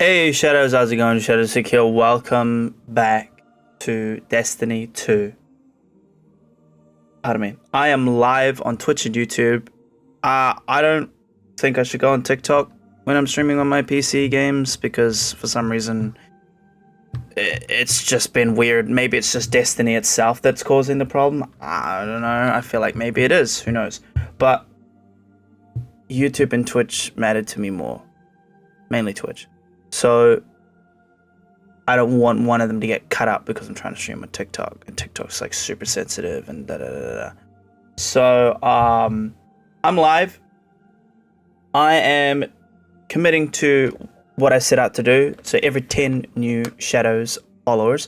Hey Shadows, how's it going? Shadows Secure. Welcome back to Destiny 2. Pardon me. I am live on Twitch and YouTube. I don't think I should go on TikTok when I'm streaming on my PC games because for some reason it's just been weird. Maybe it's just Destiny itself that's causing the problem. I don't know. I feel like maybe it is. Who knows? But YouTube and Twitch mattered to me more. Mainly Twitch. So I don't want one of them to get cut up because I'm trying to stream on TikTok, and TikTok's like super sensitive and da da da da. So I'm live. I am committing to what I set out to do. So every 10 new Shadows followers,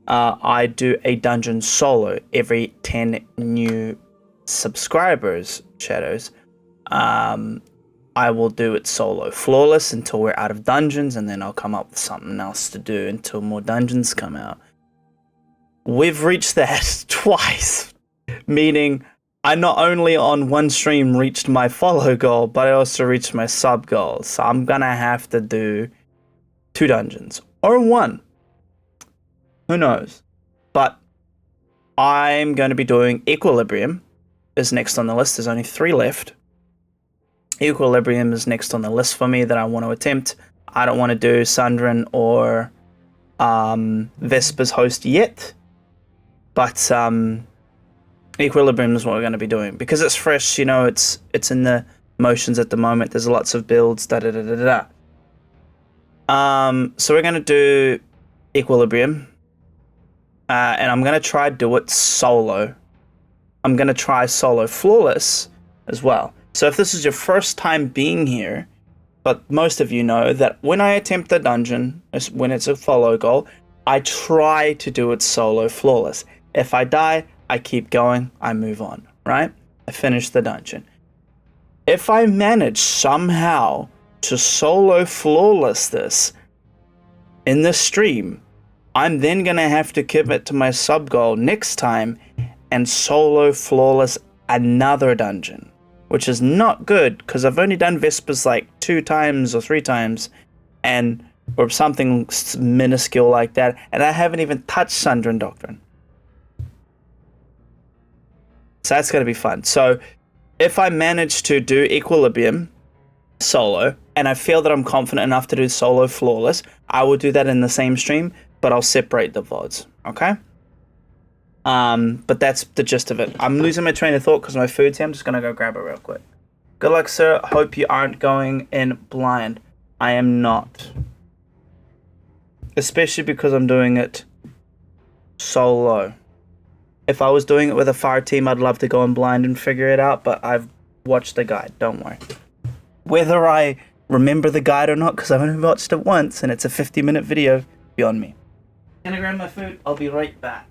I do a dungeon solo. Every 10 new subscribers, Shadows, I will do it solo, flawless, until we're out of dungeons, and then I'll come up with something else to do until more dungeons come out. We've reached that twice, meaning I not only on one stream reached my follow goal, but I also reached my sub goal. So I'm gonna have to do 2 dungeons, or 1. Who knows? But I'm going to be doing Equilibrium is next on the list. There's only 3 left. Equilibrium is next on the list for me that I want to attempt. I don't want to do Sundrin or Vesper's host yet, but Equilibrium is what we're going to be doing because it's fresh. You know, it's in the motions at the moment. There's lots of builds. So we're going to do Equilibrium, and I'm going to try do it solo. I'm going to try solo flawless as well. So if this is your first time being here, but most of you know that when I attempt a dungeon, when it's a follow goal, I try to do it solo flawless. If I die, I keep going, I move on, right? I finish the dungeon. If I manage somehow to solo flawless this in the stream, I'm then going to have to commit to my sub goal next time and solo flawless another dungeon. Which is not good, because I've only done Vespers like 2 times or 3 times, or something minuscule like that, and I haven't even touched Sundrin Doctrine. So that's going to be fun. So if I manage to do Equilibrium solo, and I feel that I'm confident enough to do solo flawless, I will do that in the same stream, but I'll separate the VODs, okay? But that's the gist of it. I'm losing my train of thought because my food's here. I'm just gonna go grab it real quick. Good luck, sir. Hope you aren't going in blind. I am not. Especially because I'm doing it solo. If I was doing it with a fire team, I'd love to go in blind and figure it out, but I've watched the guide, don't worry. Whether I remember the guide or not, because I've only watched it once, and it's a 50-minute video, beyond me. Gonna grab my food, I'll be right back.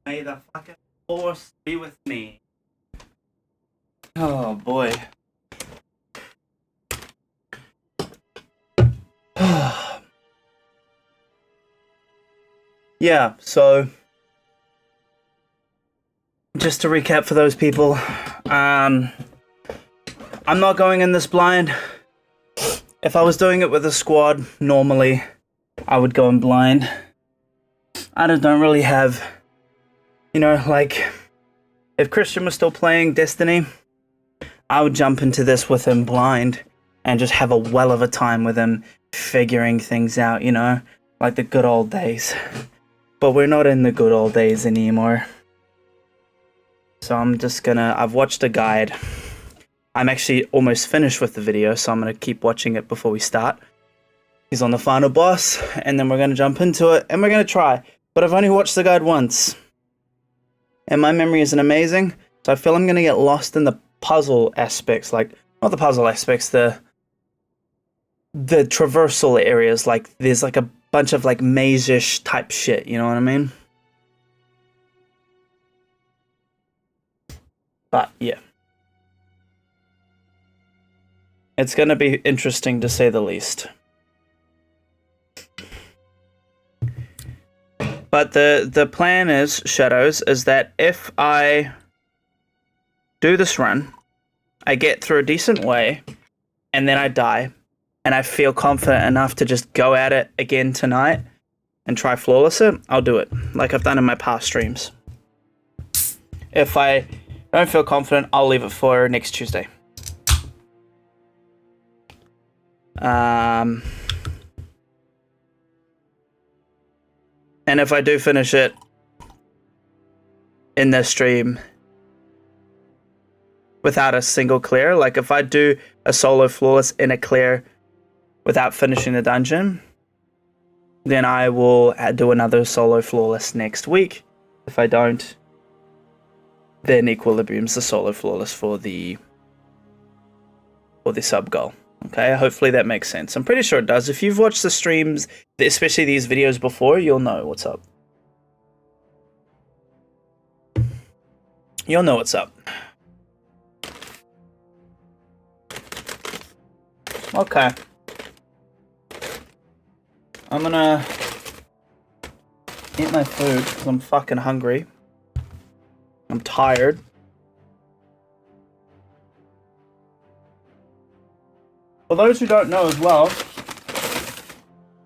May the fucking force be with me. Oh boy. Yeah, so just to recap for those people, I'm not going in this blind. If I was doing it with a squad, normally I would go in blind. I don't really have, you know, like, if Christian was still playing Destiny, I would jump into this with him blind and just have a well of a time with him figuring things out, you know, like the good old days. But we're not in the good old days anymore. So I'm just gonna, I've watched a guide. I'm actually almost finished with the video, so I'm going to keep watching it before we start. He's on the final boss, and then we're going to jump into it, and we're going to try. But I've only watched the guide once, and my memory isn't amazing, so I feel I'm going to get lost in the puzzle aspects, like, not the puzzle aspects, the traversal areas, like, there's like a bunch of like maze-ish type shit, you know what I mean? But, yeah. It's going to be interesting to say the least. But the plan is, Shadows, is that if I do this run, I get through a decent way, and then I die, and I feel confident enough to just go at it again tonight and try flawless it, I'll do it, like I've done in my past streams. If I don't feel confident, I'll leave it for next Tuesday. And if I do finish it in this stream without a single clear, like if I do a solo flawless in a clear without finishing the dungeon, then I will do another solo flawless next week. If I don't, then Equilibrium's the solo flawless for the sub goal. Okay, hopefully that makes sense. I'm pretty sure it does. If you've watched the streams, especially these videos before, you'll know what's up. You'll know what's up. Okay. I'm gonna eat my food because I'm fucking hungry. I'm tired. For those who don't know as well,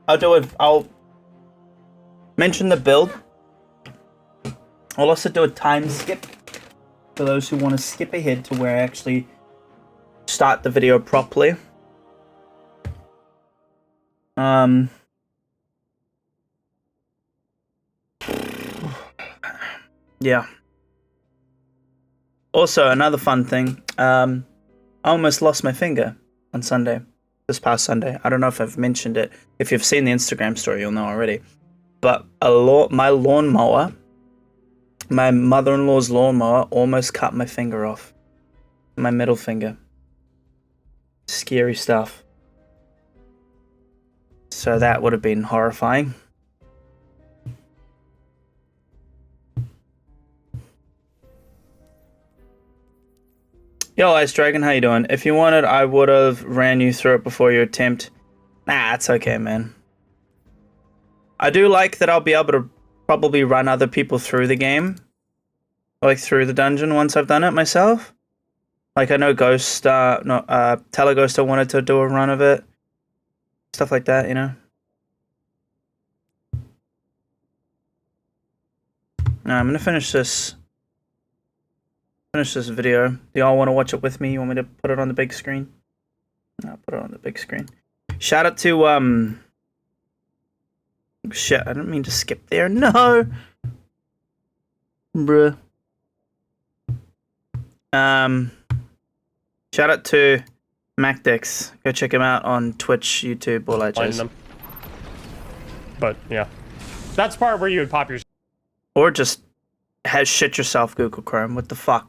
I'll mention the build. I'll also do a time skip for those who want to skip ahead to where I actually start the video properly. Yeah. Also, another fun thing, I almost lost my finger on Sunday, this past Sunday. I don't know if I've mentioned it. If you've seen the Instagram story, you'll know already. But my lawnmower, my mother-in-law's lawnmower, almost cut my finger off. My middle finger. Scary stuff. So that would have been horrifying. Yo, Ice Dragon, how you doing? If you wanted, I would have ran you through it before your attempt. Nah, it's okay, man. I do like that I'll be able to probably run other people through the game. Like, through the dungeon once I've done it myself. Like, I know Teleghost wanted to do a run of it. Stuff like that, you know? Now, I'm gonna finish this video. Do y'all want to watch it with me? You want me to put it on the big screen? I'll put it on the big screen. Shout out to shit, I didn't mean to skip there. No, bruh. Shout out to MacDix. Go check him out on Twitch, YouTube, all that jazz. But yeah, that's part where you would pop your. Or just shit yourself, Google Chrome. What the fuck?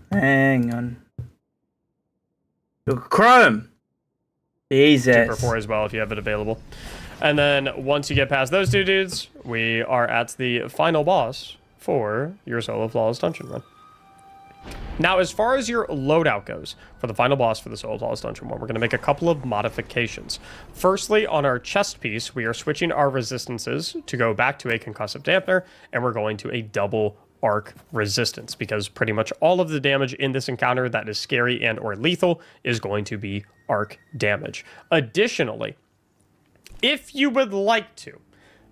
Hang on. Google Chrome! Jesus. Super 4 as well if you have it available. And then once you get past those two dudes, we are at the final boss for your solo flawless dungeon run. Now, as far as your loadout goes for the final boss for the solo flawless dungeon run, we're going to make a couple of modifications. Firstly, on our chest piece, we are switching our resistances to go back to a concussive dampener, and we're going to a double arc resistance, because pretty much all of the damage in this encounter that is scary and or lethal is going to be arc damage. Additionally, if you would like to,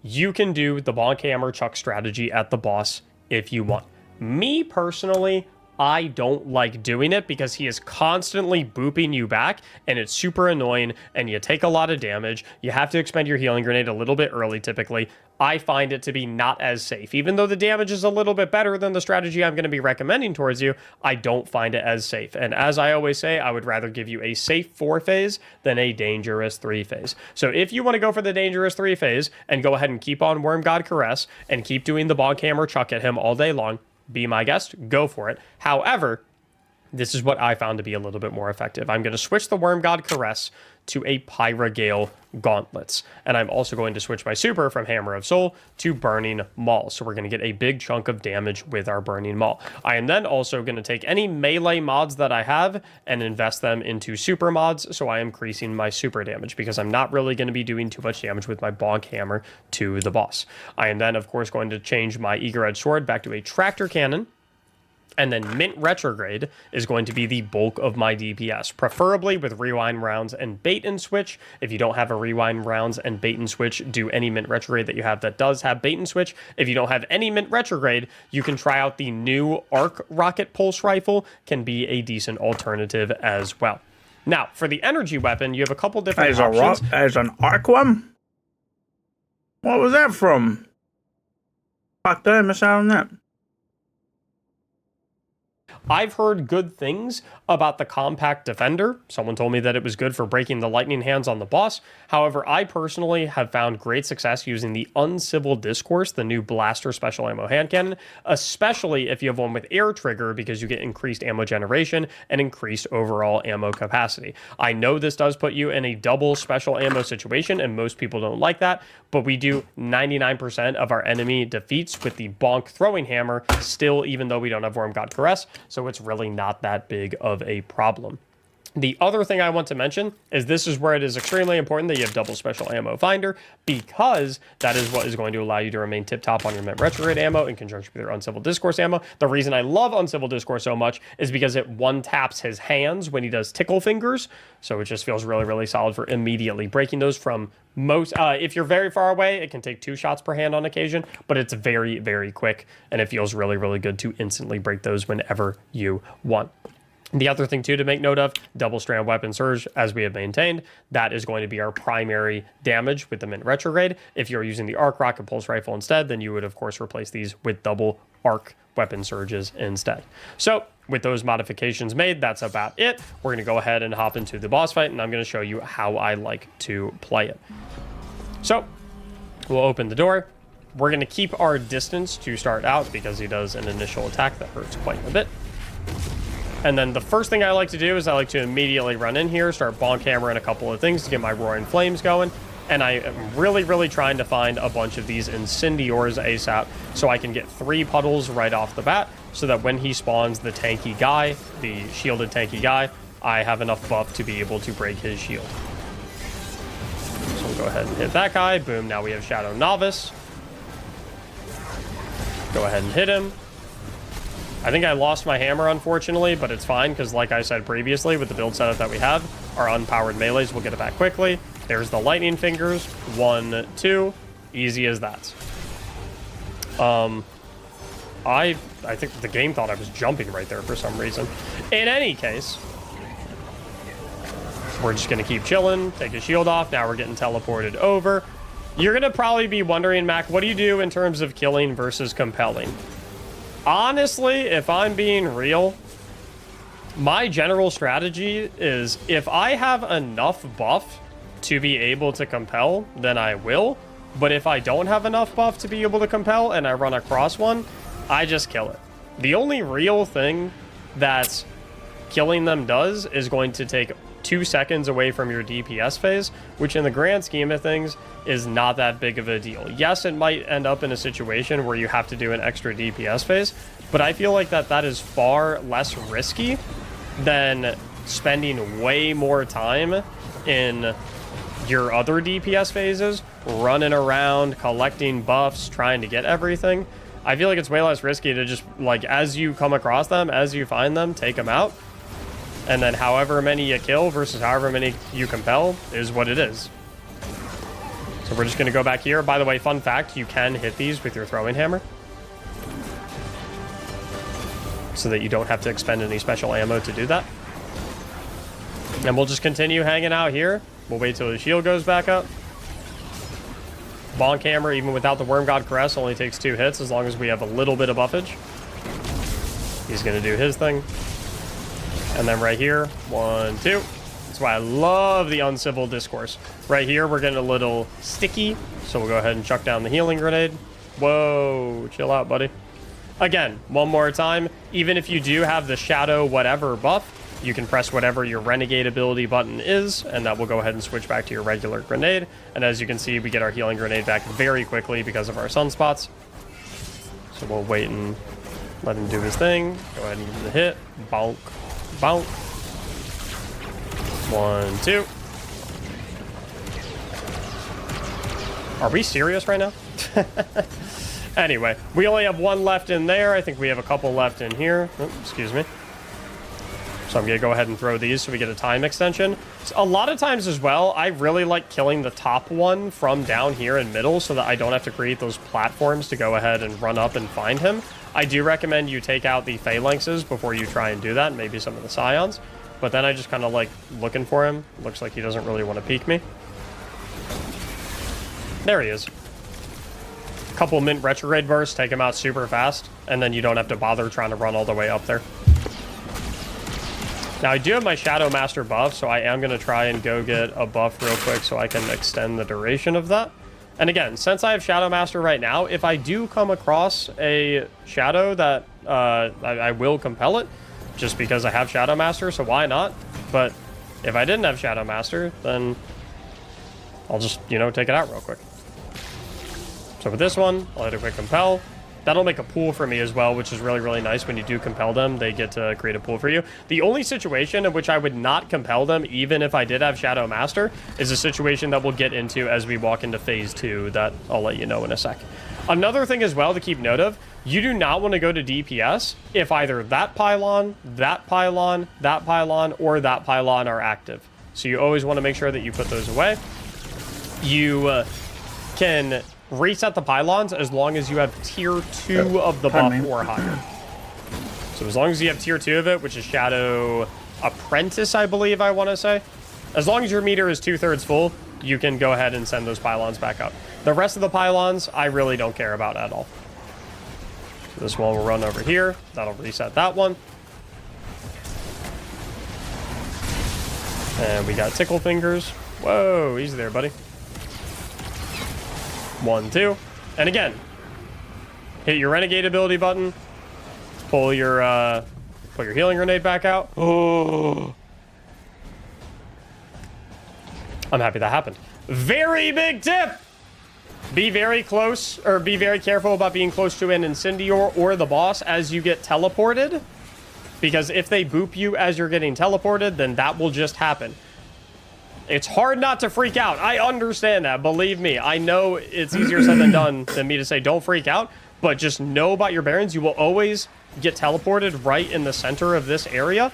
you can do the bonk hammer chuck strategy at the boss if you want. Me personally, I don't like doing it because he is constantly booping you back and it's super annoying and you take a lot of damage. You have to expend your healing grenade a little bit early typically. I find it to be not as safe. Even though the damage is a little bit better than the strategy I'm going to be recommending towards you, I don't find it as safe. And as I always say, I would rather give you a safe 4 phase than a dangerous 3 phase. So if you want to go for the dangerous 3 phase and go ahead and keep on Worm God Caress and keep doing the bonk hammer chuck at him all day long, be my guest, go for it. However, this is what I found to be a little bit more effective. I'm going to switch the Worm God Caress to a Pyrogale Gauntlets. And I'm also going to switch my super from Hammer of Soul to Burning Maul. So we're going to get a big chunk of damage with our Burning Maul. I am then also going to take any melee mods that I have and invest them into super mods. So I am increasing my super damage because I'm not really going to be doing too much damage with my Bonk Hammer to the boss. I am then, of course, going to change my Eager Edge Sword back to a Tractor Cannon. And then Mint Retrograde is going to be the bulk of my DPS, preferably with Rewind Rounds and Bait and Switch. If you don't have a Rewind Rounds and Bait and Switch, do any Mint Retrograde that you have that does have Bait and Switch. If you don't have any Mint Retrograde, you can try out the new Arc Rocket Pulse Rifle, can be a decent alternative as well. Now, for the energy weapon, you have a couple different options. There's an arc one? What was that from? Fuck, did I miss out on that? I've heard good things about the Compact Defender. Someone told me that it was good for breaking the lightning hands on the boss. However, I personally have found great success using the Uncivil Discourse, the new blaster special ammo hand cannon, especially if you have one with air trigger because you get increased ammo generation and increased overall ammo capacity. I know this does put you in a double special ammo situation and most people don't like that, but we do 99% of our enemy defeats with the Bonk Throwing Hammer still, even though we don't have Worm God Caress. So it's really not that big of a problem. The other thing I want to mention is this is where it is extremely important that you have double special ammo finder, because that is what is going to allow you to remain tip-top on your Mint Retrograde ammo in conjunction with your Uncivil Discourse ammo. The reason I love Uncivil Discourse so much is because it one-taps his hands when he does Tickle Fingers, so it just feels really, really solid for immediately breaking those from most... if you're very far away, it can take 2 shots per hand on occasion, but it's very, very quick, and it feels really, really good to instantly break those whenever you want. The other thing, too, to make note of, double strand weapon surge, as we have maintained, that is going to be our primary damage with the Mint Retrograde. If you're using the Arc Rocket Pulse Rifle instead, then you would, of course, replace these with double arc weapon surges instead. So, with those modifications made, that's about it. We're going to go ahead and hop into the boss fight, and I'm going to show you how I like to play it. So, we'll open the door. We're going to keep our distance to start out because he does an initial attack that hurts quite a bit. And then the first thing I like to do is I like to immediately run in here, start bonk hammering a couple of things to get my roaring flames going. And I am really, really trying to find a bunch of these Incendiors ASAP so I can get 3 puddles right off the bat so that when he spawns the tanky guy, the shielded tanky guy, I have enough buff to be able to break his shield. So we'll go ahead and hit that guy. Boom, now we have Shadow Novice. Go ahead and hit him. I think I lost my hammer, unfortunately, but it's fine, because like I said previously, with the build setup that we have, our unpowered melees will get it back quickly. There's the lightning fingers. 1, 2. Easy as that. I think the game thought I was jumping right there for some reason. In any case, we're just going to keep chilling, take his shield off. Now we're getting teleported over. You're going to probably be wondering, Mac, what do you do in terms of killing versus compelling? Honestly, if I'm being real, my general strategy is if I have enough buff to be able to compel, then I will. But if I don't have enough buff to be able to compel and I run across one, I just kill it. The only real thing that killing them does is going to take 2 seconds away from your DPS phase, which in the grand scheme of things is not that big of a deal. Yes, it might end up in a situation where you have to do an extra DPS phase, but I feel like that is far less risky than spending way more time in your other DPS phases, running around, collecting buffs, trying to get everything. I feel like it's way less risky to just, like, as you come across them, as you find them, take them out. And then however many you kill versus however many you compel is what it is. So we're just going to go back here. By the way, fun fact, you can hit these with your throwing hammer. so that you don't have to expend any special ammo to do that. And we'll just continue hanging out here. We'll wait till his shield goes back up. Bonk Hammer, even without the Worm God Caress, only takes 2 hits as long as we have a little bit of buffage. He's going to do his thing. And then right here, 1, 2. That's why I love the Uncivil Discourse. Right here, we're getting a little sticky, so we'll go ahead and chuck down the healing grenade. Whoa, chill out, buddy. Again, one more time, even if you do have the Shadow whatever buff, you can press whatever your Renegade ability button is, and that will go ahead and switch back to your regular grenade. And as you can see, we get our healing grenade back very quickly because of our sunspots. So we'll wait and let him do his thing. Go ahead and give him the hit. Bonk, bonk. 1, 2. Are we serious right now? Anyway, we only have 1 left in there. I think we have a couple left in here. Oh, excuse me. So I'm going to go ahead and throw these so we get a time extension. So a lot of times as well, I really like killing the top one from down here in middle so that I don't have to create those platforms to go ahead and run up and find him. I do recommend you take out the Phalanxes before you try and do that, and maybe some of the Scions. But then I just kind of like looking for him. Looks like he doesn't really want to peek me. There he is. Couple Mint Retrograde bursts, take him out super fast, and then you don't have to bother trying to run all the way up there. Now, I do have my Shadow Master buff, so I am going to try and go get a buff real quick so I can extend the duration of that. And again, since I have Shadow Master right now, if I do come across a Shadow that I will compel it, just because I have Shadow Master, so why not? But if I didn't have Shadow Master, then I'll just, you know, take it out real quick. So with this one, I'll hit a quick compel. That'll make a pool for me as well, which is really, really nice. When you do compel them, they get to create a pool for you. The only situation in which I would not compel them, even if I did have Shadow Master, is a situation that we'll get into as we walk into Phase 2 that I'll let you know in a sec. Another thing as well to keep note of, you do not want to go to DPS if either that pylon, that pylon, that pylon, or that pylon are active. So you always want to make sure that you put those away. You can reset the pylons as long as you have tier 2 of the buff or higher. So as long as you have tier 2 of it, which is Shadow Apprentice, I believe I want to say. As long as your meter is 2/3 full, you can go ahead and send those pylons back up. The rest of the pylons, I really don't care about at all. So this one will run over here. That'll reset that one. And we got Tickle Fingers. Whoa, easy there, buddy. 1, 2. And again, hit your Renegade ability button. Pull your healing grenade back out. Oh, I'm happy that happened. Very big tip. Be very close, or be very careful about being close to an Incendior or the boss as you get teleported. Because if they boop you as you're getting teleported, then that will just happen. It's hard not to freak out. I understand that. Believe me. I know it's easier said than done than me to say don't freak out. But just know about your bearings. You will always get teleported right in the center of this area.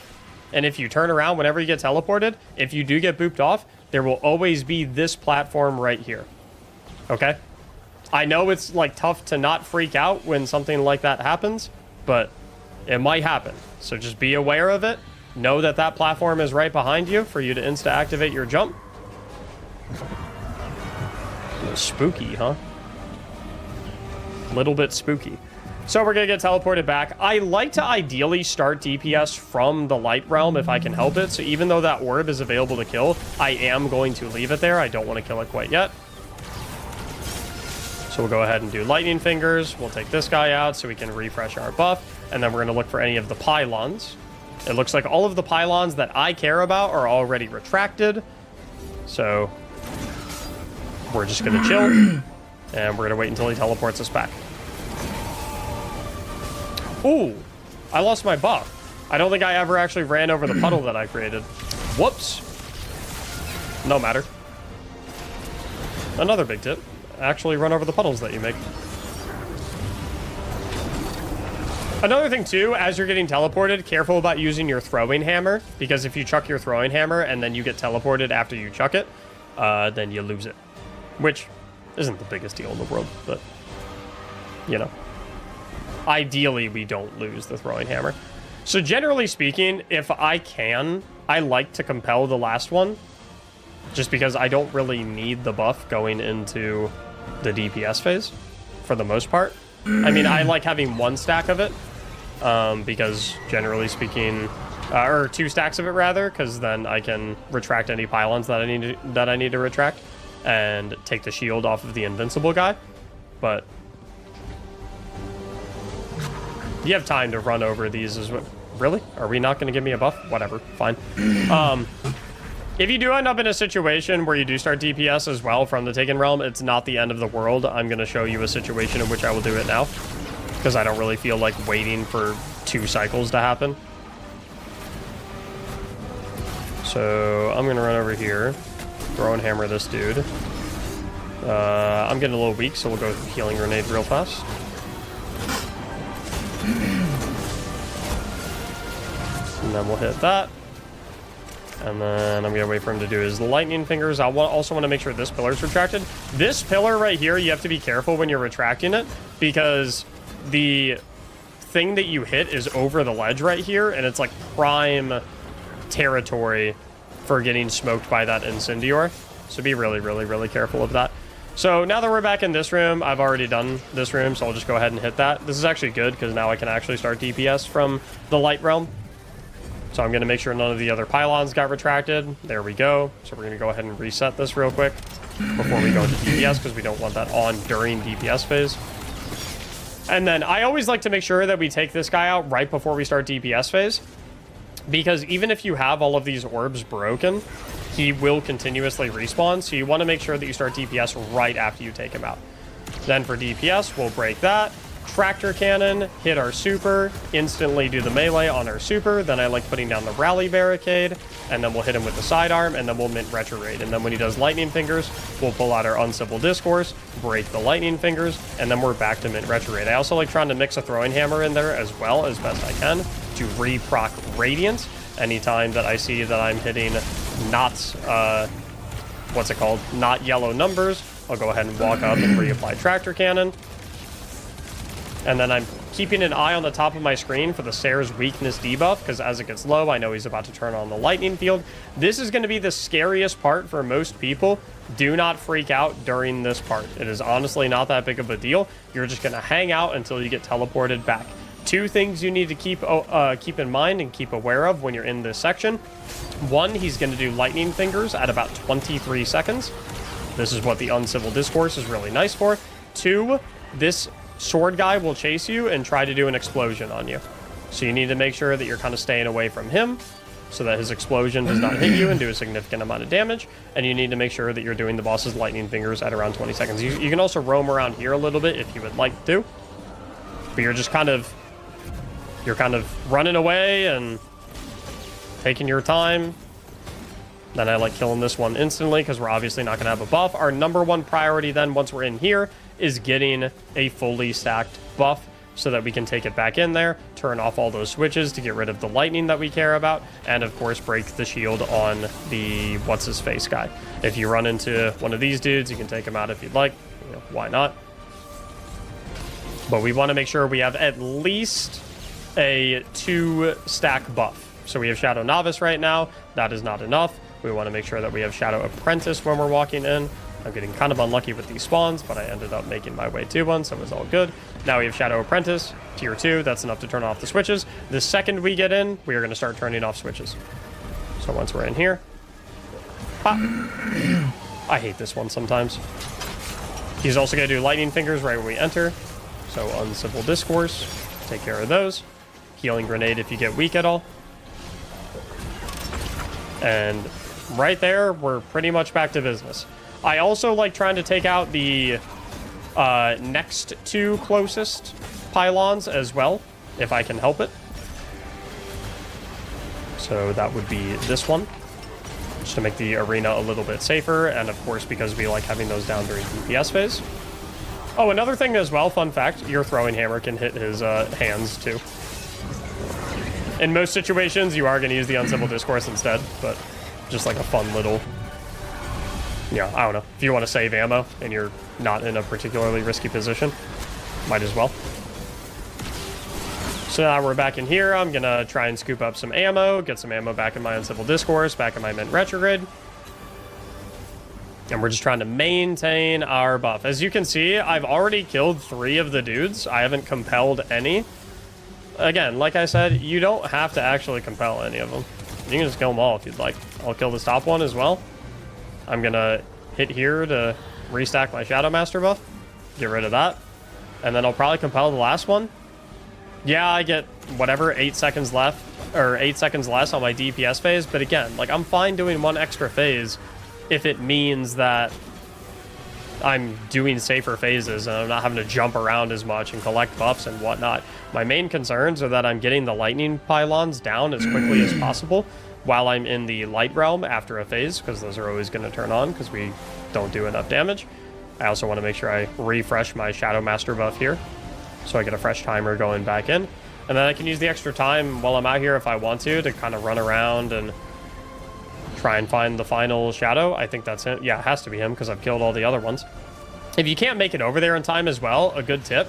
And if you turn around whenever you get teleported, if you do get booped off, there will always be this platform right here. Okay? I know it's like tough to not freak out when something like that happens, but it might happen. So just be aware of it. Know that that platform is right behind you for you to insta-activate your jump. A little spooky, huh? Little bit spooky. So we're going to get teleported back. I like to ideally start DPS from the light realm if I can help it. So even though that orb is available to kill, I am going to leave it there. I don't want to kill it quite yet. So we'll go ahead and do lightning fingers. We'll take this guy out so we can refresh our buff. And then we're going to look for any of the pylons. It looks like all of the pylons that I care about are already retracted. So we're just going to chill. And we're going to wait until he teleports us back. Ooh, I lost my buff. I don't think I ever actually ran over the puddle that I created. Whoops. No matter. Another big tip. Actually run over the puddles that you make. Another thing too, as you're getting teleported, careful about using your throwing hammer, because if you chuck your throwing hammer and then you get teleported after you chuck it, then you lose it. Which isn't the biggest deal in the world, but, you know. Ideally, we don't lose the throwing hammer. So generally speaking, if I can, I like to compel the last one, just because I don't really need the buff going into the DPS phase, for the most part. I mean, I like having 1 stack of it, because generally speaking, or 2 stacks of it rather, because then I can retract any pylons that I need to retract, and take the shield off of the invincible guy. But you have time to run over these as well. Really? Are we not going to give me a buff? Whatever, fine. If you do end up in a situation where you do start DPS as well from the Taken Realm, it's not the end of the world. I'm going to show you a situation in which I will do it now, because I don't really feel like waiting for 2 cycles to happen. So I'm going to run over here, throw and hammer this dude. I'm getting a little weak, so we'll go healing grenade real fast. And then we'll hit that. And then I'm going to wait for him to do his lightning fingers. I also want to make sure this pillar is retracted. This pillar right here, you have to be careful when you're retracting it, because the thing that you hit is over the ledge right here, and it's like prime territory for getting smoked by that Incendior. So be really, really, really careful of that. So now that we're back in this room, I've already done this room, so I'll just go ahead and hit that. This is actually good, because now I can actually start DPS from the light realm. So I'm going to make sure none of the other pylons got retracted. There we go. So we're going to go ahead and reset this real quick before we go into DPS, because we don't want that on during DPS phase. And then I always like to make sure that we take this guy out right before we start DPS phase, because even if you have all of these orbs broken, he will continuously respawn. So you want to make sure that you start DPS right after you take him out. Then for DPS, we'll break that. Tractor cannon, hit our super, instantly do the melee on our super. Then I like putting down the rally barricade, and then we'll hit him with the sidearm, and then we'll mint retrograde. And then when he does lightning fingers, we'll pull out our uncivil discourse, break the lightning fingers, and then we're back to mint retrograde. I also like trying to mix a throwing hammer in there as well as best I can to re-proc radiant anytime that I see that I'm hitting not not yellow numbers. I'll go ahead and walk up and reapply tractor cannon. And then I'm keeping an eye on the top of my screen for the Sayer's weakness debuff, because as it gets low, I know he's about to turn on the lightning field. This is going to be the scariest part for most people. Do not freak out during this part. It is honestly not that big of a deal. You're just going to hang out until you get teleported back. 2 things you need to keep in mind and keep aware of when you're in this section. 1, he's going to do lightning fingers at about 23 seconds. This is what the uncivil discourse is really nice for. 2, this sword guy will chase you and try to do an explosion on you. So you need to make sure that you're kind of staying away from him so that his explosion does not hit you and do a significant amount of damage. And you need to make sure that you're doing the boss's lightning fingers at around 20 seconds. You can also roam around here a little bit if you would like to. But you're just kind of running away and taking your time. Then I like killing this one instantly, because we're obviously not going to have a buff. Our number 1 priority then, once we're in here, is getting a fully stacked buff so that we can take it back in there, turn off all those switches to get rid of the lightning that we care about, and of course break the shield on the what's-his-face guy. If you run into one of these dudes, you can take him out if you'd like. You know, why not? But we want to make sure we have at least a 2-stack buff. So we have Shadow Novice right now. That is not enough. We want to make sure that we have Shadow Apprentice when we're walking in. I'm getting kind of unlucky with these spawns, but I ended up making my way to one, so it was all good. Now we have Shadow Apprentice, tier 2. That's enough to turn off the switches. The second we get in, we are going to start turning off switches. So once we're in here... Ah. I hate this one sometimes. He's also going to do lightning fingers right when we enter. So uncivil discourse. Take care of those. Healing grenade if you get weak at all. And right there, we're pretty much back to business. I also like trying to take out the next 2 closest pylons as well, if I can help it. So that would be this one, just to make the arena a little bit safer, and of course because we like having those down during DPS phase. Oh, another thing as well, fun fact, your throwing hammer can hit his hands too. In most situations, you are going to use the uncivil discourse instead, but just like a fun little... Yeah, I don't know. If you want to save ammo and you're not in a particularly risky position, might as well. So now we're back in here. I'm going to try and scoop up some ammo, get some ammo back in my Uncivil Discourse, back in my Mint Retrograde. And we're just trying to maintain our buff. As you can see, I've already killed 3 of the dudes. I haven't compelled any. Again, like I said, you don't have to actually compel any of them. You can just kill them all if you'd like. I'll kill this top one as well. I'm going to hit here to restack my Shadow Master buff. Get rid of that. And then I'll probably compel the last one. Yeah, I get whatever, 8 seconds left, or 8 seconds less on my DPS phase. But again, like, I'm fine doing 1 extra phase if it means that I'm doing safer phases and I'm not having to jump around as much and collect buffs and whatnot. My main concerns are that I'm getting the lightning pylons down as quickly as possible while I'm in the light realm after a phase, because those are always going to turn on because we don't do enough damage. I also want to make sure I refresh my Shadow Master buff here so I get a fresh timer going back in. And then I can use the extra time while I'm out here if I want to kind of run around and try and find the final Shadow. I think that's it. Yeah, it has to be him because I've killed all the other ones. If you can't make it over there in time as well, a good tip,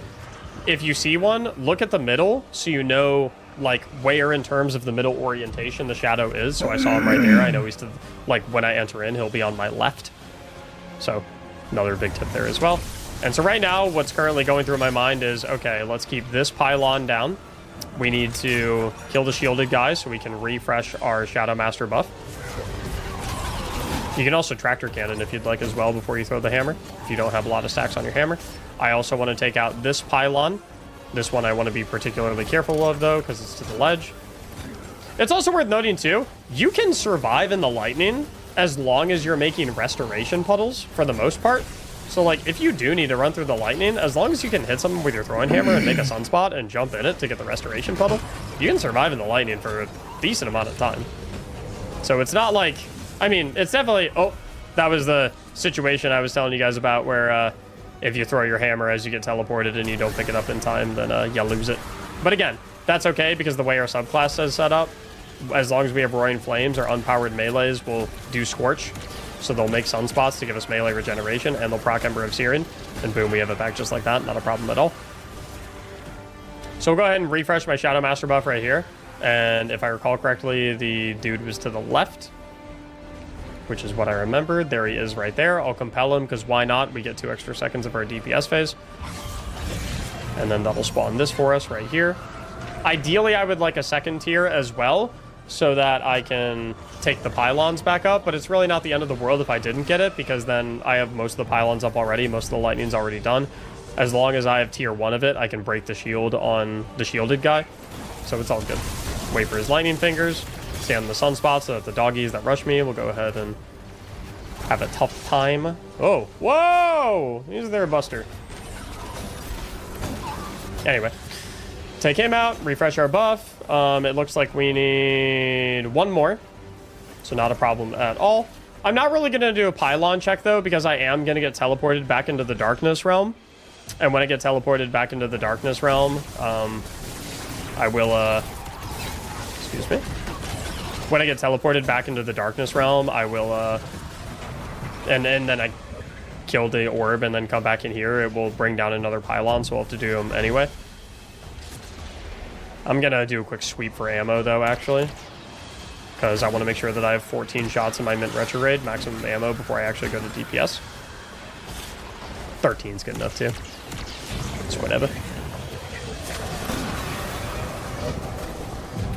if you see one, look at the middle so you know, like, where in terms of the middle orientation the Shadow is. So I saw him right there. I know he's to, like, when I enter in, he'll be on my left. So another big tip there as well. And so right now, what's currently going through my mind is, okay, let's keep this pylon down. We need to kill the shielded guy so we can refresh our Shadow Master buff. You can also tractor cannon if you'd like as well before you throw the hammer, if you don't have a lot of stacks on your hammer. I also want to take out this pylon. This one I want to be particularly careful of, though, because it's to the ledge. It's also worth noting, too, you can survive in the lightning as long as you're making restoration puddles, for the most part. So, like, if you do need to run through the lightning, as long as you can hit something with your throwing hammer and make a sunspot and jump in it to get the restoration puddle, you can survive in the lightning for a decent amount of time. So it's not like... I mean, it's definitely... Oh, that was the situation I was telling you guys about where if you throw your hammer as you get teleported and you don't pick it up in time, then you lose it. But again, that's okay because the way our subclass is set up, as long as we have Roaring Flames, our unpowered melees will do Scorch. So they'll make sunspots to give us melee regeneration, and they'll proc Ember of Searing. And boom, we have it back just like that. Not a problem at all. So we'll go ahead and refresh my Shadow Master buff right here. And if I recall correctly, the dude was to the left, which is what I remembered. There he is right there. I'll compel him because why not? We get 2 extra seconds of our DPS phase. And then that'll spawn this for us right here. Ideally, I would like a second tier as well so that I can take the pylons back up, but it's really not the end of the world if I didn't get it because then I have most of the pylons up already. Most of the lightning's already done. As long as I have tier 1 of it, I can break the shield on the shielded guy. So it's all good. Wait for his lightning fingers. Stay on the sunspot so that the doggies that rush me will go ahead and have a tough time. Oh, whoa! He's there, Buster. Anyway, take him out, refresh our buff. It looks like we need 1 more, so not a problem at all. I'm not really going to do a pylon check, though, because I am going to get teleported back into the darkness realm. And when I get teleported back into the darkness realm, I will, excuse me. When I get teleported back into the darkness realm, I will, and then I kill the orb and then come back in here. It will bring down another pylon, so I'll have to do them anyway. I'm going to do a quick sweep for ammo, though, actually. Because I want to make sure that I have 14 shots in my Mint Retrograde, maximum ammo, before I actually go to DPS. 13's good enough, too. It's whatever.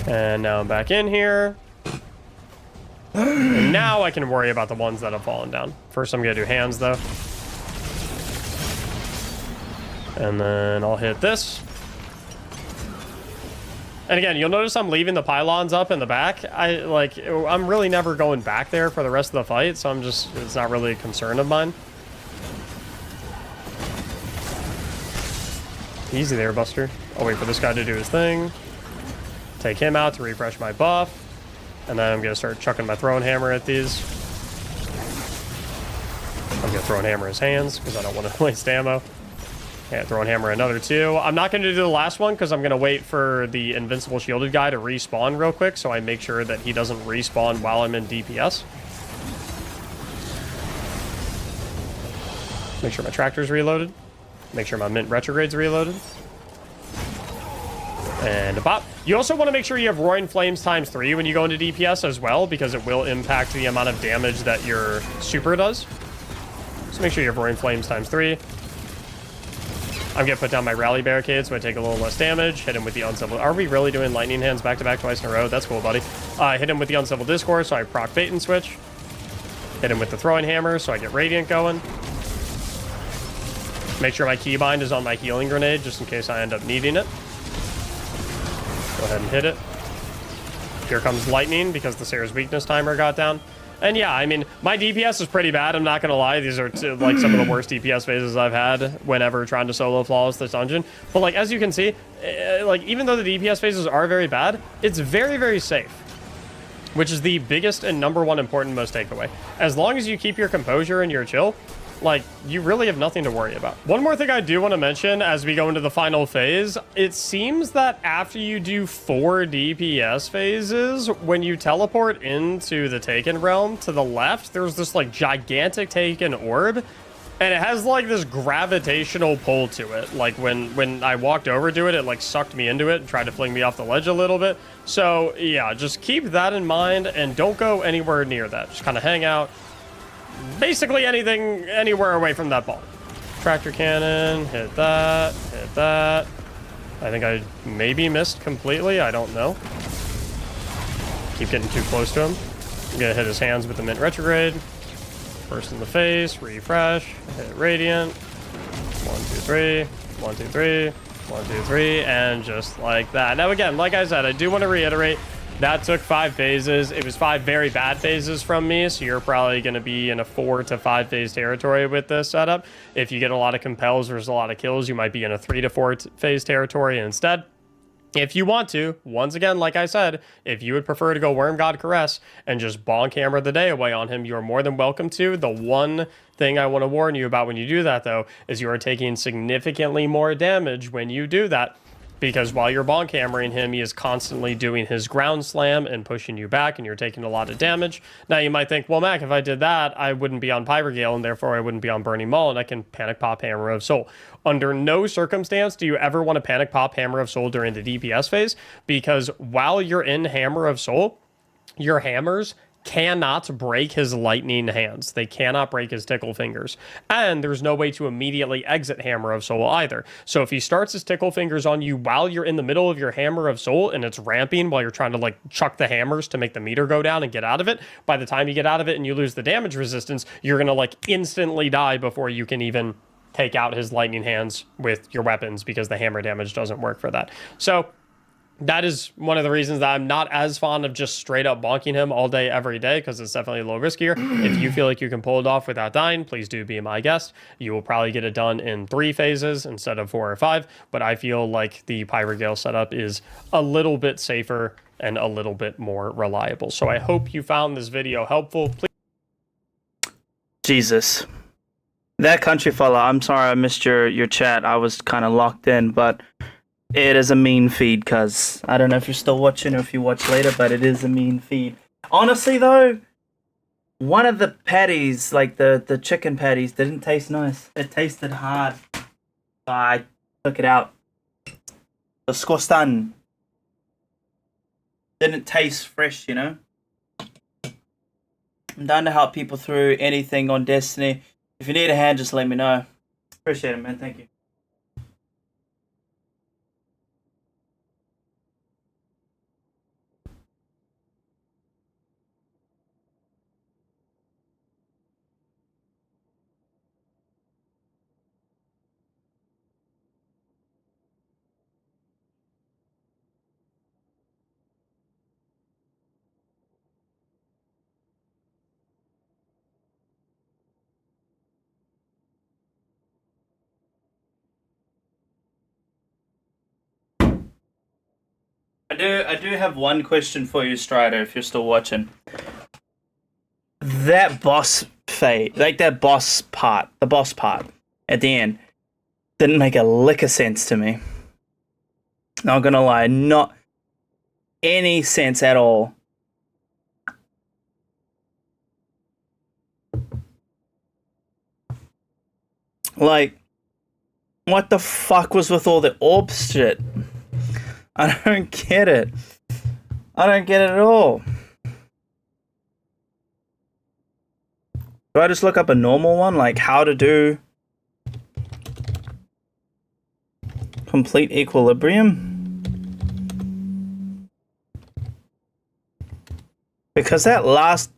And now I'm back in here. And now I can worry about the ones that have fallen down. First, I'm going to do hands, though. And then I'll hit this. And again, you'll notice I'm leaving the pylons up in the back. I'm really never going back there for the rest of the fight, so it's not really a concern of mine. Easy there, Buster. I'll wait for this guy to do his thing. Take him out to refresh my buff. And then I'm going to start chucking my throwing hammer at these. I'm going to throw and hammer his hands because I don't want to waste ammo. And throwing hammer another 2. I'm not going to do the last one because I'm going to wait for the invincible shielded guy to respawn real quick so I make sure that he doesn't respawn while I'm in DPS. Make sure my tractor's reloaded. Make sure my Mint Retrograde's reloaded. And a pop. You also want to make sure you have Roaring Flames ×3 when you go into DPS as well, because it will impact the amount of damage that your super does. So make sure you have Roaring Flames ×3. I'm going to put down my Rally Barricade so I take a little less damage. Hit him with the Uncivil. Are we really doing Lightning Hands back-to-back twice in a row? That's cool, buddy. Hit him with the Uncivil Discourse so I proc Bait and Switch. Hit him with the Throwing Hammer so I get Radiant going. Make sure my Keybind is on my Healing Grenade just in case I end up needing it. Go ahead and hit it. Here comes Lightning because the Sarah's Weakness timer got down. And yeah, I mean, my DPS is pretty bad. I'm not going to lie. These are like some of the worst DPS phases I've had whenever trying to solo flawless this dungeon. But like, as you can see, like even though the DPS phases are very bad, it's very, very safe. Which is the biggest and #1 important most takeaway. As long as you keep your composure and your chill, like, you really have nothing to worry about. One more thing I do want to mention as we go into the final phase, it seems that after you do 4 DPS phases, when you teleport into the Taken Realm to the left, there's this, like, gigantic Taken Orb, and it has, like, this gravitational pull to it. Like, when I walked over to it, it, like, sucked me into it and tried to fling me off the ledge a little bit. So, yeah, just keep that in mind, and don't go anywhere near that. Just kind of hang out. Basically anything, anywhere away from that ball. Tractor cannon, hit that, hit that. I think I maybe missed completely, I don't know. Keep getting too close to him. I'm gonna hit his hands with the Mint Retrograde. First in the face, refresh, hit Radiant. 1, 2, 3, 1, 2, 3, 1, 2, 3, and just like that. Now again, like I said, I do want to reiterate, that took 5 phases. It was 5 very bad phases from me, so you're probably going to be in a 4 to 5 phase territory with this setup. If you get a lot of compels versus a lot of kills, you might be in a 3 to 4 phase territory instead. If you want to, once again, like I said, if you would prefer to go Worm God Caress and just bonk hammer the day away on him, you are more than welcome to. The one thing I want to warn you about when you do that, though, is you are taking significantly more damage when you do that. Because while you're bonk hammering him, he is constantly doing his ground slam and pushing you back, and you're taking a lot of damage. Now, you might think, well, Mac, if I did that, I wouldn't be on Pyrogale, and therefore I wouldn't be on Burning Maul, and I can Panic Pop Hammer of Soul. Under no circumstance do you ever want to Panic Pop Hammer of Soul during the DPS phase, because while you're in Hammer of Soul, your hammers cannot break his lightning hands. They cannot break his tickle fingers. And there's no way to immediately exit Hammer of Soul either. So if he starts his tickle fingers on you while you're in the middle of your Hammer of Soul and it's ramping while you're trying to like chuck the hammers to make the meter go down and get out of it, by the time you get out of it and you lose the damage resistance, you're going to like instantly die before you can even take out his lightning hands with your weapons because the hammer damage doesn't work for that. So that is one of the reasons that I'm not as fond of just straight up bonking him all day, every day, because it's definitely a little riskier. If you feel like you can pull it off without dying, please do be my guest. You will probably get it done in 3 phases instead of 4 or 5, but I feel like the Pyrogale setup is a little bit safer and a little bit more reliable. So I hope you found this video helpful. Please. Jesus. That country fella, I'm sorry I missed your chat. I was kind of locked in, but it is a mean feed, cuz I don't know if you're still watching or if you watch later, but it is a mean feed. Honestly, though, one of the patties, like the chicken patties, didn't taste nice. It tasted hard. So I took it out. The skorsten didn't taste fresh, you know? I'm down to help people through anything on Destiny. If you need a hand, just let me know. Appreciate it, man. Thank you. I do have one question for you, Strider, if you're still watching. That boss fight, like that boss part, the boss part at the end, didn't make a lick of sense to me. Not gonna lie, not any sense at all. Like, what the fuck was with all the orb shit? I don't get it. I don't get it at all. Do I just look up a normal one, like how to do complete equilibrium? Because that last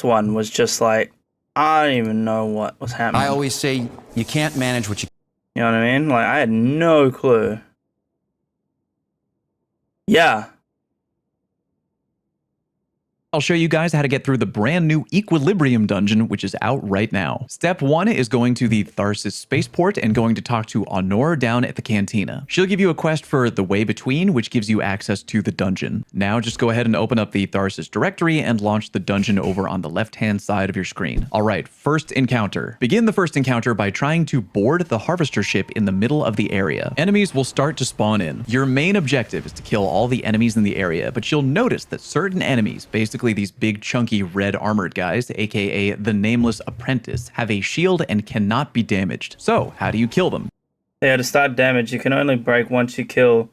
one was just like, I don't even know what was happening. I always say you can't manage what you... You know what I mean? Like, I had no clue. Yeah. I'll show you guys how to get through the brand new Equilibrium dungeon, which is out right now. Step 1 is going to the Tharsis spaceport and going to talk to Honor down at the cantina. She'll give you a quest for the Way Between, which gives you access to the dungeon. Now just go ahead and open up the Tharsis directory and launch the dungeon over on the left-hand side of your screen. All right, first encounter. Begin the first encounter by trying to board the harvester ship in the middle of the area. Enemies will start to spawn in. Your main objective is to kill all the enemies in the area, but you'll notice that certain enemies, basically these big chunky red armored guys, aka the Nameless Apprentice, have a shield and cannot be damaged. So how do you kill them? Yeah, to start damage, you can only break once you kill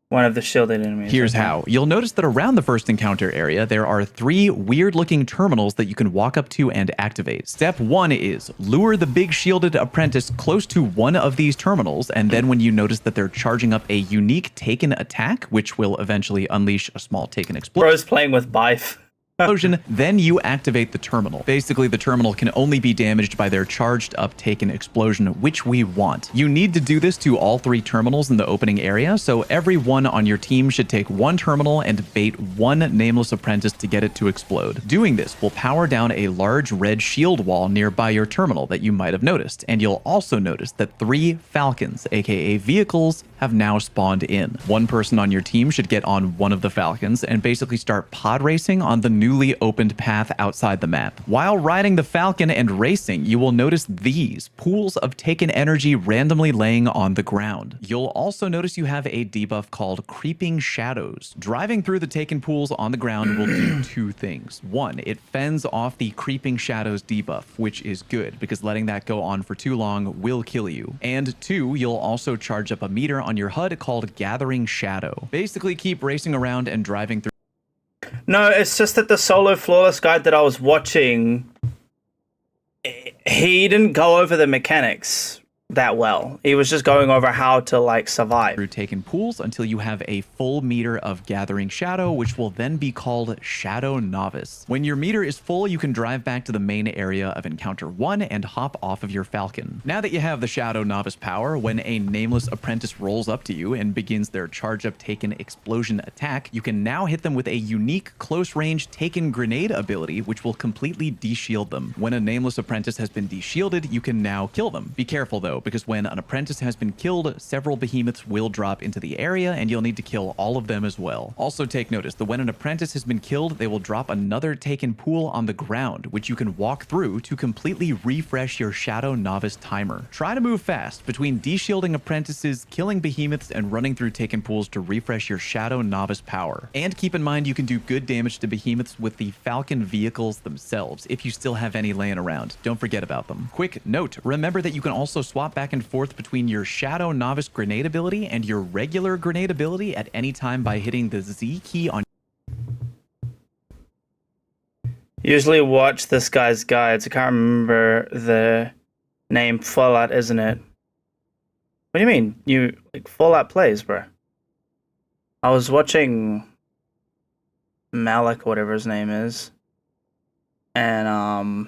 one of the shielded enemies. Here's how. You'll notice that around the first encounter area, there are 3 weird-looking terminals that you can walk up to and activate. Step 1 is lure the big shielded apprentice close to one of these terminals, and then when you notice that they're charging up a unique taken attack, which will eventually unleash a small taken explosion. Bro's playing with Bife. Then you activate the terminal. Basically, the terminal can only be damaged by their charged up taken explosion, which we want. You need to do this to all 3 terminals in the opening area, so everyone on your team should take 1 terminal and bait 1 Nameless Apprentice to get it to explode. Doing this will power down a large red shield wall nearby your terminal that you might have noticed, and you'll also notice that 3 Falcons, aka vehicles, have now spawned in. 1 person on your team should get on one of the Falcons and basically start pod racing on the newly opened path outside the map. While riding the Falcon and racing, you will notice these pools of taken energy randomly laying on the ground. You'll also notice you have a debuff called Creeping Shadows. Driving through the taken pools on the ground will do 2 things. 1, it fends off the Creeping Shadows debuff, which is good because letting that go on for too long will kill you. And 2, you'll also charge up a meter on your HUD called Gathering Shadow. Basically keep racing around and driving through. No, it's just that the solo flawless guide that I was watching, he didn't go over the mechanics that well. He was just going over how to like survive. Through taken pools until you have a full meter of Gathering Shadow, which will then be called Shadow Novice. When your meter is full, you can drive back to the main area of Encounter 1 and hop off of your Falcon. Now that you have the Shadow Novice power, when a Nameless Apprentice rolls up to you and begins their charge up taken explosion attack, you can now hit them with a unique close range taken grenade ability, which will completely de-shield them. When a Nameless Apprentice has been de-shielded, you can now kill them. Be careful though, because when an apprentice has been killed, several behemoths will drop into the area and you'll need to kill all of them as well. Also take notice that when an apprentice has been killed, they will drop another taken pool on the ground, which you can walk through to completely refresh your Shadow Novice timer. Try to move fast between de-shielding apprentices, killing behemoths, and running through taken pools to refresh your Shadow Novice power. And keep in mind you can do good damage to behemoths with the Falcon vehicles themselves if you still have any laying around. Don't forget about them. Quick note, remember that you can also swap back and forth between your Shadow Novice grenade ability and your regular grenade ability at any time by hitting the Z key on. Usually watch this guy's guides. I can't remember the name. Fallout, isn't it? What do you mean? You like Fallout plays, bro? I was watching Malik, whatever his name is, and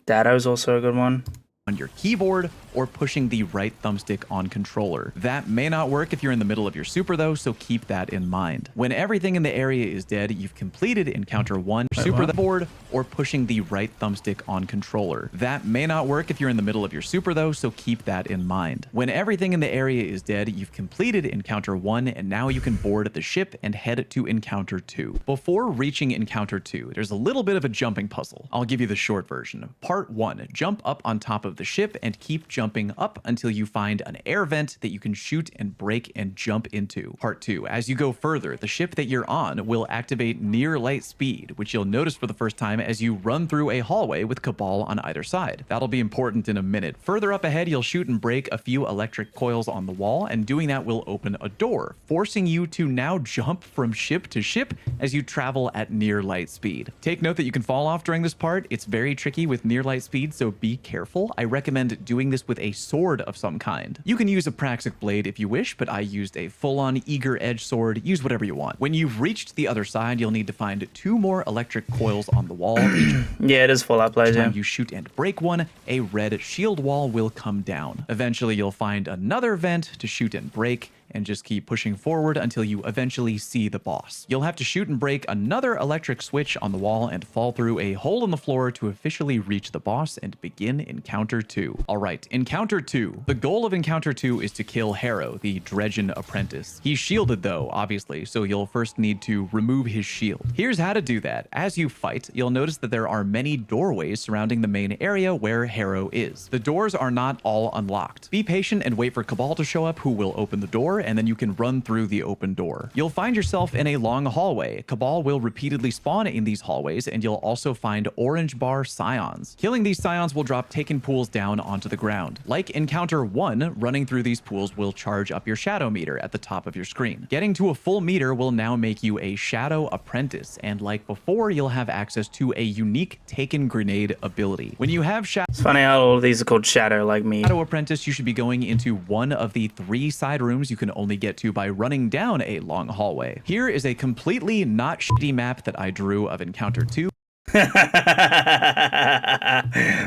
Dado's also a good one. On your keyboard or pushing the right thumbstick on controller. That may not work if you're in the middle of your super though, so keep that in mind. When everything in the area is dead, you've completed Encounter 1, super the board, or pushing the right thumbstick on controller. That may not work if you're in the middle of your super though, so keep that in mind. When everything in the area is dead, you've completed Encounter 1, and now you can board the ship and head to Encounter 2. Before reaching Encounter 2, there's a little bit of a jumping puzzle. I'll give you the short version. Part 1, jump up on top of of the ship and keep jumping up until you find an air vent that you can shoot and break and jump into. Part 2. As you go further, the ship that you're on will activate near light speed, which you'll notice for the first time as you run through a hallway with Cabal on either side. That'll be important in a minute. Further up ahead, you'll shoot and break a few electric coils on the wall, and doing that will open a door, forcing you to now jump from ship to ship as you travel at near light speed. Take note that you can fall off during this part. It's very tricky with near light speed, so be careful. I recommend doing this with a sword of some kind. You can use a Praxic blade if you wish, but I used a full-on eager edge sword. Use whatever you want. When you've reached the other side, you'll need to find 2 more electric coils on the wall. Yeah, it is full up, Each yeah. time you shoot and break one, a red shield wall will come down. Eventually, you'll find another vent to shoot and break, and just keep pushing forward until you eventually see the boss. You'll have to shoot and break another electric switch on the wall and fall through a hole in the floor to officially reach the boss and begin Encounter 2. Alright, Encounter 2. The goal of Encounter 2 is to kill Harrow, the Dredgen apprentice. He's shielded though, obviously, so you'll first need to remove his shield. Here's how to do that. As you fight, you'll notice that there are many doorways surrounding the main area where Harrow is. The doors are not all unlocked. Be patient and wait for Cabal to show up, who will open the door, and then you can run through the open door. You'll find yourself in a long hallway. Cabal will repeatedly spawn in these hallways, and you'll also find orange bar scions. Killing these scions will drop taken pools down onto the ground. Like Encounter 1, running through these pools will charge up your shadow meter at the top of your screen. Getting to a full meter will now make you a shadow apprentice, and like before, you'll have access to a unique taken grenade ability. When you have It's funny how all of these are called Shadow, like me. Shadow Apprentice, you should be going into one of the 3 side rooms you can only get to by running down a long hallway. Here is a completely not shitty map that I drew of Encounter 2.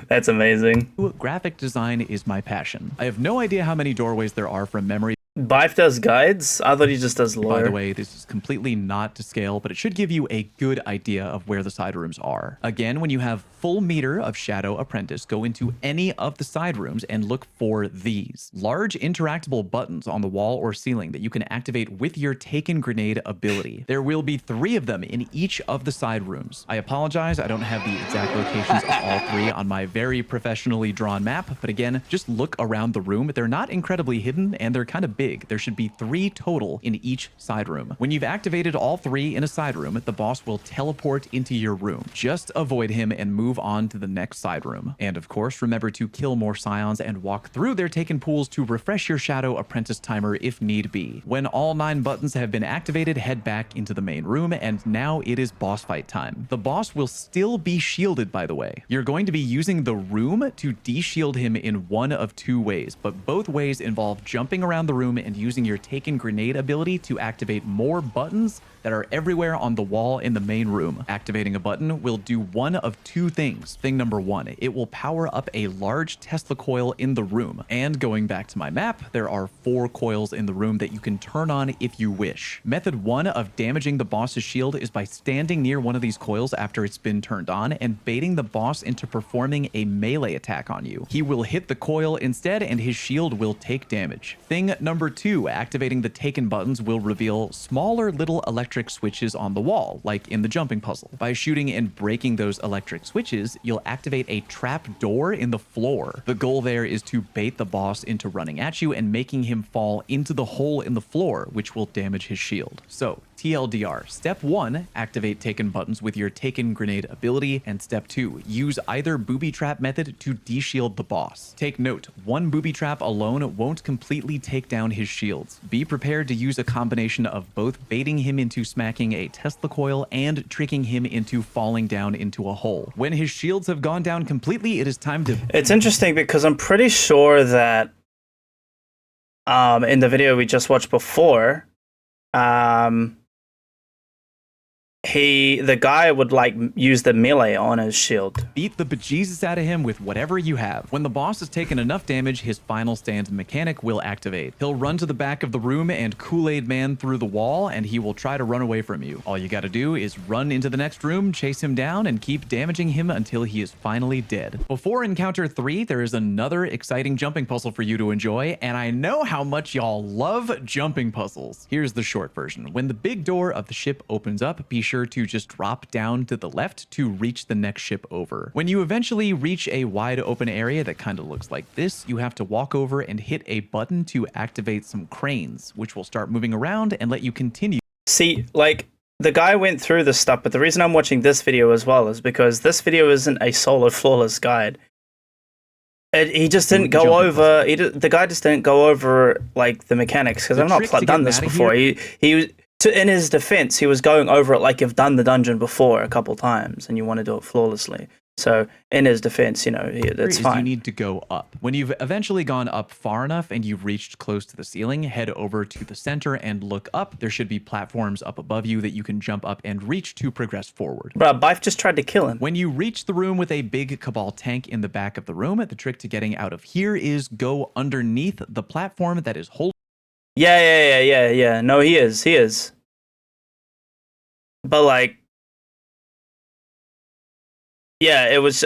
That's amazing. Graphic design is my passion. I have no idea how many doorways there are from memory. Bife does guides? I thought he just does lore. By the way, this is completely not to scale, but it should give you a good idea of where the side rooms are. Again, when you have full meter of Shadow Apprentice, go into any of the side rooms and look for these large interactable buttons on the wall or ceiling that you can activate with your Taken Grenade ability. There will be 3 of them in each of the side rooms. I apologize, I don't have the exact locations of all 3 on my very professionally drawn map, but again, just look around the room. They're not incredibly hidden, and they're kind of big. There should be 3 total in each side room. When you've activated all 3 in a side room, the boss will teleport into your room. Just avoid him and move on to the next side room. And of course, remember to kill more scions and walk through their taken pools to refresh your Shadow Apprentice timer if need be. When all 9 buttons have been activated, head back into the main room, and now it is boss fight time. The boss will still be shielded, by the way. You're going to be using the room to de-shield him in one of 2 ways, but both ways involve jumping around the room and using your Taken Grenade ability to activate more buttons that are everywhere on the wall in the main room. Activating a button will do one of 2 things. Thing number 1, it will power up a large Tesla coil in the room. And going back to my map, there are 4 coils in the room that you can turn on if you wish. Method 1 of damaging the boss's shield is by standing near one of these coils after it's been turned on and baiting the boss into performing a melee attack on you. He will hit the coil instead, and his shield will take damage. Thing number 2, activating the Taken buttons will reveal smaller little electric switches on the wall, like in the jumping puzzle. By shooting and breaking those electric switches, you'll activate a trap door in the floor. The goal there is to bait the boss into running at you and making him fall into the hole in the floor, which will damage his shield. So, TLDR. Step 1, activate Taken buttons with your Taken Grenade ability, and Step 2, use either booby trap method to de-shield the boss. Take note, one booby trap alone won't completely take down his shields. Be prepared to use a combination of both baiting him into smacking a Tesla coil and tricking him into falling down into a hole. When his shields have gone down completely, it is time to... It's interesting because I'm pretty sure that in the video we just watched before, the guy would like use the melee on his shield. Beat the bejesus out of him with whatever you have. When the boss has taken enough damage, his final stand mechanic will activate. He'll run to the back of the room and Kool-Aid Man through the wall, and he will try to run away from you. All you gotta do is run into the next room, chase him down, and keep damaging him until he is finally dead. Before Encounter 3, there is another exciting jumping puzzle for you to enjoy, and I know how much y'all love jumping puzzles. Here's the short version. When the big door of the ship opens up, be sure sure to just drop down to the left to reach the next ship over. When you eventually reach a wide open area that kind of looks like this, you have to walk over and hit a button to activate some cranes, which will start moving around and let you continue. See, like, the guy went through this stuff, but the reason I'm watching this video as well is because this video isn't a solo flawless guide. He just didn't go over. The guy just didn't go over like the mechanics because I've not done this before. In his defense, he was going over it like you've done the dungeon before a couple times and you want to do it flawlessly. So in his defense, you know, it's fine. You need to go up. When you've eventually gone up far enough and you've reached close to the ceiling, head over to the center and look up. There should be platforms up above you that you can jump up and reach to progress forward. Bro, Bife just tried to kill him. When you reach the room with a big Cabal tank in the back of the room, the trick to getting out of here is go underneath the platform that is holding. Yeah. No, he is. But like, yeah, it was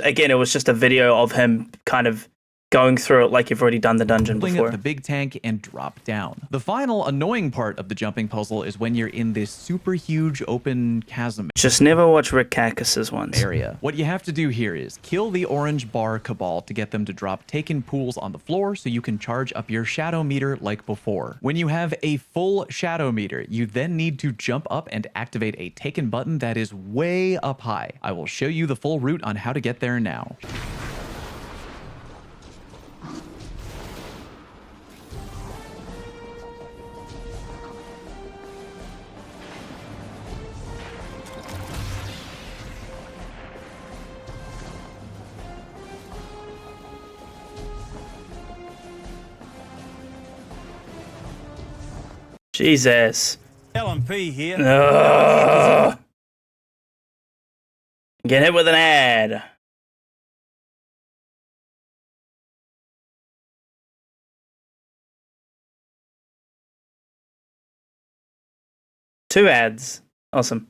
just a video of him kind of going through it like you've already done the dungeon before. Up the big tank and drop down. The final annoying part of the jumping puzzle is when you're in this super huge open chasm. Just never watch Rick Cactus's ones. Area. What you have to do here is kill the orange bar Cabal to get them to drop taken pools on the floor so you can charge up your shadow meter like before. When you have a full shadow meter, you then need to jump up and activate a taken button that is way up high. I will show you the full route on how to get there now. Jesus. LMP here. Get hit with an ad. Two ads. Awesome.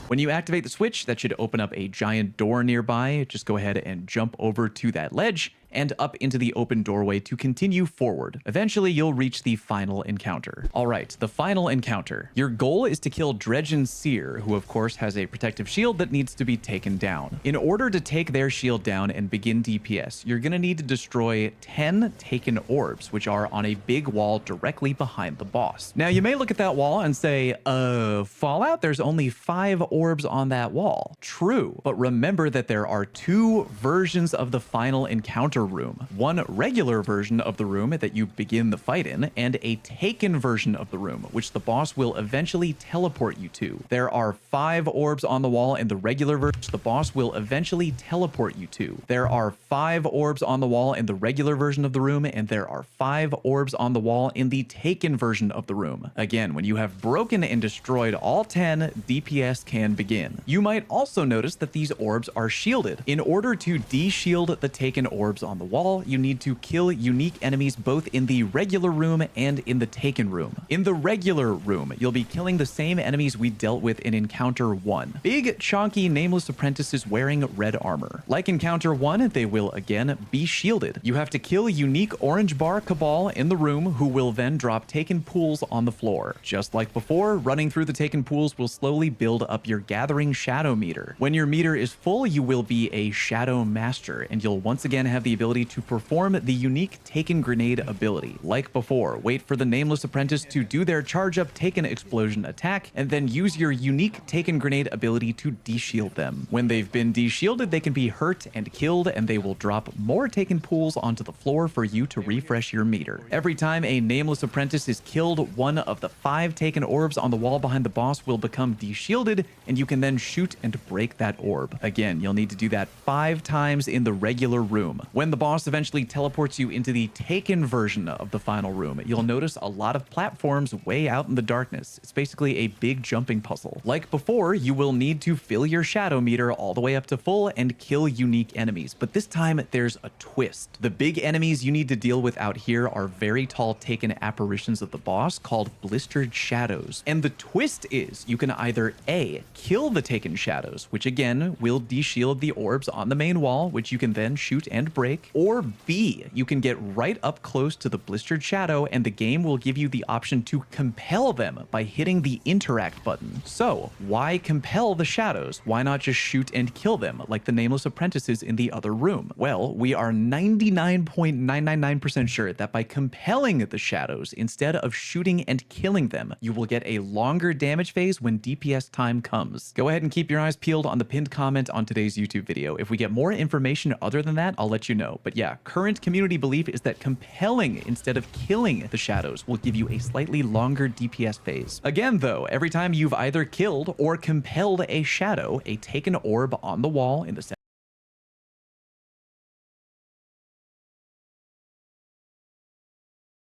When you activate the switch, that should open up a giant door nearby. Just go ahead and jump over to that ledge and up into the open doorway to continue forward. Eventually, you'll reach the final encounter. All right, the final encounter. Your goal is to kill Dredge and Seer, who of course has a protective shield that needs to be taken down. In order to take their shield down and begin DPS, you're gonna need to destroy 10 taken orbs, which are on a big wall directly behind the boss. Now, you may look at that wall and say, Fallout, there's only 5 orbs on that wall. True, but remember that there are 2 versions of the final encounter room. One regular version of the room that you begin the fight in, and a taken version of the room, which the boss will eventually teleport you to. There are 5 orbs on the wall in the regular version the boss will eventually teleport you to. There are 5 orbs on the wall in the regular version of the room, and there are 5 orbs on the wall in the taken version of the room. Again, when you have broken and destroyed all 10, DPS can begin. You might also notice that these orbs are shielded. In order to de-shield the taken orbs on the wall, you need to kill unique enemies both in the regular room and in the taken room. In the regular room, you'll be killing the same enemies we dealt with in Encounter 1. Big, chonky, nameless apprentices wearing red armor. Like Encounter 1, they will again be shielded. You have to kill unique orange bar Cabal in the room who will then drop taken pools on the floor. Just like before, running through the taken pools will slowly build up your gathering shadow meter. When your meter is full, you will be a shadow master, and you'll once again have the ability to perform the unique taken grenade ability. Like before, wait for the nameless apprentice to do their charge up taken explosion attack, and then use your unique taken grenade ability to de-shield them. When they've been de-shielded, they can be hurt and killed, and they will drop more taken pools onto the floor for you to refresh your meter. Every time a nameless apprentice is killed, one of the 5 taken orbs on the wall behind the boss will become de-shielded, and you can then shoot and break that orb. Again, you'll need to do that 5 times in the regular room. When When the boss eventually teleports you into the taken version of the final room, you'll notice a lot of platforms way out in the darkness. It's basically a big jumping puzzle. Like before, you will need to fill your shadow meter all the way up to full and kill unique enemies, but this time there's a twist. The big enemies you need to deal with out here are very tall taken apparitions of the boss called blistered shadows. And the twist is you can either A, kill the taken shadows, which again will de-shield the orbs on the main wall, which you can then shoot and break, or B, you can get right up close to the blistered shadow and the game will give you the option to compel them by hitting the interact button. So why compel the shadows? Why not just shoot and kill them like the nameless apprentices in the other room? Well, we are 99.999% sure that by compelling the shadows instead of shooting and killing them, you will get a longer damage phase when DPS time comes. Go ahead and keep your eyes peeled on the pinned comment on today's YouTube video. If we get more information other than that, I'll let you know. But yeah, current community belief is that compelling instead of killing the shadows will give you a slightly longer DPS phase. Again though, every time you've either killed or compelled a shadow, a taken orb on the wall in the center.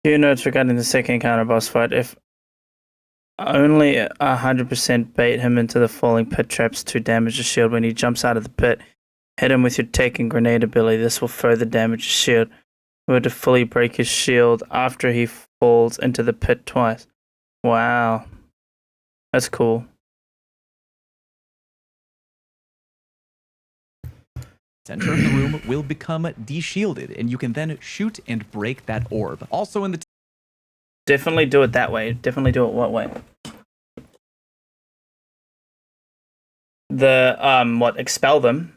Few notes regarding the second counter boss fight. If only 100% bait him into the falling pit traps to damage the shield when he jumps out of the pit, hit him with your taken grenade ability. This will further damage his shield. Or to fully break his shield after he falls into the pit twice. Wow. That's cool. Center of the room will become de-shielded and you can then shoot and break that orb. Also in the Definitely do it that way. Definitely do it what way? The what, expel them?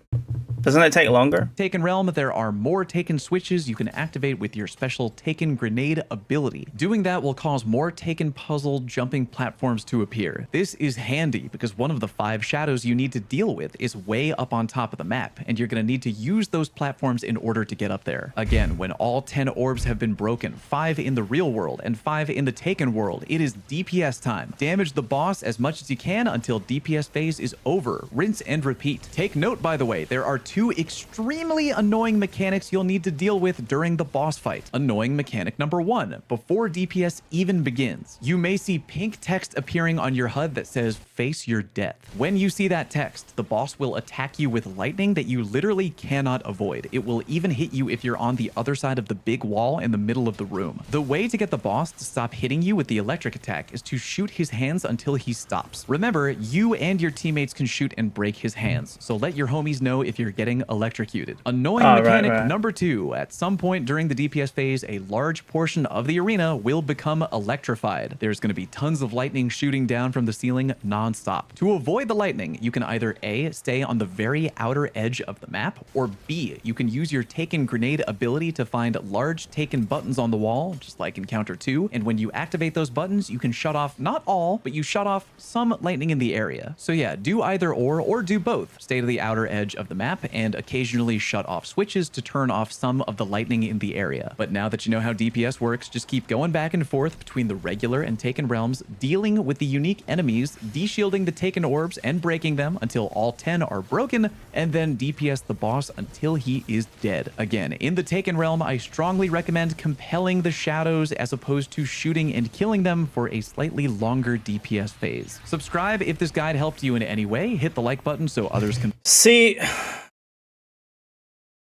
Doesn't it take longer? Taken realm, there are more taken switches you can activate with your special taken grenade ability. Doing that will cause more taken puzzle jumping platforms to appear. This is handy because one of the 5 shadows you need to deal with is way up on top of the map, and you're going to need to use those platforms in order to get up there. Again, when all 10 orbs have been broken, 5 in the real world and 5 in the taken world, it is DPS time. Damage the boss as much as you can until DPS phase is over. Rinse and repeat. Take note, by the way, there are 2 extremely annoying mechanics you'll need to deal with during the boss fight. Annoying mechanic number 1, before DPS even begins, you may see pink text appearing on your HUD that says face your death. When you see that text, the boss will attack you with lightning that you literally cannot avoid. It will even hit you if you're on the other side of the big wall in the middle of the room. The way to get the boss to stop hitting you with the electric attack is to shoot his hands until he stops. Remember, you and your teammates can shoot and break his hands, so let your homies know if you're getting electrocuted. Annoying mechanic number 2. At some point during the DPS phase, a large portion of the arena will become electrified. There's going to be tons of lightning shooting down from the ceiling non-stop. To avoid the lightning, you can either A, stay on the very outer edge of the map, or B, you can use your taken grenade ability to find large taken buttons on the wall, just like Encounter 2, and when you activate those buttons, you can shut off not all, but you shut off some lightning in the area. So yeah, do either or do both. Stay to the outer edge of the map and occasionally shut off switches to turn off some of the lightning in the area. But now that you know how DPS works, just keep going back and forth between the regular and taken realms, dealing with the unique enemies, de-shielding the taken orbs and breaking them until all 10 are broken, and then DPS the boss until he is dead. Again, in the taken realm, I strongly recommend compelling the shadows as opposed to shooting and killing them for a slightly longer DPS phase. Subscribe if this guide helped you in any way. Hit the like button so others can See,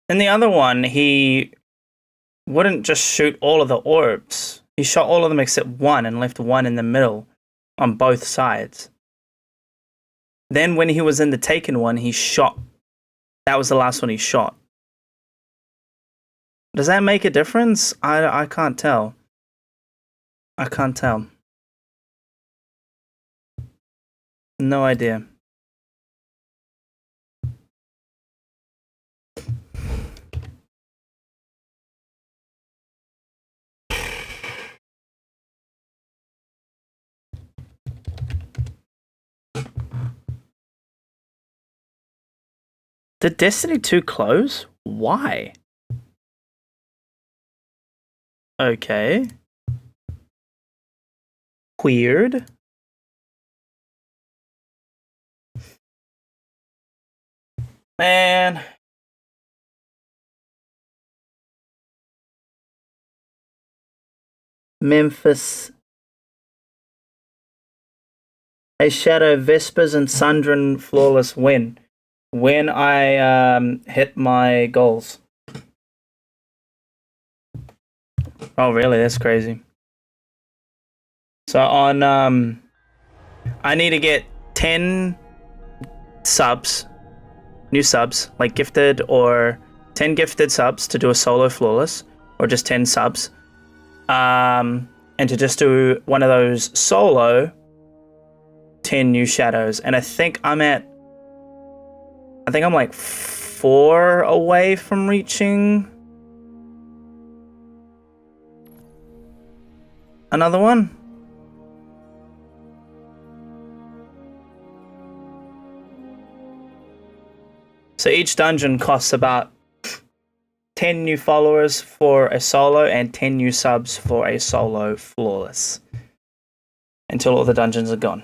in the other one, he wouldn't just shoot all of the orbs. He shot all of them except one and left one in the middle on both sides. Then when he was in the taken one, he shot. That was the last one he shot. Does that make a difference? I can't tell. I can't tell. No idea. Did Destiny 2 close? Why? Okay. Weird. Man. Memphis. A Shadow, Vespers, and Sundren flawless win. When I hit my goals. Oh, really? That's crazy. So on, I need to get 10 subs, new subs, like gifted, or 10 gifted subs to do a solo flawless, or just 10 subs. And to just do one of those solo, 10 new shadows. And I think I'm like 4 away from reaching another one. So each dungeon costs about 10 new followers for a solo and 10 new subs for a solo flawless. Until all the dungeons are gone.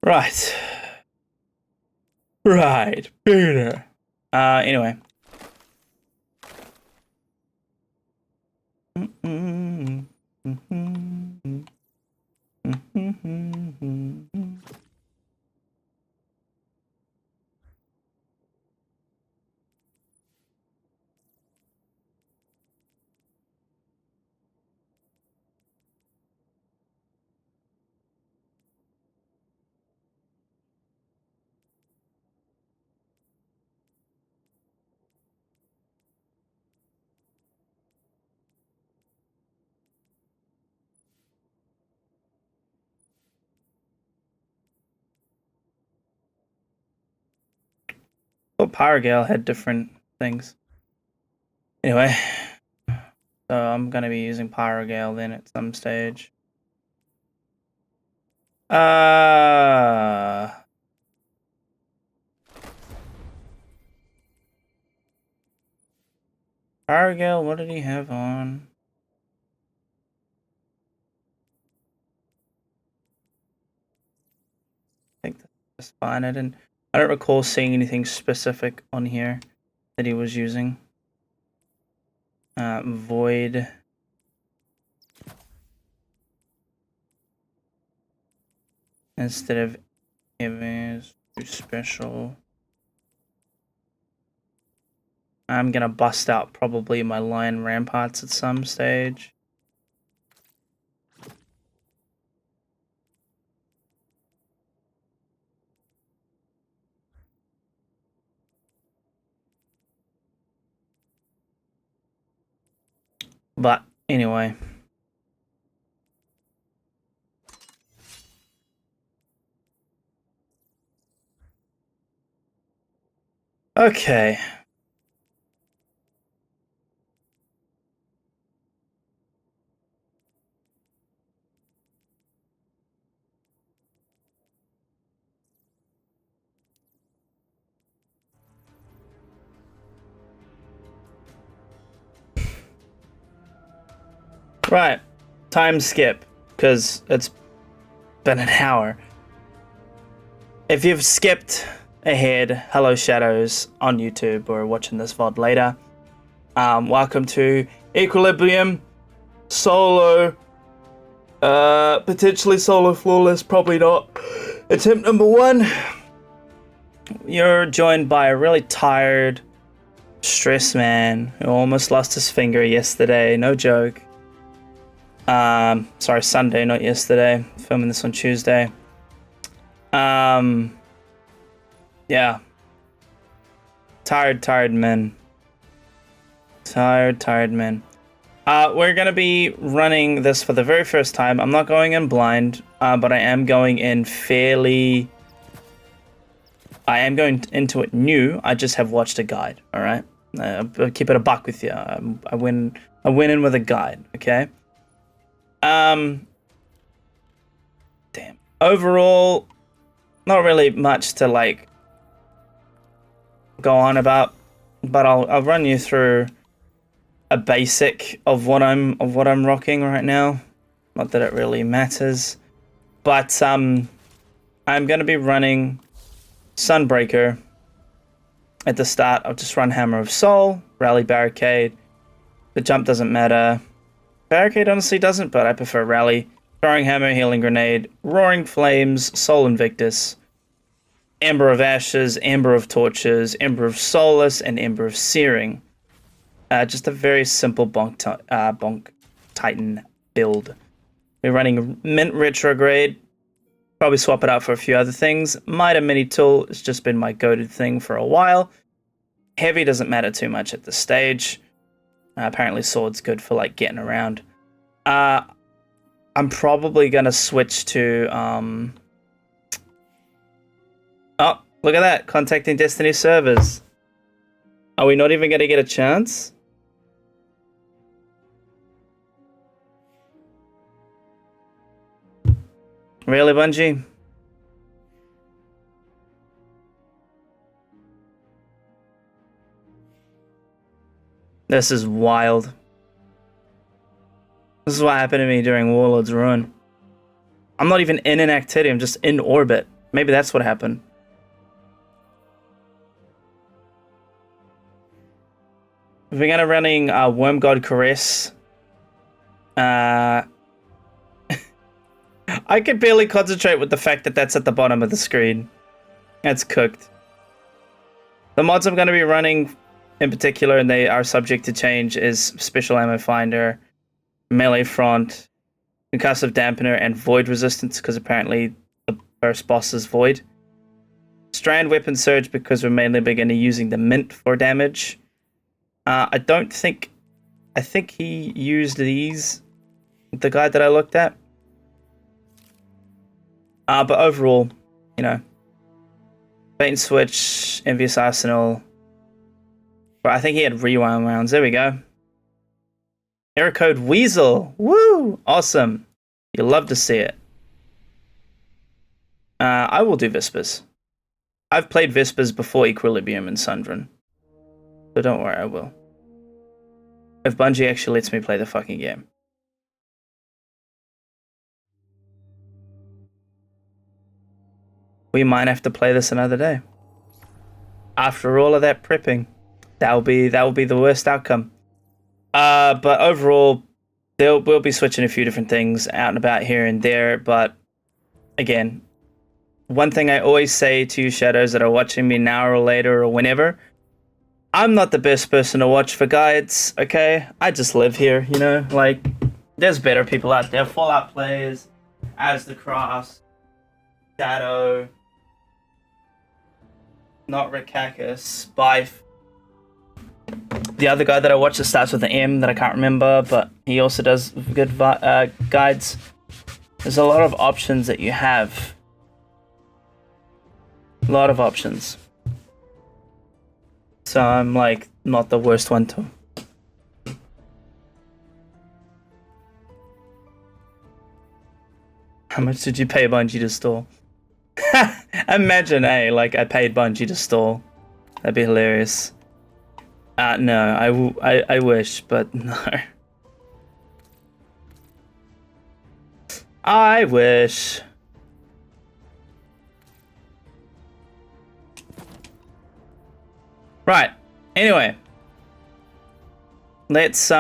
Right. Right. Better. Anyway. Well, Pyrogale had different things. Anyway, so I'm gonna be using Pyrogale then at some stage. Pyrogale, what did he have on? I think that's fine. I don't recall seeing anything specific on here that he was using. Void. Instead of image special. I'm gonna bust out probably my Lion Ramparts at some stage. But anyway. Okay. Right. Time skip, because it's been an hour. If you've skipped ahead, hello Shadows on YouTube or watching this VOD later. Welcome to Equilibrium, solo, potentially solo flawless, probably not. Attempt number 1. You're joined by a really tired, stressed man who almost lost his finger yesterday, no joke. Sorry, Sunday, not yesterday. Filming this on Tuesday. Yeah. Tired men. Tired men. We're gonna be running this for the very first time. I'm not going in blind, but I am going in fairly... I am going into it new. I just have watched a guide, alright? I'll keep it a buck with you. I went in with a guide, okay? Damn. Overall, not really much to like go on about, but I'll run you through a basic of what I'm rocking right now. Not that it really matters, but I'm gonna be running Sunbreaker. At the start, I'll just run Hammer of Soul, Rally Barricade. The jump doesn't matter. Barricade honestly doesn't, but I prefer Rally. Throwing Hammer, Healing Grenade, Roaring Flames, Soul Invictus, Ember of Ashes, Ember of Torches, Ember of Solace, and Ember of Searing. Just a very simple Bonk Titan build. We're running Mint Retrograde. Probably swap it out for a few other things. Mitre Mini Tool has just been my go-to thing for a while. Heavy doesn't matter too much at this stage. Apparently Sword's good for like getting around. I'm probably gonna switch to oh, look at that, contacting Destiny servers. Are we not even gonna get a chance? Really, Bungie? This is wild. This is what happened to me during Warlord's Ruin. I'm not even in an activity, I'm just in orbit. Maybe that's what happened. We're gonna running Worm God Caress. I could barely concentrate with the fact that that's at the bottom of the screen. That's cooked. The mods I'm going to be running in particular, and they are subject to change, is Special Ammo Finder, Melee Front, Concussive Dampener, and Void Resistance, because apparently the first boss is Void. Strand Weapon Surge, because we're mainly beginning using the Mint for damage. I think he used these, the guy that I looked at. But overall, you know, Bait and Switch, Envious Arsenal. But I think he had rewind rounds. There we go. Error code Weasel. Woo! Awesome. You love to see it. I will do Vespers. I've played Vespers before Equilibrium and Sundren. So don't worry, I will. If Bungie actually lets me play the fucking game. We might have to play this another day. After all of that prepping, that will be the worst outcome. But overall, we'll be switching a few different things out and about here and there. But again, one thing I always say to you shadows that are watching me now or later or whenever, I'm not the best person to watch for guides. Okay, I just live here. You know, like there's better people out there. Fallout players, As the Cross, Shadow. Not Rikakis, Bife. The other guy that I watch that starts with an M that I can't remember, but he also does good guides. There's a lot of options that you have. A lot of options. So I'm like not the worst one to. How much did you pay Bungie to store? Imagine, like I paid Bungie to stall. That'd be hilarious. No, I wish, but no. I wish. Right. Anyway, let's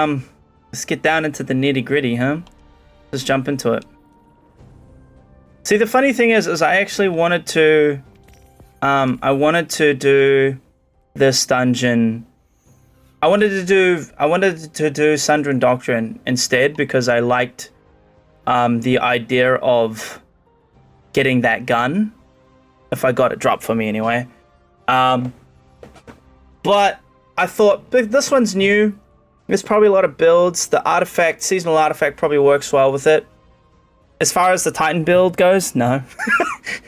get down into the nitty gritty, huh? Let's jump into it. See, the funny thing is I actually wanted to, do this dungeon. I wanted to do Sundren Doctrine instead because I liked, the idea of getting that gun, if I got it dropped for me anyway. But I thought this one's new. There's probably a lot of builds. The artifact, seasonal artifact, probably works well with it. As far as the Titan build goes, no.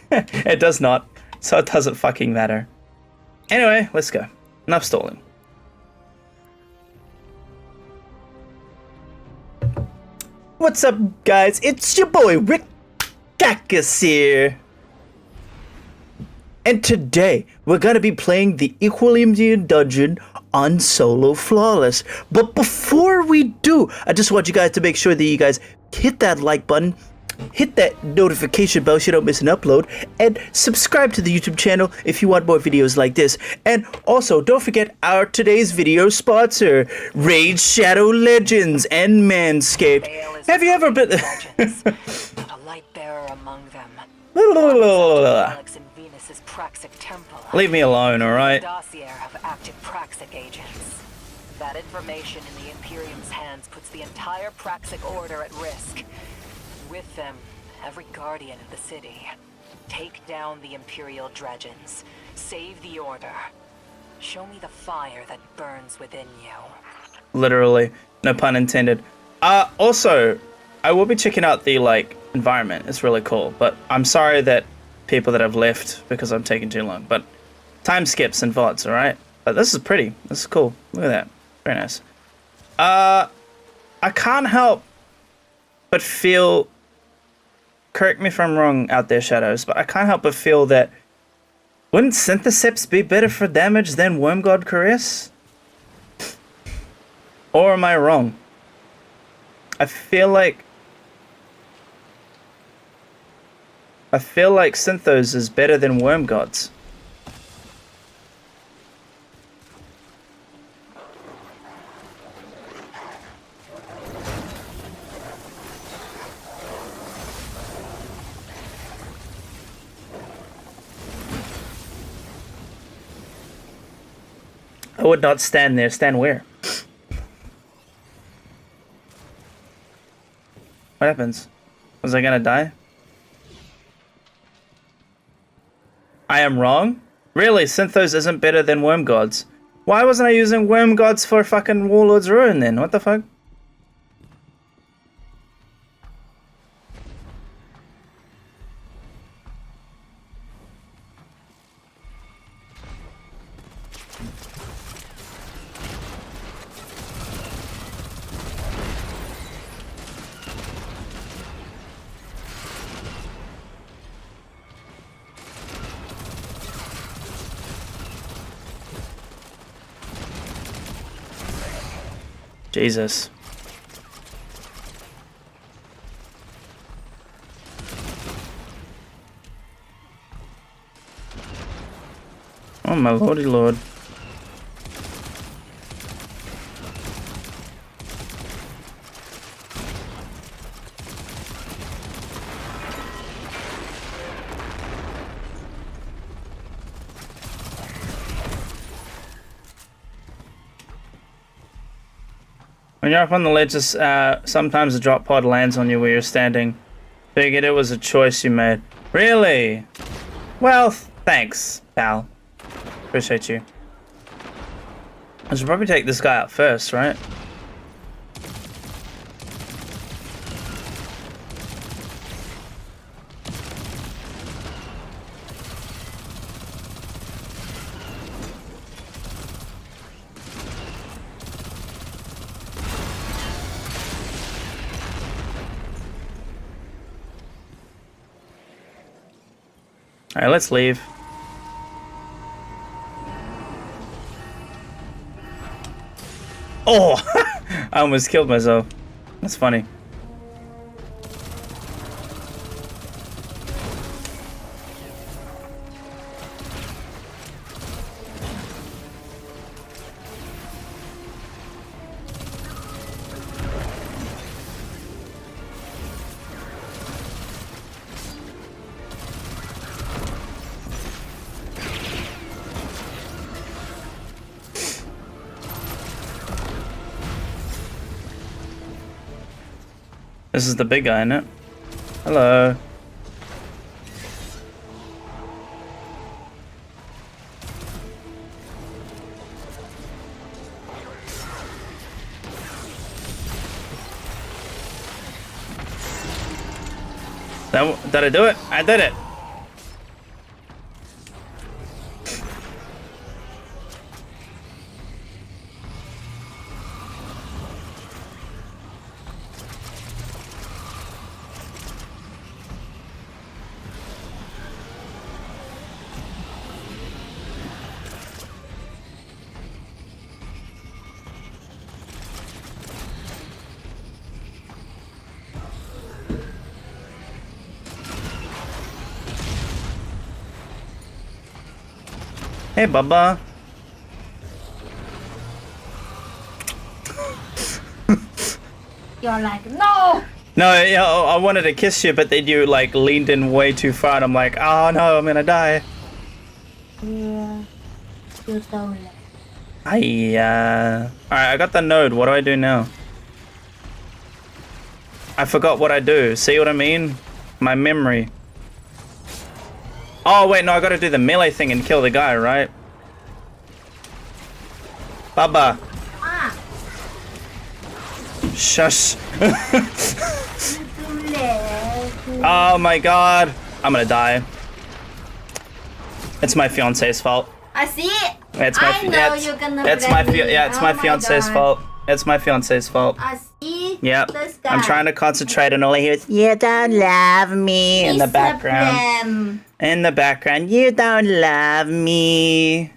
It does not. So it doesn't fucking matter. Anyway, let's go. Enough stalling. What's up, guys? It's your boy, Rick Cactus here. And today, we're gonna be playing the Equilibrium Dungeon on Solo Flawless. But before we do, I just want you guys to make sure that you guys hit that like button, hit that notification bell so you don't miss an upload, and subscribe to the YouTube channel if you want more videos like this. And also, don't forget our today's video sponsor, Raid Shadow Legends and Manscaped. Have you ever been... Not a light bearer among them. Alex and Venus's Praxic Temple. Leave me alone, alright? Dossier of active Praxic agents. That information in the Imperium's hands puts the entire Praxic Order at risk. With them, every guardian of the city. Take down the Imperial Dredgens. Save the Order. Show me the fire that burns within you. Literally. No pun intended. Also, I will be checking out the, environment. It's really cool. But I'm sorry that people that have left because I'm taking too long. But time skips and VODs, alright? But this is pretty. This is cool. Look at that. Very nice. I can't help but feel... Correct me if I'm wrong out there, Shadows, but I can't help but feel that... Wouldn't Syntheseps be better for damage than Wormgod Caress? Or am I wrong? I feel like Synthos is better than Wormgods. I would not stand there. Stand where? What happens? Was I gonna die? I am wrong? Really, Synthos isn't better than Wormgods. Why wasn't I using Wormgods for fucking Warlord's Ruin then? What the fuck? Jesus. Oh my lordy lord. When you're up on the ledges, sometimes the drop pod lands on you where you're standing. Figured it was a choice you made. Really? Well, thanks, pal. Appreciate you. I should probably take this guy out first, right? Alright, let's leave. Oh! I almost killed myself. That's funny. This is the big guy, isn't it? Hello. Did I do it? I did it. Hey, Bubba. You're like, no! No, yeah, I wanted to kiss you, but then you like leaned in way too far, and I'm like, oh no, I'm gonna die. Yeah. You don't let. Alright, I got the node. What do I do now? I forgot what I do. See what I mean? My memory. Oh, wait, no, I gotta do the melee thing and kill the guy, right? Baba. Ah! Shush. You don't let. Oh my god. I'm gonna die. It's my fiance's fault. I see it! It's my I know you're gonna blame me. it's Oh my my fiance's God. fault. It's my fiance's fault. I see. Yep. This guy. I'm trying to concentrate on all I hear is, you don't love me in the He's a background. plan. In the background, you don't love me.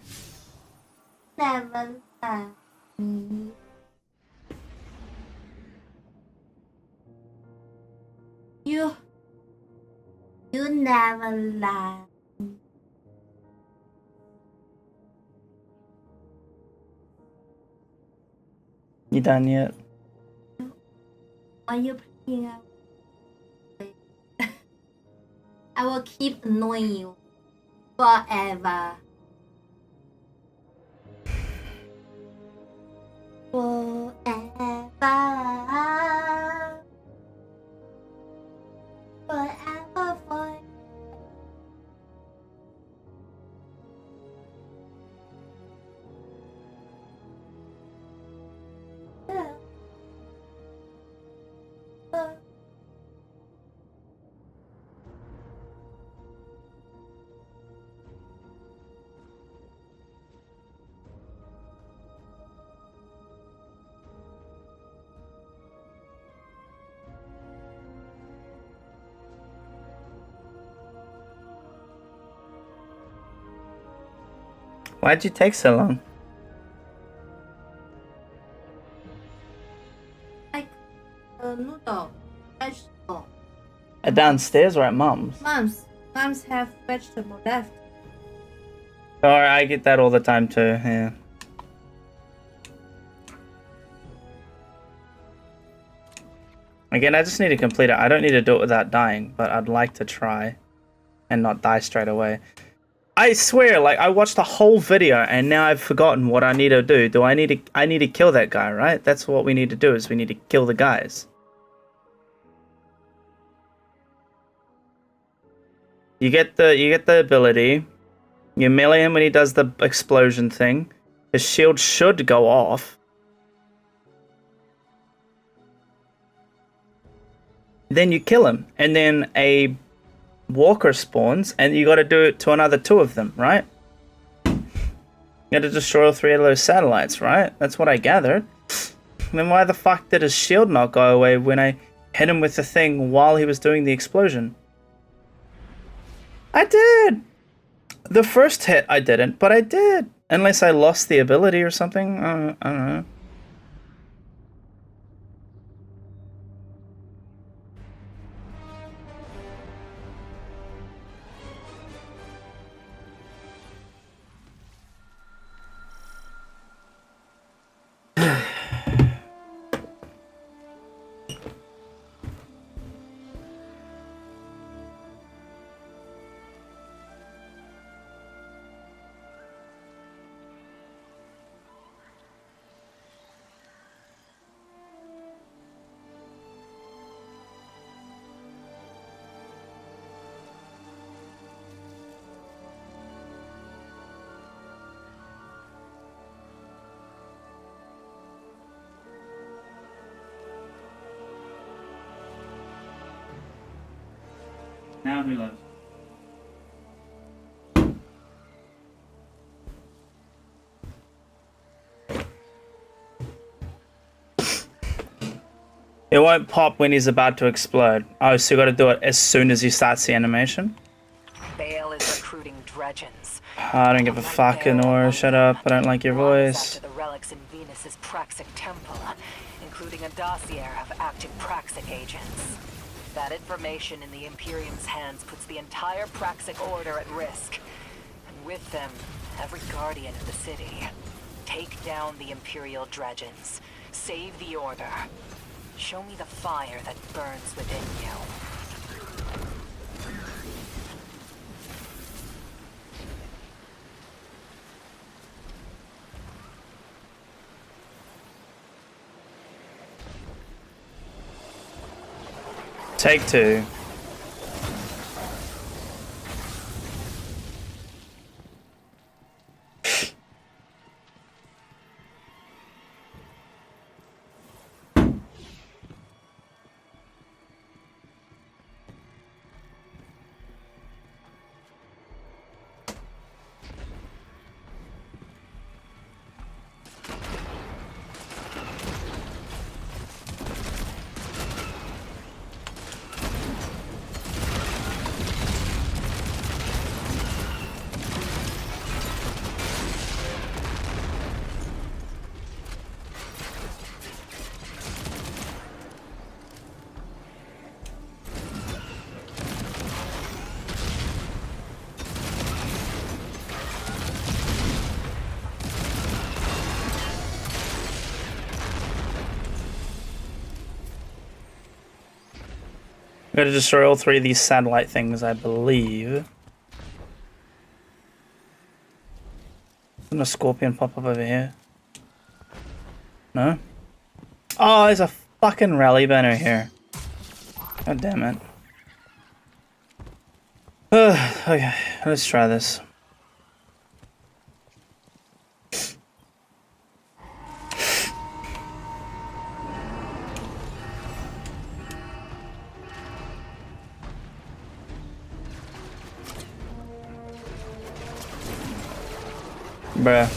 Never love me. You never love. You done yet? Are you playing out? I will keep annoying you forever. Forever. Forever, forever. Why'd you take so long? Like noodle, vegetable. Downstairs or at mom's? Moms have vegetable left. Or I get that all the time too, yeah. Again, I just need to complete it. I don't need to do it without dying, but I'd like to try and not die straight away. I swear, like, I watched the whole video and now I've forgotten what I need to do. I need to kill that guy, right? That's what we need to do, is we need to kill the guys. You get the ability. You melee him when he does the explosion thing. His shield should go off. Then you kill him, and then a walker spawns, and you got to do it to another 2 of them, right? You got to destroy all 3 of those satellites, right? That's what I gathered. Then why the fuck did his shield not go away when I hit him with the thing while he was doing the explosion? I did! The first hit I didn't, but I did. Unless I lost the ability or something. I don't know. Now who loves? It won't pop when he's about to explode. Oh, so you gotta do it as soon as he starts the animation? Bale is recruiting dredgens. I don't give a fucking or. Shut up. I don't like your voice. After the relics in Venus's Praxic temple, including a dossier of active Praxic agents. That information in the Imperium's hands puts the entire Praxic order at risk. And with them, every guardian of the city. Take down the Imperial Dredgens. Save the Order. Show me the fire that burns within you. Take two. I'm gonna destroy all three of these satellite things, I believe. Doesn't a scorpion pop up over here? No? Oh, there's a fucking rally banner here. God damn it. Okay, let's try this. Bruh.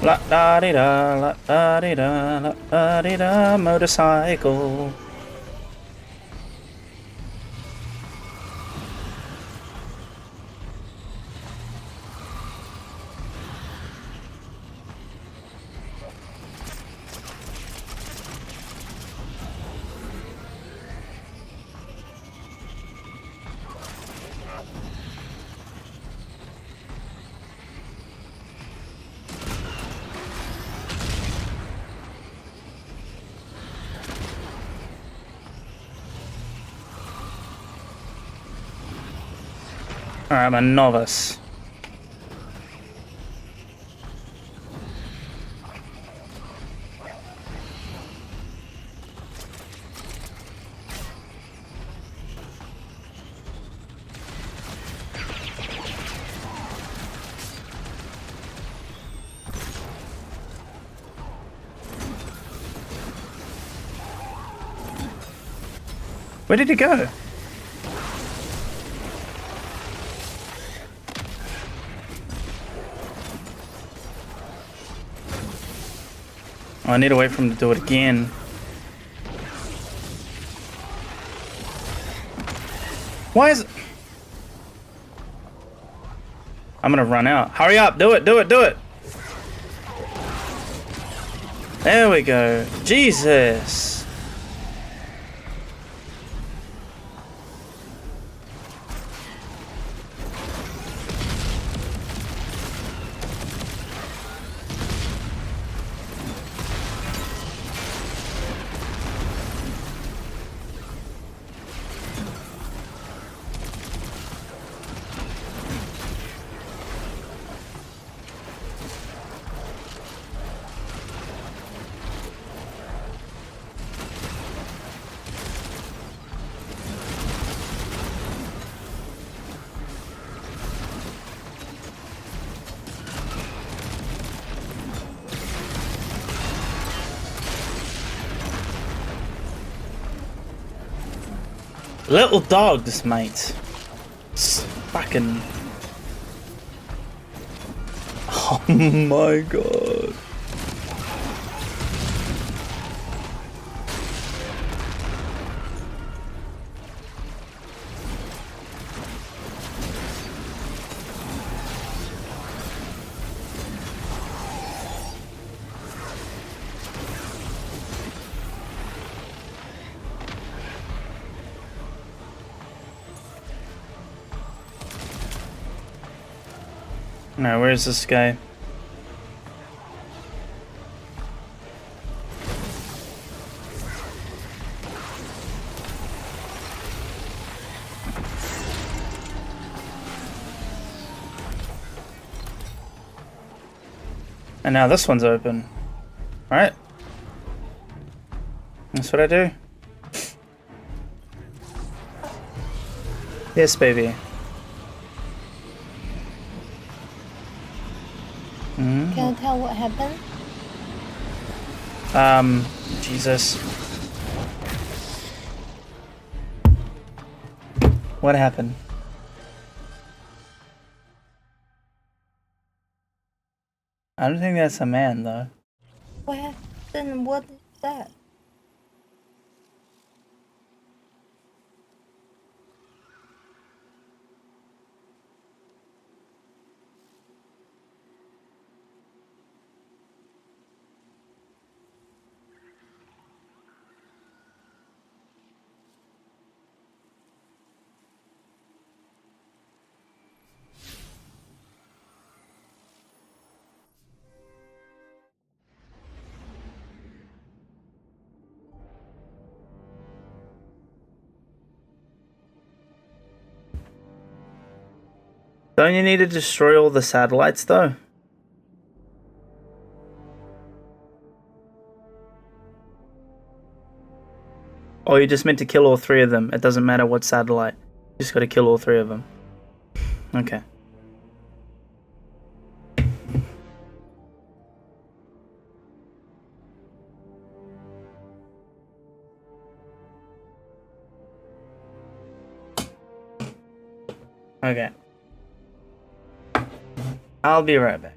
La da di da, la da di da, la da di da, motorcycle. Alright, I'm a novice. Where did he go? Oh, I need to wait for him to do it again. Why is... I'm gonna run out. Hurry up! Do it! Do it! Do it! There we go. Jesus! Little dogs, mate. Fucking... My god. No, where's this guy? And now this one's open. Alright. That's what I do. Yes, baby. Can you tell what happened? Jesus. What happened? I don't think that's a man, though. What happened? What is that? Don't you need to destroy all the satellites, though? Or you just meant to kill all 3 of them? It doesn't matter what satellite. You just gotta kill all 3 of them. Okay. Okay. I'll be right back.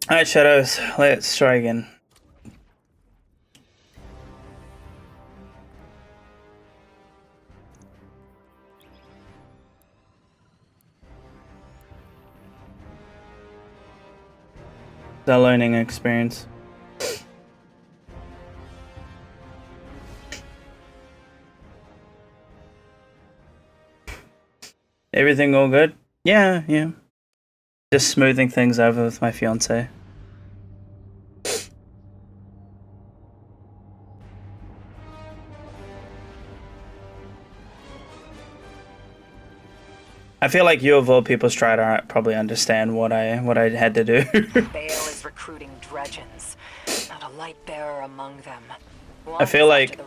Alright, Shadows, let's try again. The learning experience. Everything all good? Yeah, yeah. Just smoothing things over with my fiance. I feel like you of all people try to probably understand what I had to do. Bale is recruiting Dredgens, not a light bearer among them. I feel like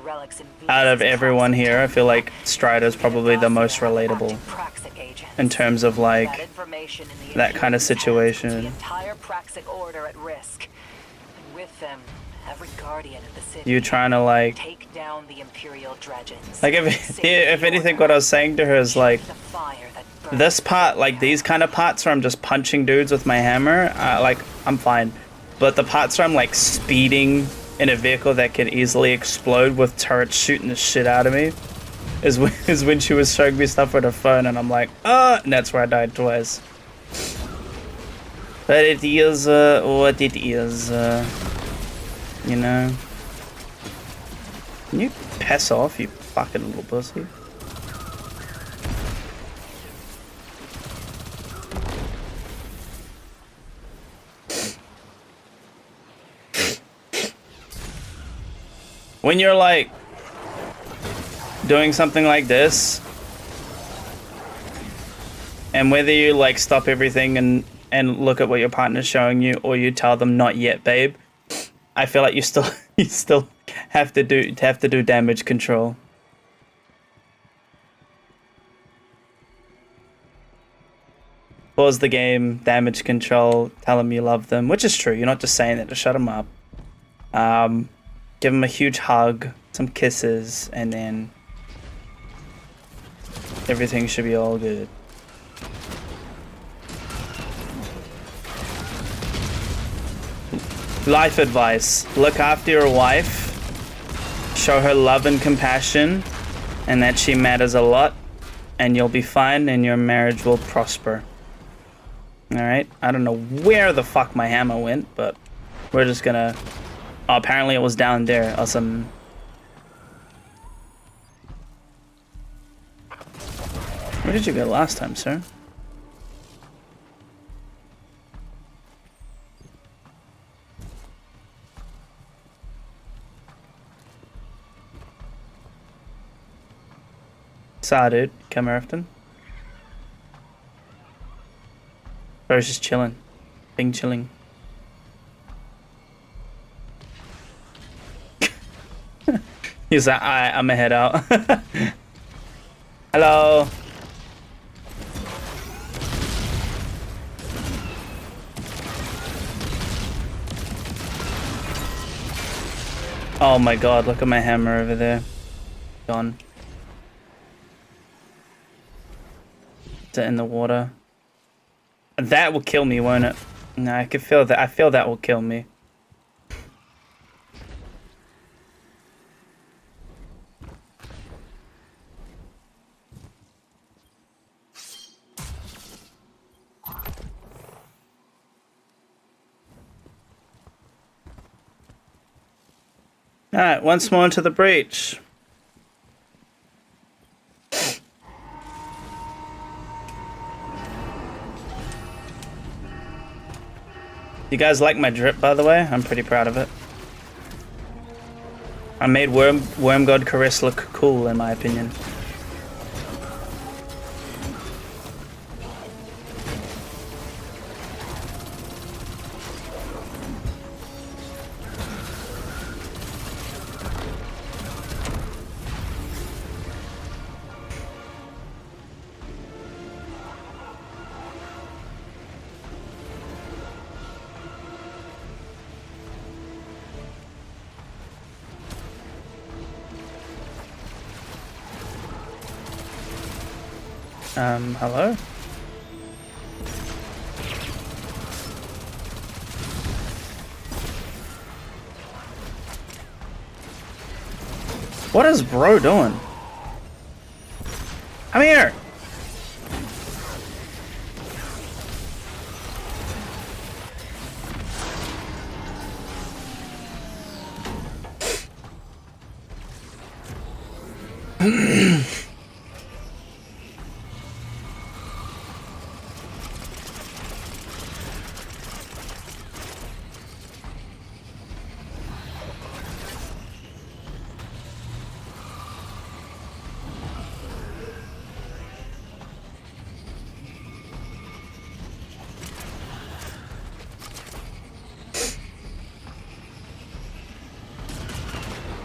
out of everyone here, I feel like Strider's probably the most relatable in terms of like that kind of situation. The entire Praxic order at risk. And with them, every guardian of the city. You trying to like take down the Imperial Dredgens. Like if anything, what I was saying to her is like this part, like these kind of parts where I'm just punching dudes with my hammer, like I'm fine. But the parts where I'm like speeding in a vehicle that can easily explode with turrets shooting the shit out of me is when she was showing me stuff with her phone, and I'm like, and that's where I died twice. But it is what it is, you know. Can you piss off, you fucking little pussy? When you're like doing something like this, and whether you like stop everything and look at what your partner's showing you, or you tell them not yet, babe, I feel like you still have to do damage control. Pause the game, damage control, tell them you love them, which is true. You're not just saying that to shut them up. Give them a huge hug, some kisses, and then everything should be all good. Life advice: look after your wife, show her love and compassion, and that she matters a lot, and you'll be fine and your marriage will prosper. Alright, I don't know where the fuck my hammer went, but we're just gonna... Oh, apparently it was down there. Awesome. Where did you go last time, sir? Saw, dude. Come here often. Bro's just chilling. Being chilling. He's like, I'm gonna head out. Hello. Oh my god, look at my hammer over there. Gone. Is it in the water? That will kill me, won't it? No, I can feel that. I feel that will kill me. Alright, once more into the breach. You guys like my drip, by the way? I'm pretty proud of it. I made Worm God Caress look cool, in my opinion. Hello? What is bro doing? Come here!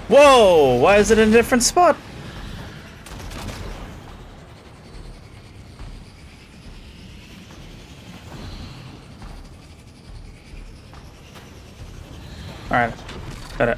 Whoa! Why is it in a different spot? Alright, got it.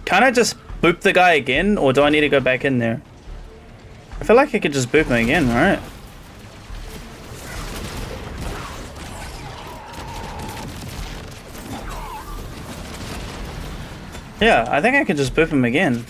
Can I just boop the guy again, or do I need to go back in there? I feel like I could just boop him again, right? Yeah, I think I could just boop him again.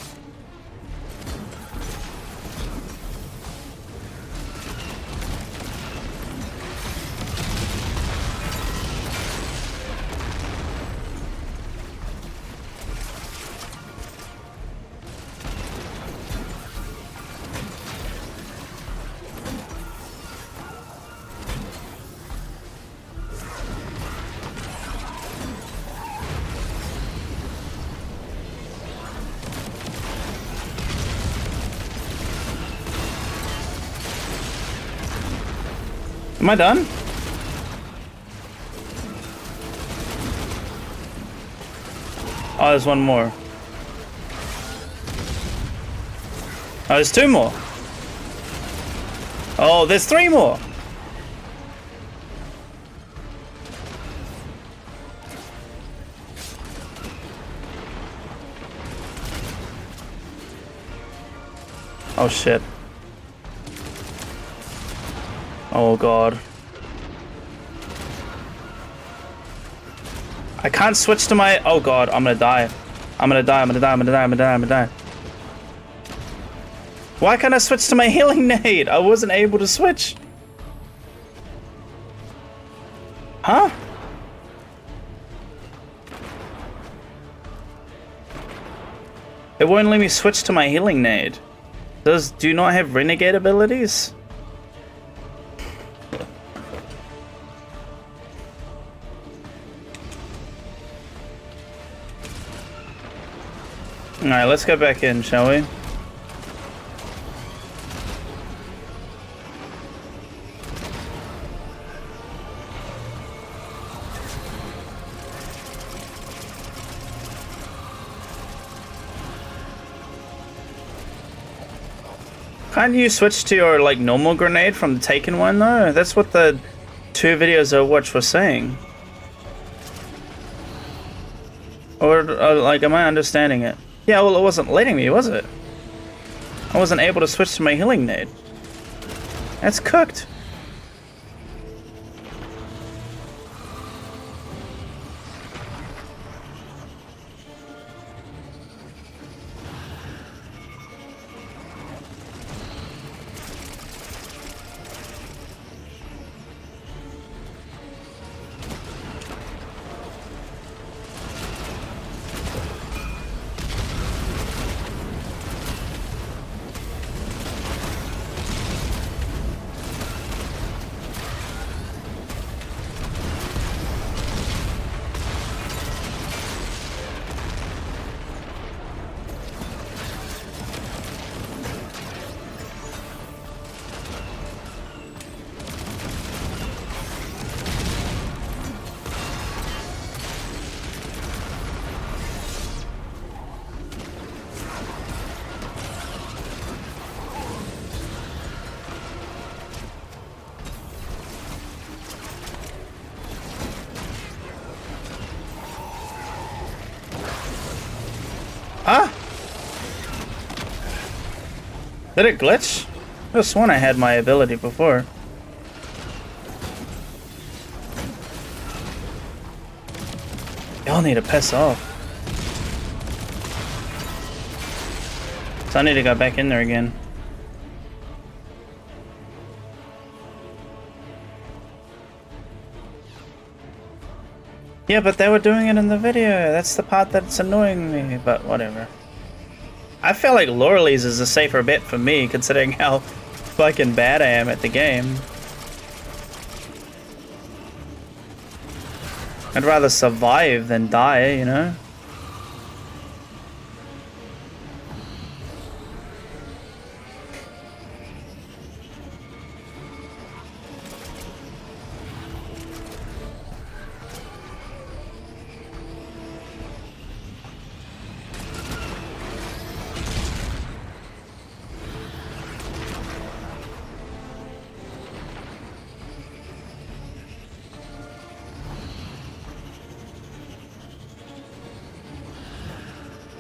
Am I done? Oh, there's one more. Oh, there's two more. Oh, there's three more. Oh, shit. Oh god. I can't switch to my... Oh god, I'm gonna die. I'm gonna die, I'm gonna die, I'm gonna die, I'm gonna die, I'm gonna die. Why can't I switch to my healing nade? I wasn't able to switch. Huh? It won't let me switch to my healing nade. Do you not have renegade abilities? Alright, let's go back in, shall we? Can't you switch to your, like, normal grenade from the Taken one, though? That's what the 2 videos I watched were saying. Or, like, am I understanding it? Yeah, well, it wasn't letting me, was it? I wasn't able to switch to my healing nade. That's cooked. Did it glitch? I could have sworn I had my ability before. Y'all need to piss off. So I need to go back in there again. Yeah, but they were doing it in the video. That's the part that's annoying me, but whatever. I feel like Laurel's is a safer bet for me, considering how fucking bad I am at the game. I'd rather survive than die, you know?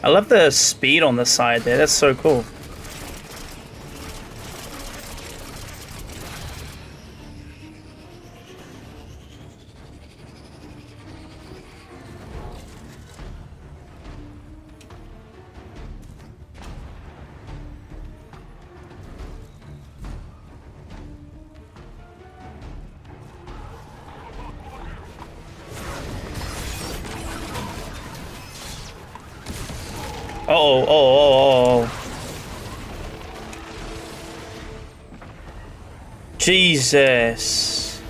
I love the speed on the side there, that's so cool. Oh. Jesus.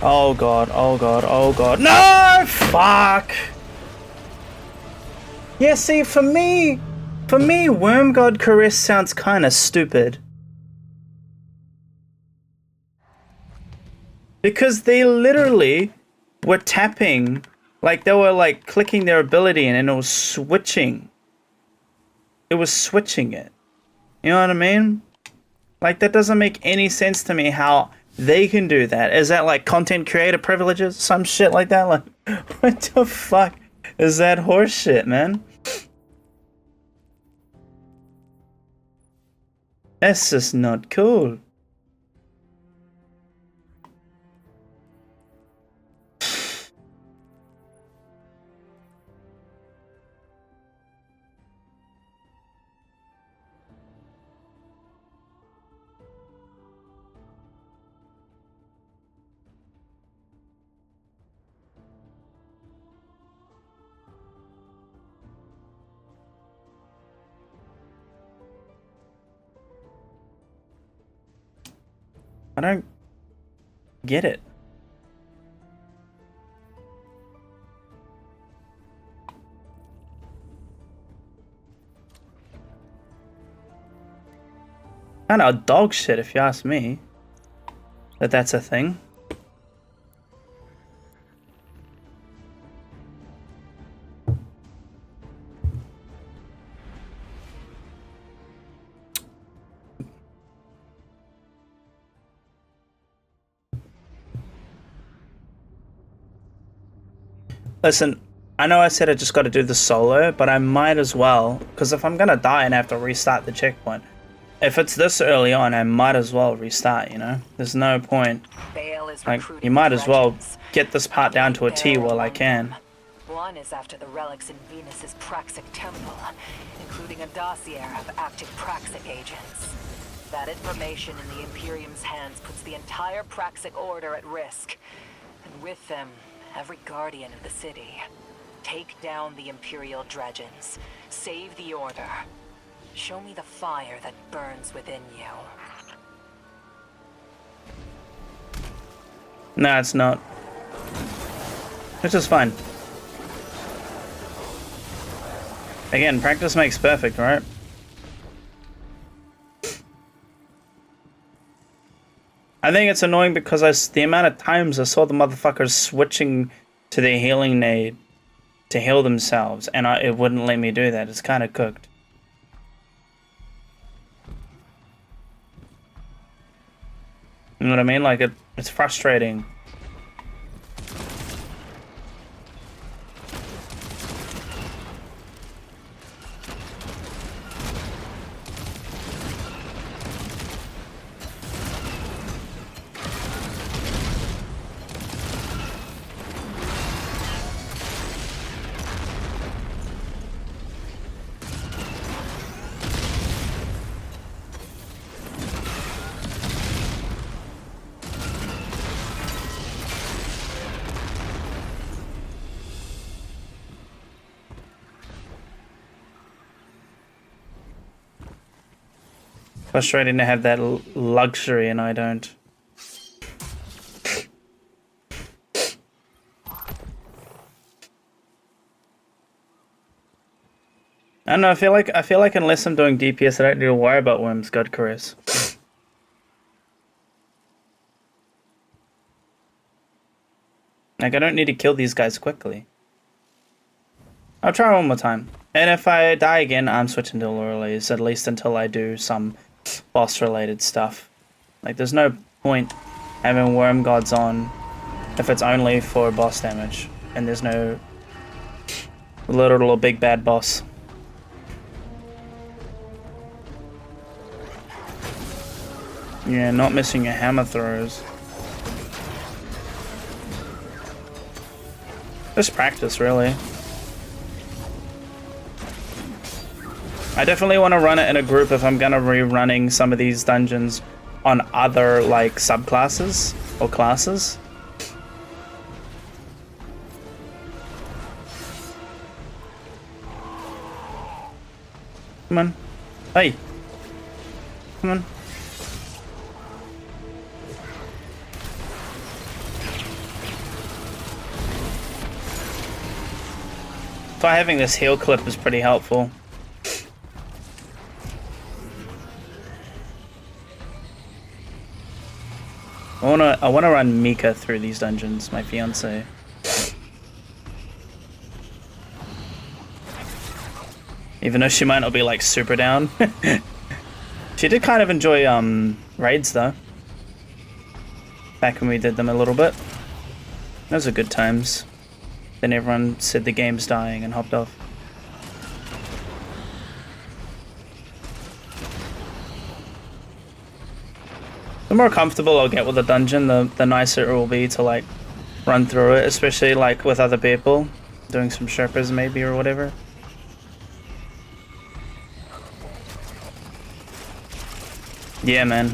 Oh god, oh god, oh god. No! Fuck! Yeah, see, for me, Worm God Caress sounds kinda stupid. Because they literally were tapping, like they were like clicking their ability and it was switching. It was switching it. You know what I mean? Like that doesn't make any sense to me how they can do that. Is that like content creator privileges? Some shit like that? Like, what the fuck is that horse shit, man? That's just not cool. I don't get it. Kind of dog shit if you ask me. That's a thing. Listen, I know I said I just got to do the solo, but I might as well, because if I'm gonna die and have to restart the checkpoint, if it's this early on, I might as well restart, you know? There's no point. Like, you might as well get this part down to a T while I can. One is after the relics in Venus's Praxic temple, including a dossier of active Praxic agents. That information in the Imperium's hands puts the entire Praxic order at risk, and with them, every guardian of the city. Take down the Imperial dredgens. Save the Order. Show me the fire that burns within you. Nah, it's not. It's just fine. Again, practice makes perfect, right? I think it's annoying because the amount of times I saw the motherfuckers switching to their healing nade to heal themselves, and it wouldn't let me do that. It's kind of cooked. You know what I mean? Like, it's frustrating. Frustrating to have that luxury and I don't. I don't know, I feel like unless I'm doing DPS, I don't need to worry about Worm's God Caress. Like, I don't need to kill these guys quickly. I'll try one more time. And if I die again, I'm switching to Loreley's, at least until I do some boss-related stuff. Like, there's no point having Worm Gods on if it's only for boss damage, and there's no little or big bad boss. Yeah, not missing your hammer throws. Just practice, really. I definitely want to run it in a group if I'm gonna rerunning some of these dungeons on other, like, subclasses or classes. Come on. Hey. Come on. So having this heal clip is pretty helpful. I wanna run Mika through these dungeons, my fiance. Even though she might not be like super down. She did kind of enjoy raids though. Back when we did them a little bit. Those are good times. Then everyone said the game's dying and hopped off. The more comfortable I'll get with a dungeon, the nicer it will be to like run through it, especially like with other people, doing some Sherpas maybe or whatever. Yeah, man,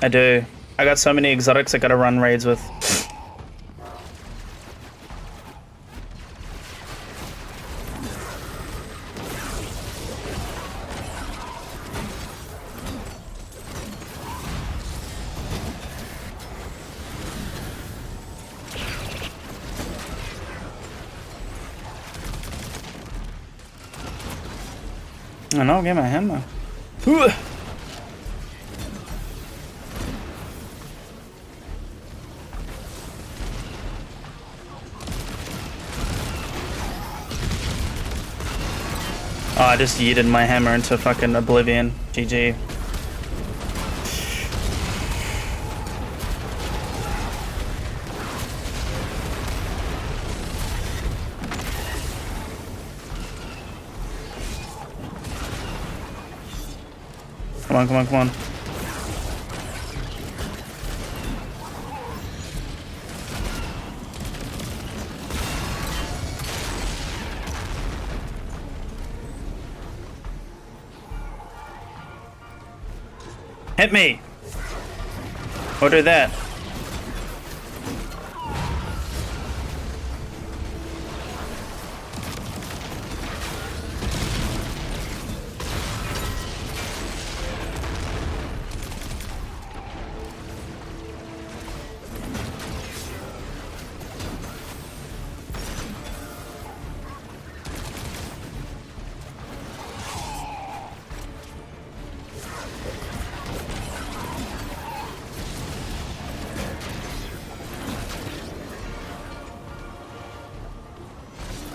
I do. I got so many exotics I gotta run raids with. I know, get my hammer. Ooh. Oh, I just yeeted my hammer into fucking oblivion. GG. Come on, come on, come on. Hit me! Or do that.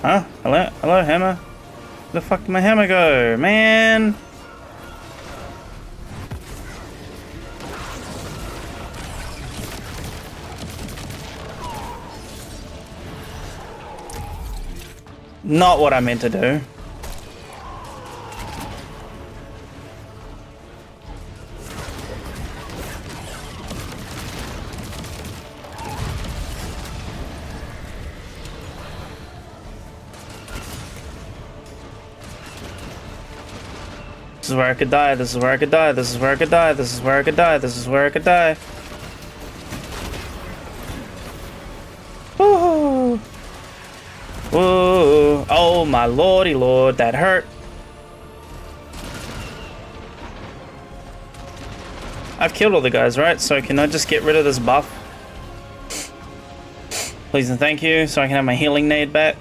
Huh? Hello? Hello, hammer? Where the fuck did my hammer go? Man! Not what I meant to do. This is where I could die, this is where I could die, this is where I could die, this is where I could die, this is where I could die. Woohoo! Whoa! Oh my lordy lord, that hurt. I've killed all the guys, right? So can I just get rid of this buff? Please and thank you, so I can have my healing nade back.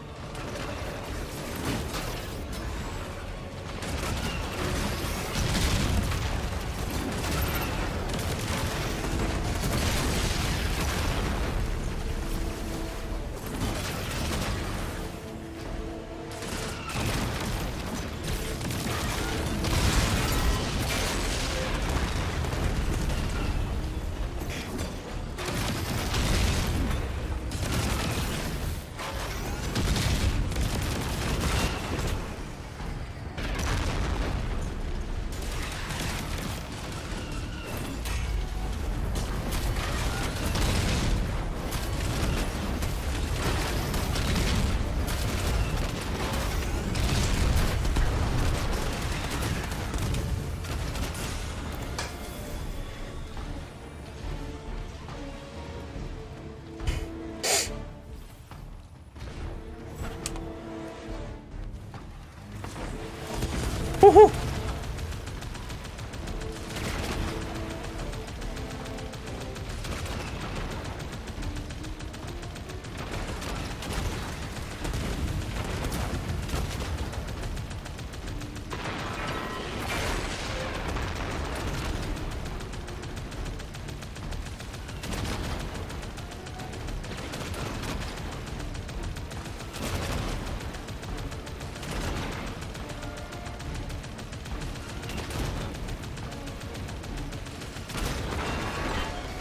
Woohoo!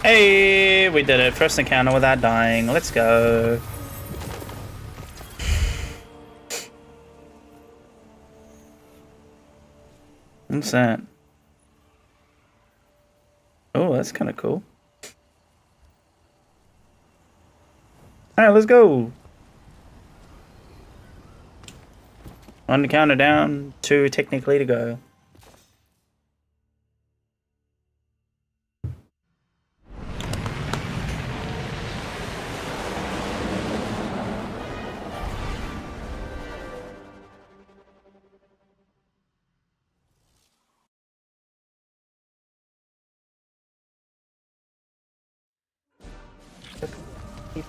Hey, we did it. First encounter without dying. Let's go. What's that? Oh, that's kind of cool. Alright, let's go. 1 to counter down, 2 technically to go.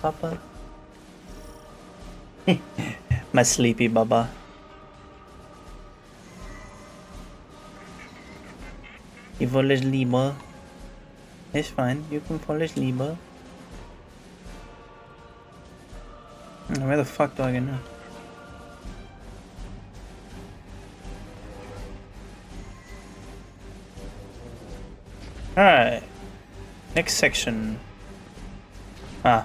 Papa. My sleepy baba. You fall asleep, huh? It's fine, you can fall asleep, huh? Where the fuck do I get now? Alright. Next section. Ah.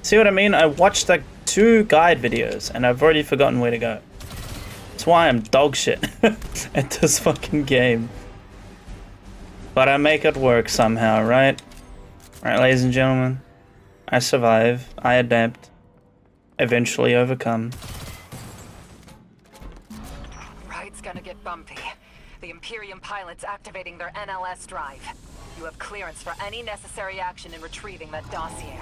See what I mean? I watched like 2 guide videos and I've already forgotten where to go. That's why I'm dog shit at this fucking game. But I make it work somehow, right? Alright, ladies and gentlemen. I survive. I adapt. Eventually overcome. Ride's gonna get bumpy. The Imperium pilot's activating their NLS drive. You have clearance for any necessary action in retrieving that dossier.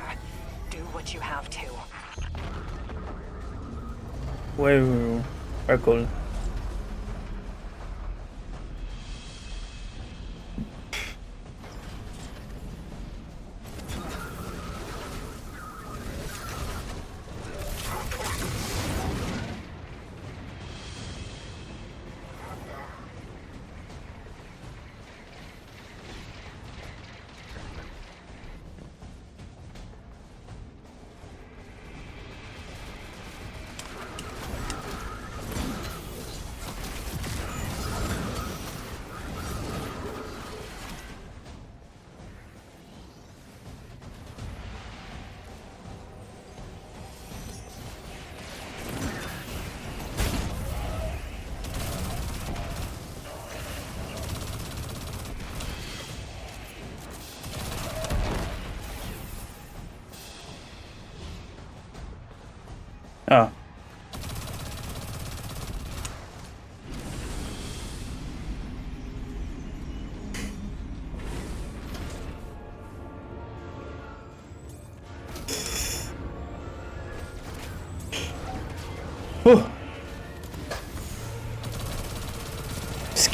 Do what you have to. Whoa. Very cool.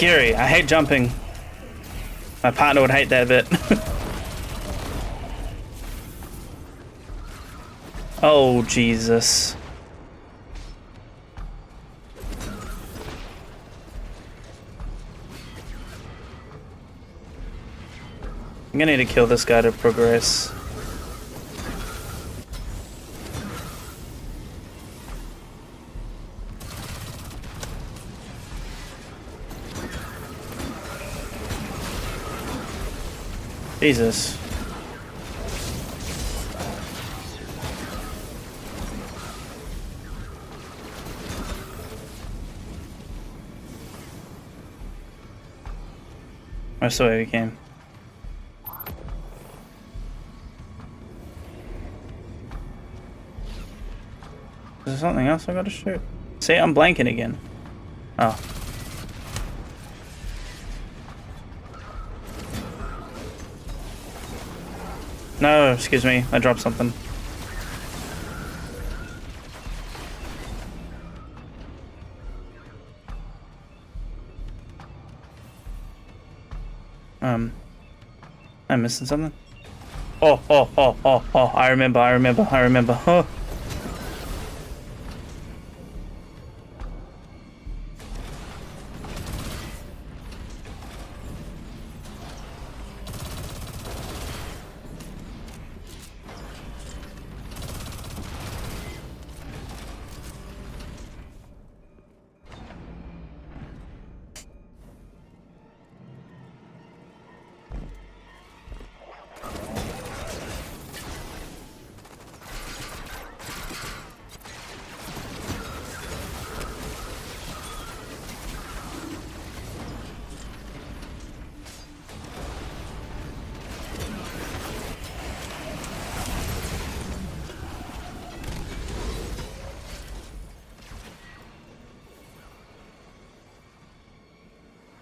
scary. I hate jumping. My partner would hate that bit. Oh, Jesus. I'm gonna need to kill this guy to progress. Jesus. That's the way we came. Is there something else I gotta shoot? See, I'm blanking again. Oh. No, excuse me. I dropped something. I'm missing something. Oh, I remember. Huh.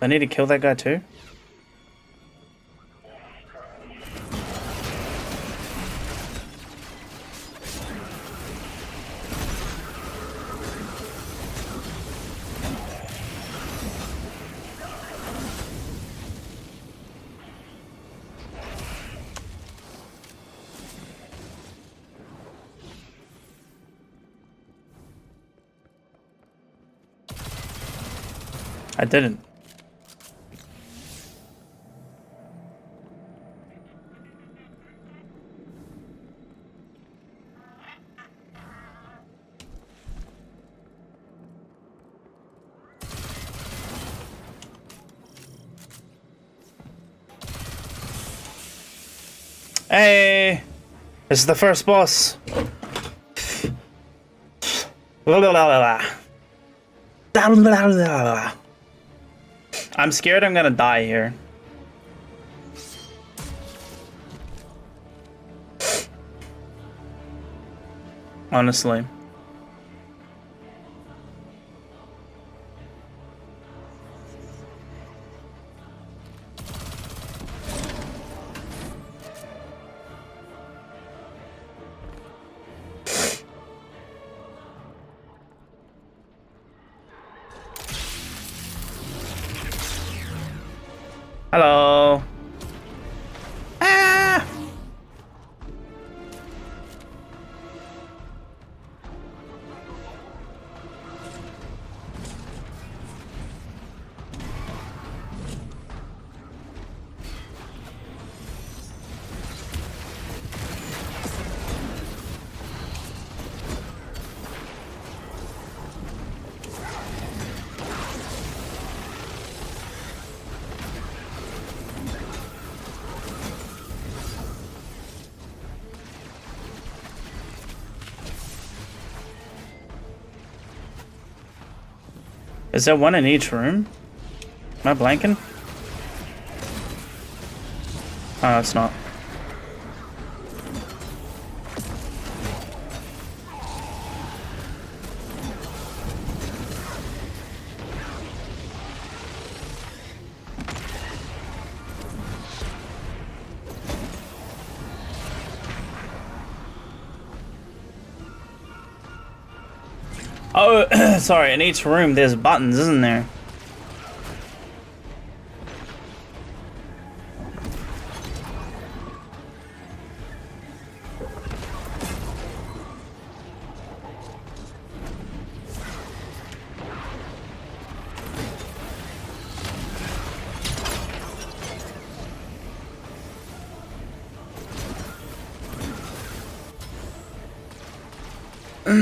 I need to kill that guy too? I didn't. Hey, this is the first boss. I'm scared I'm gonna die here. Honestly. Hello. Ah! Is there one in each room? Am I blanking? Oh, it's not. Oh, sorry, in each room there's buttons, isn't there? Ow,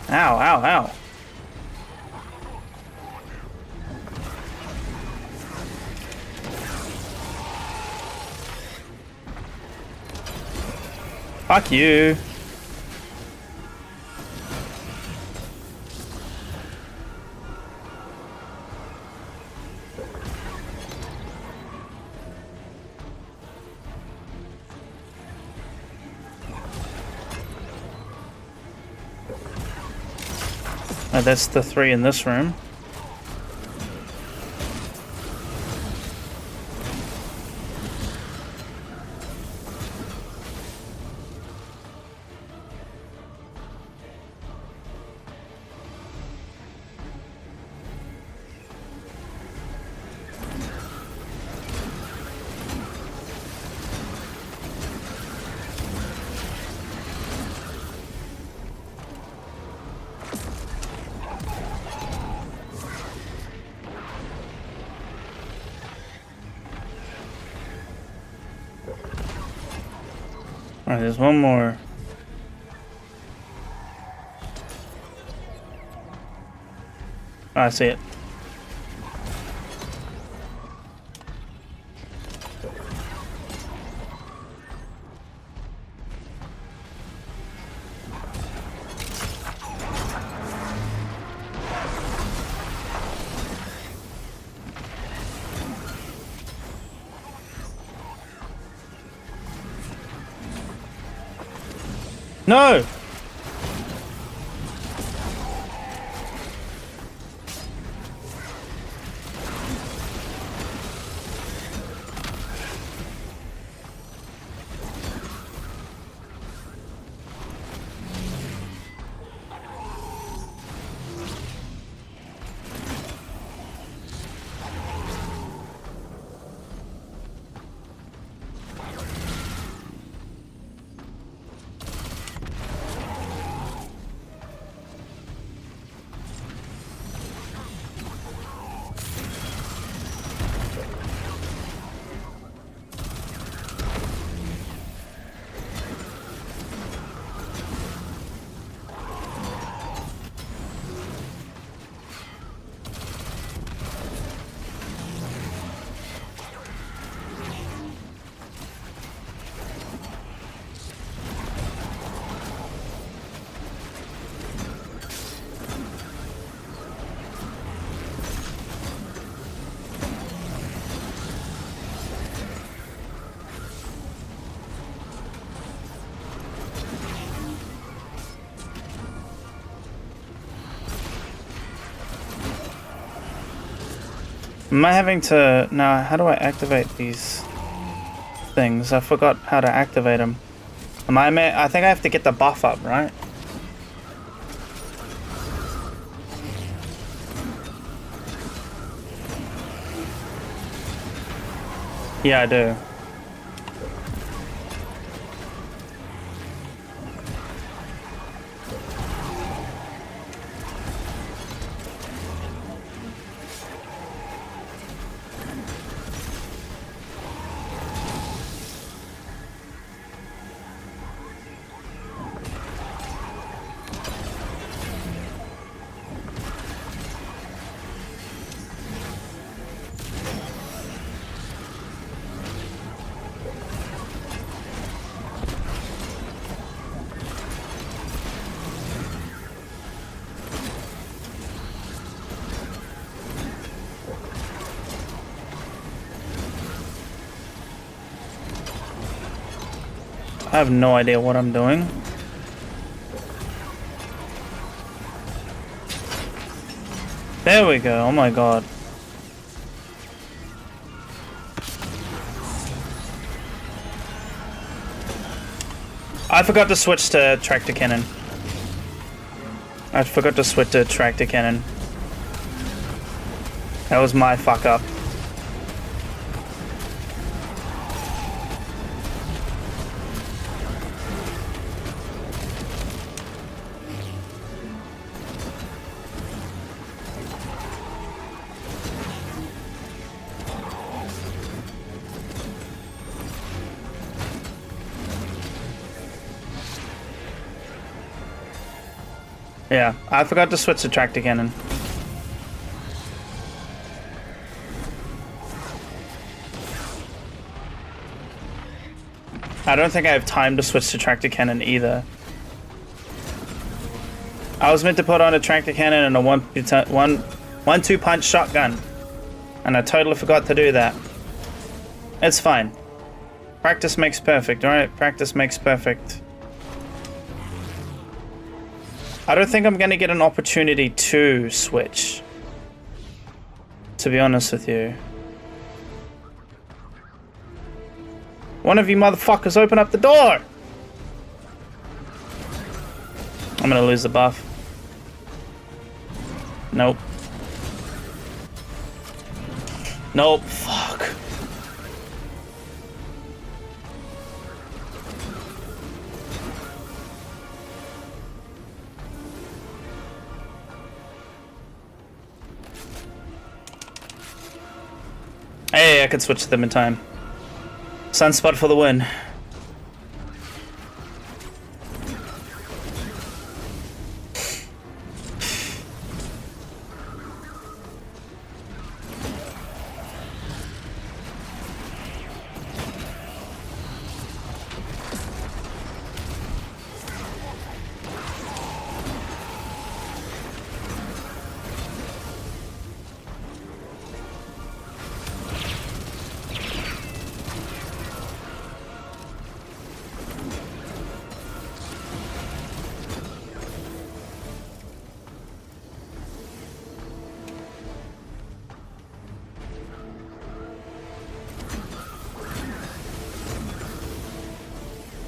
ow, ow. Fuck you. Oh, that's the 3 in this room. Alright, there's one more. Oh, I see it. No! Am I having to... Now, how do I activate these things? I forgot how to activate them. I think I have to get the buff up, right? Yeah, I do. I have no idea what I'm doing. There we go. Oh my god. I forgot to switch to tractor cannon. I forgot to switch to tractor cannon. That was my fuck up. Yeah, I forgot to switch to tractor cannon. I don't think I have time to switch to tractor cannon either. I was meant to put on a tractor cannon and a one-two punch shotgun, and I totally forgot to do that. It's fine. Practice makes perfect, alright? Practice makes perfect. I don't think I'm gonna get an opportunity to switch, to be honest with you. One of you motherfuckers open up the door! I'm gonna lose the buff. Nope. Nope, fuck. Hey, I could switch to them in time. Sunspot for the win.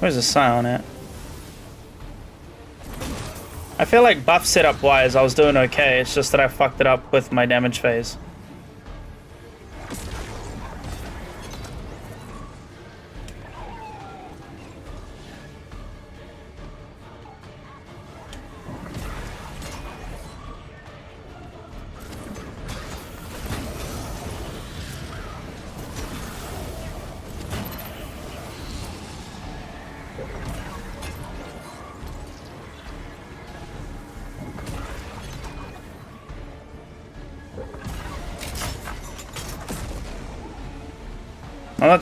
Where's the sign on it? I feel like buff setup wise I was doing okay, it's just that I fucked it up with my damage phase.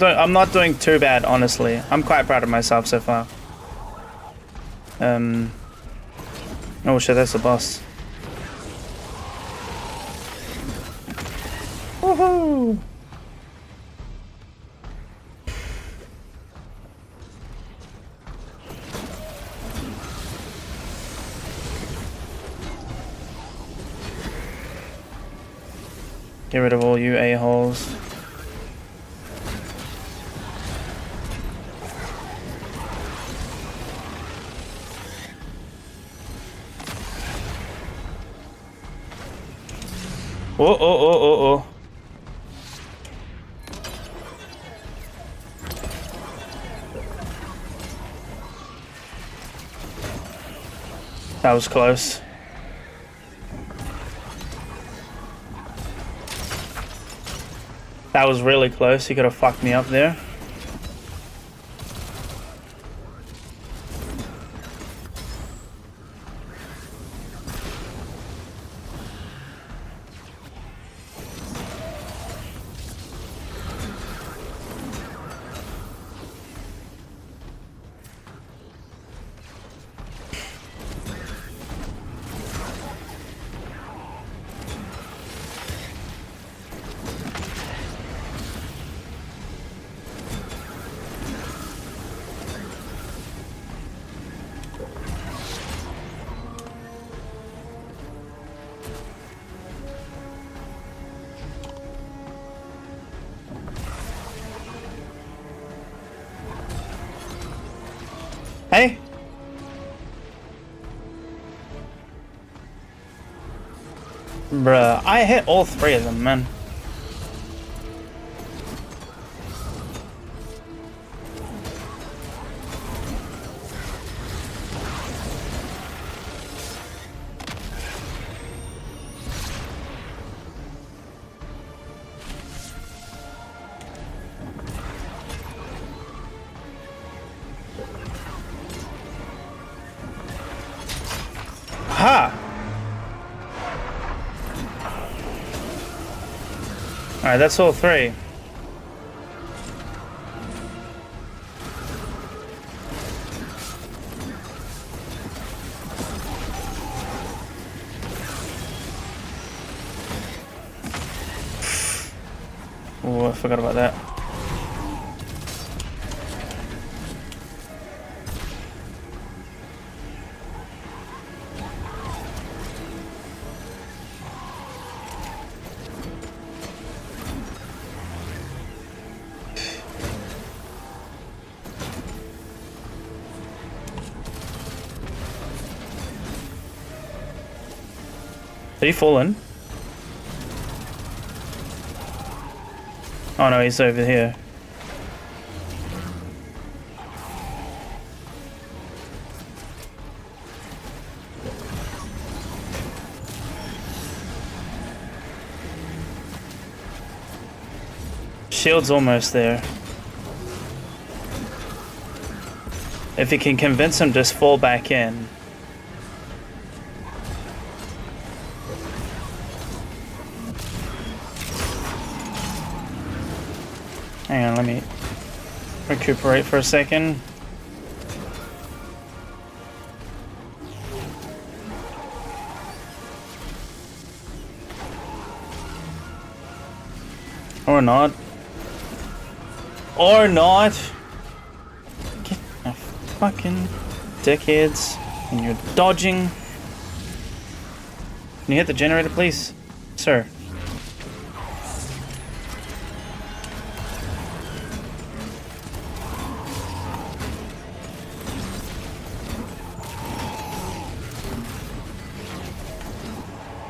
I'm not doing too bad, honestly. I'm quite proud of myself so far. Oh shit, that's the boss. Woohoo! Get rid of all you a-holes. Oh. That was close. That was really close. He could have fucked me up there. Hey! Bruh, I hit all three of them, man. Aha! Alright, that's all 3. Oh, I forgot about that. Did he fall in? Oh no, he's over here. Shield's almost there. If you can convince him, just fall back in. Hang on, let me recuperate for a second. Or not. Or not. Get my fucking dickheads. And you're dodging. Can you hit the generator, please? Sir.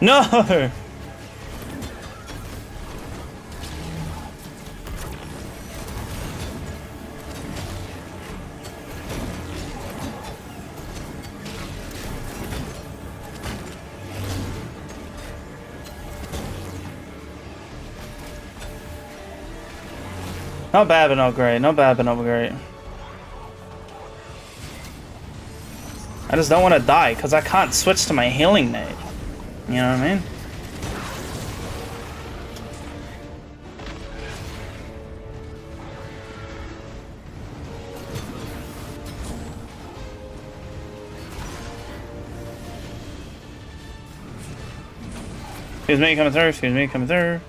No! Not bad, but not great. Not bad, but not great. I just don't want to die, because I can't switch to my healing nade. You know what I mean? Excuse me, coming through. Excuse me, coming through.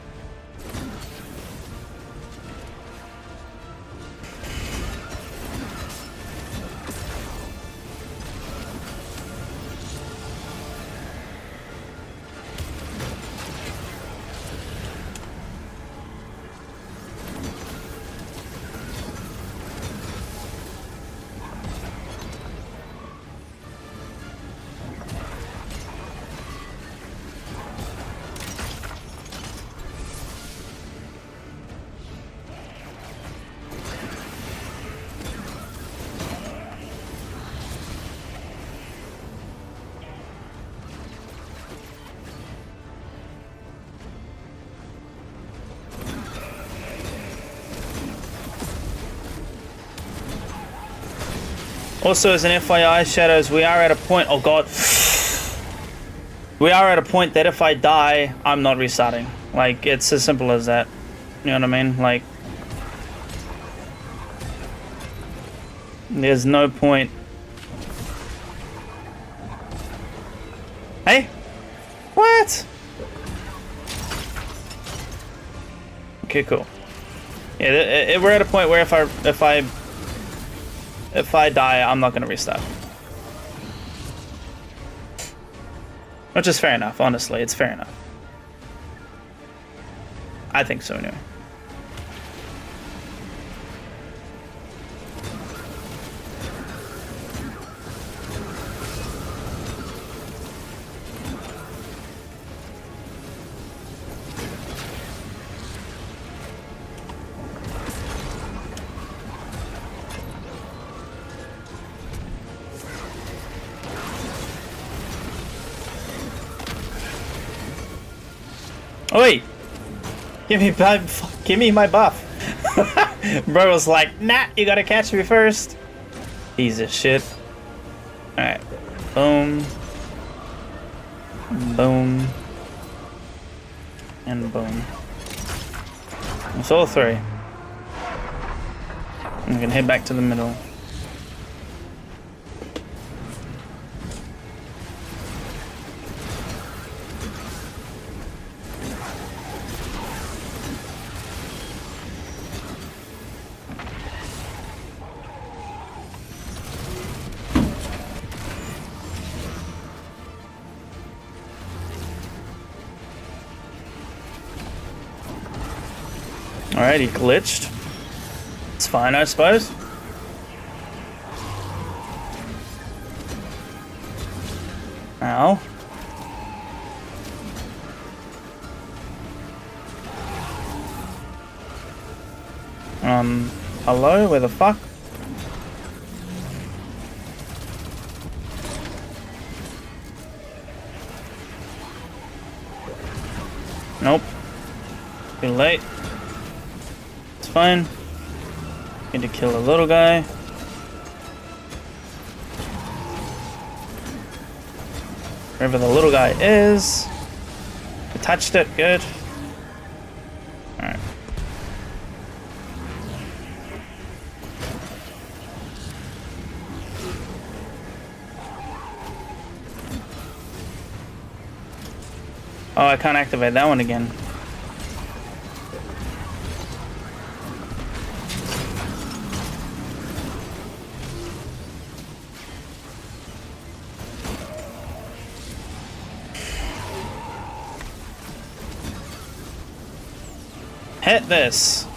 Also, as an FYI, Shadows, we are at a point... Oh, God. We are at a point that if I die, I'm not restarting. Like, it's as simple as that. You know what I mean? Like... There's no point. Hey? What? Okay, cool. Yeah, we're at a point where if I die, I'm not gonna restart. Which is fair enough, honestly, it's fair enough. I think so, anyway. Oh wait! Give me my buff! Bro was like, nah, you gotta catch me first! Piece of shit. Alright. Boom. Boom. And boom. It's all three. And we can head back to the middle. Alright, he glitched. It's fine, I suppose. Ow. Hello? Where the fuck? Nope. Too late. It's fine. Need to kill the little guy. Wherever the little guy is. I touched it, good. Alright. Oh, I can't activate that one again. Hit this.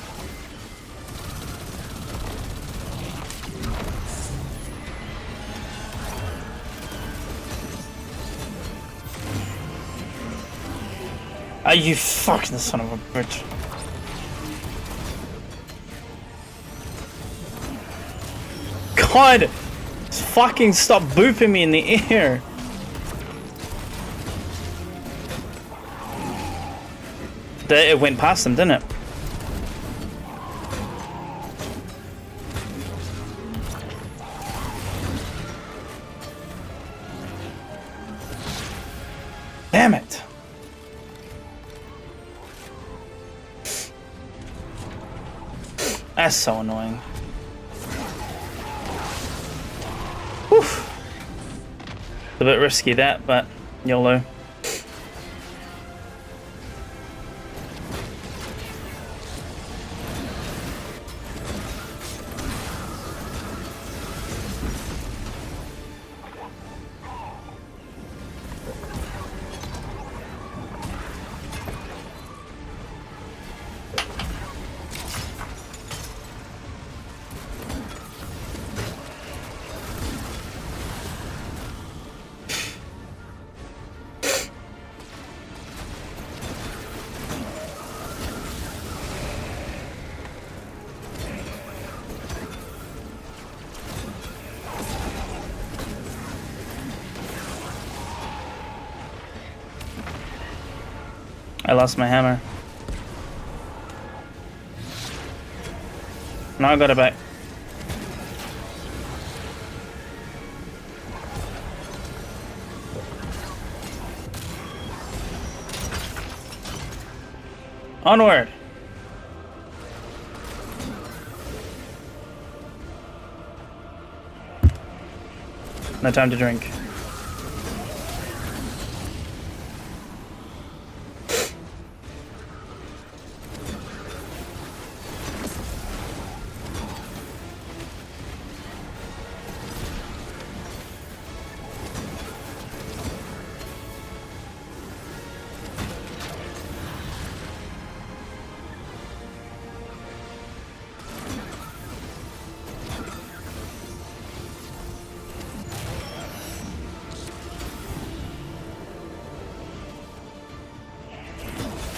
Are you fucking son of a bitch? God! Fucking stop booping me in the ear! It went past him, didn't it? Damn it! That's so annoying. Whew. It's a bit risky that, but YOLO. I lost my hammer. No, I got it back. Onward! No time to drink.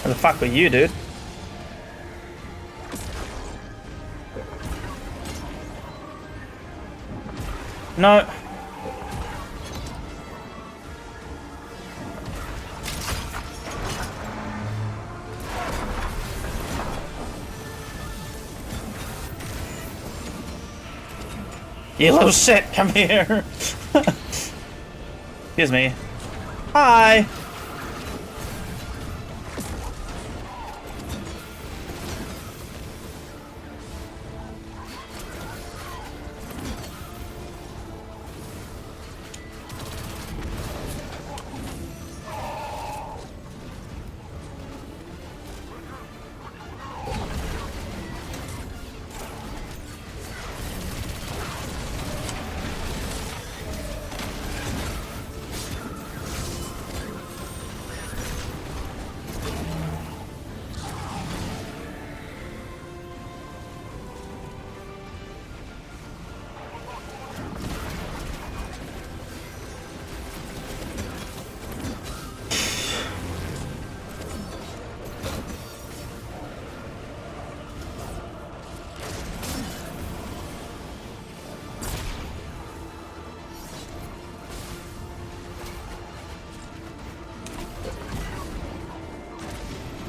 Where the fuck were you, dude? No. You little shit, come here. Excuse me. Hi.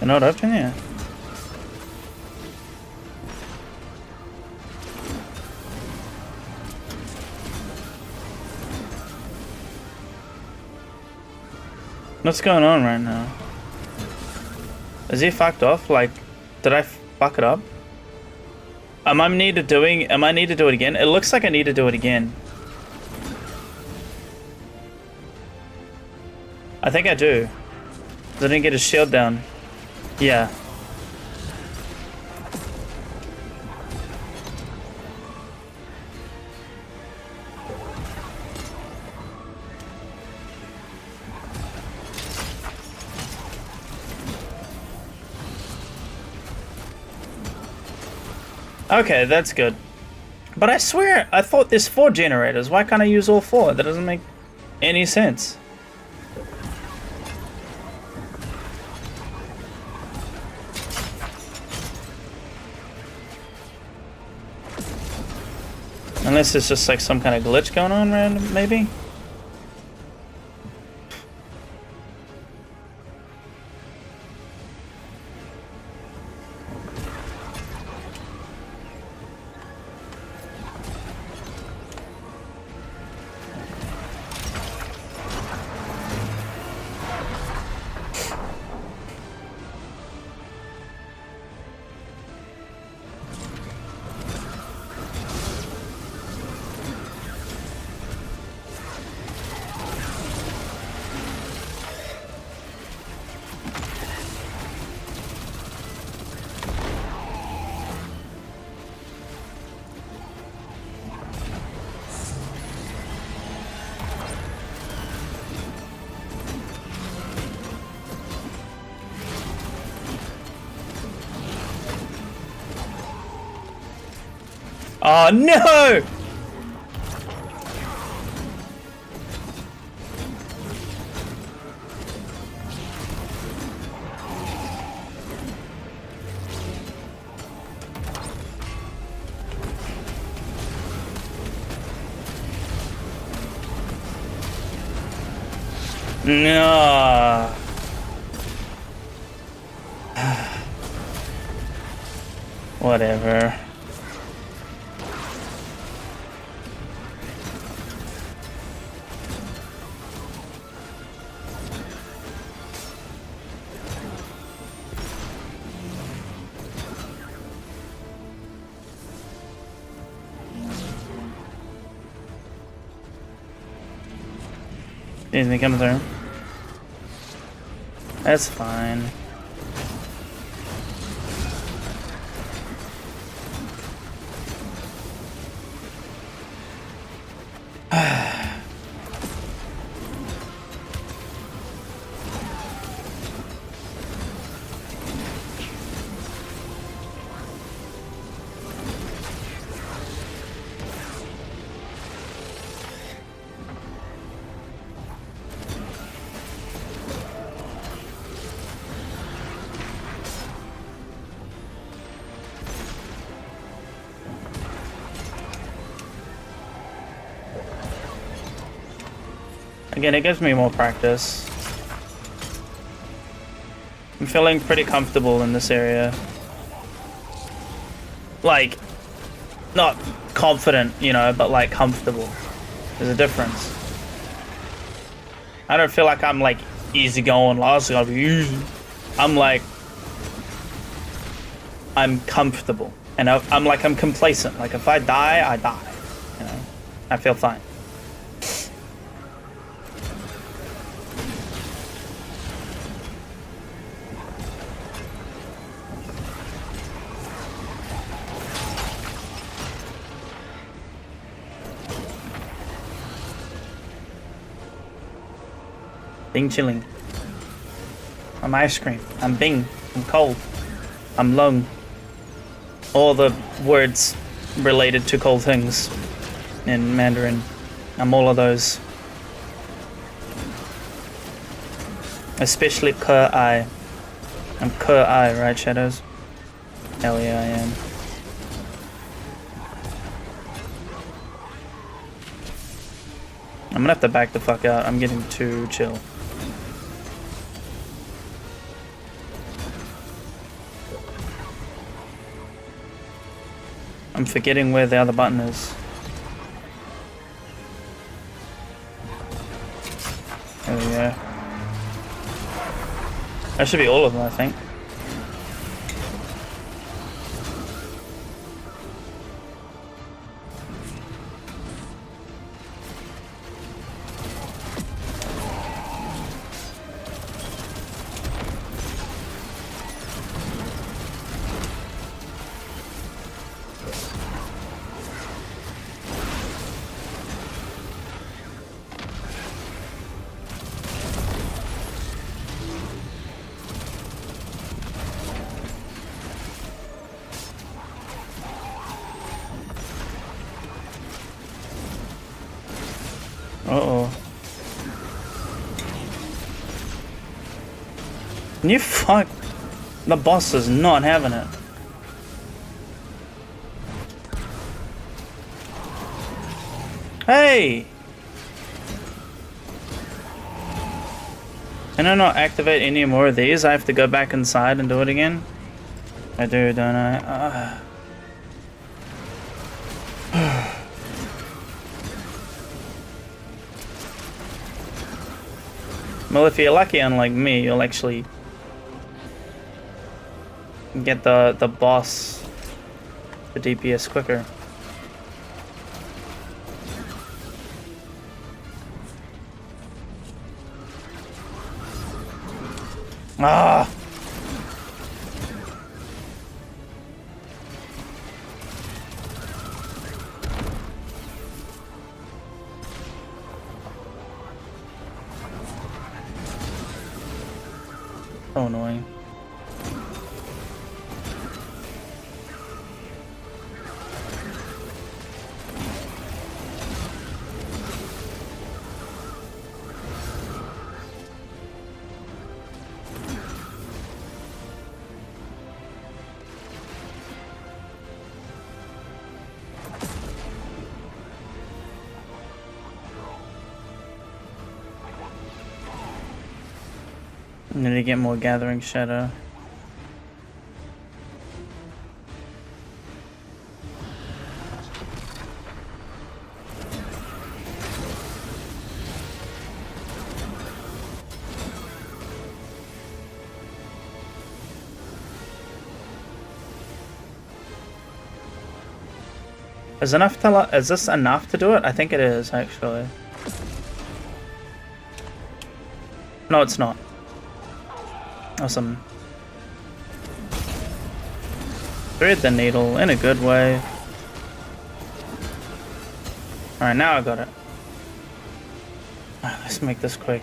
They're not open yet. What's going on right now? Is he fucked off? Like, did I fuck it up? Am I need to do it again? It looks like I need to do it again. I think I do. 'Cause I didn't get his shield down. Yeah. Okay, that's good. But I swear, I thought there's 4 generators. Why can't I use all 4? That doesn't make any sense. Unless it's just like some kind of glitch going on random, maybe? Oh no! No. Whatever. Disney coming through. That's fine. Again, it gives me more practice. I'm feeling pretty comfortable in this area. Like, not confident, you know, but like comfortable. There's a difference. I don't feel like I'm like easy going, last gotta be easy. I'm like, I'm comfortable. And I'm like, I'm complacent. Like if I die, I die. You know, I feel fine. Bing chilling. I'm ice cream. I'm Bing. I'm cold. I'm lung. All the words related to cold things in Mandarin. I'm all of those. Especially Ke Ai. I'm Ke Ai, right, Shadows? Hell yeah, I am. I'm gonna have to back the fuck out. I'm getting too chill. I'm forgetting where the other button is. There we go. That should be all of them, I think. Uh-oh. You fuck. The boss is not having it. Hey! Can I not activate any more of these? I have to go back inside and do it again? I do, don't I? Well, if you're lucky, unlike me, you'll actually get the boss, the DPS quicker. Ah! So annoying. I need to get more gathering shadow. Is this enough to do it? I think it is, actually. No, it's not. Awesome. Thread the needle in a good way. Alright, now I got it. Alright, let's make this quick.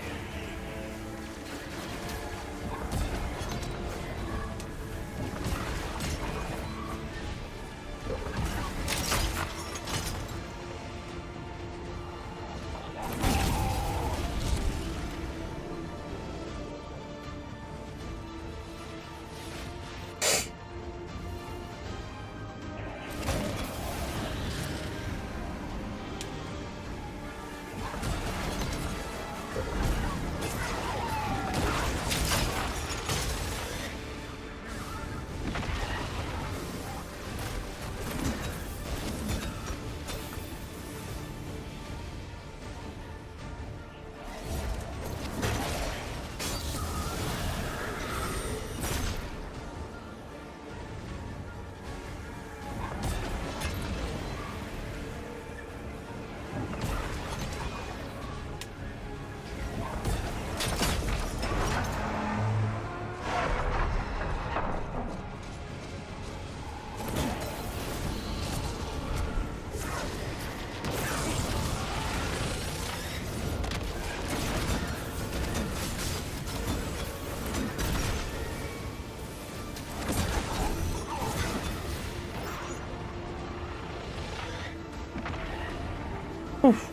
Oof.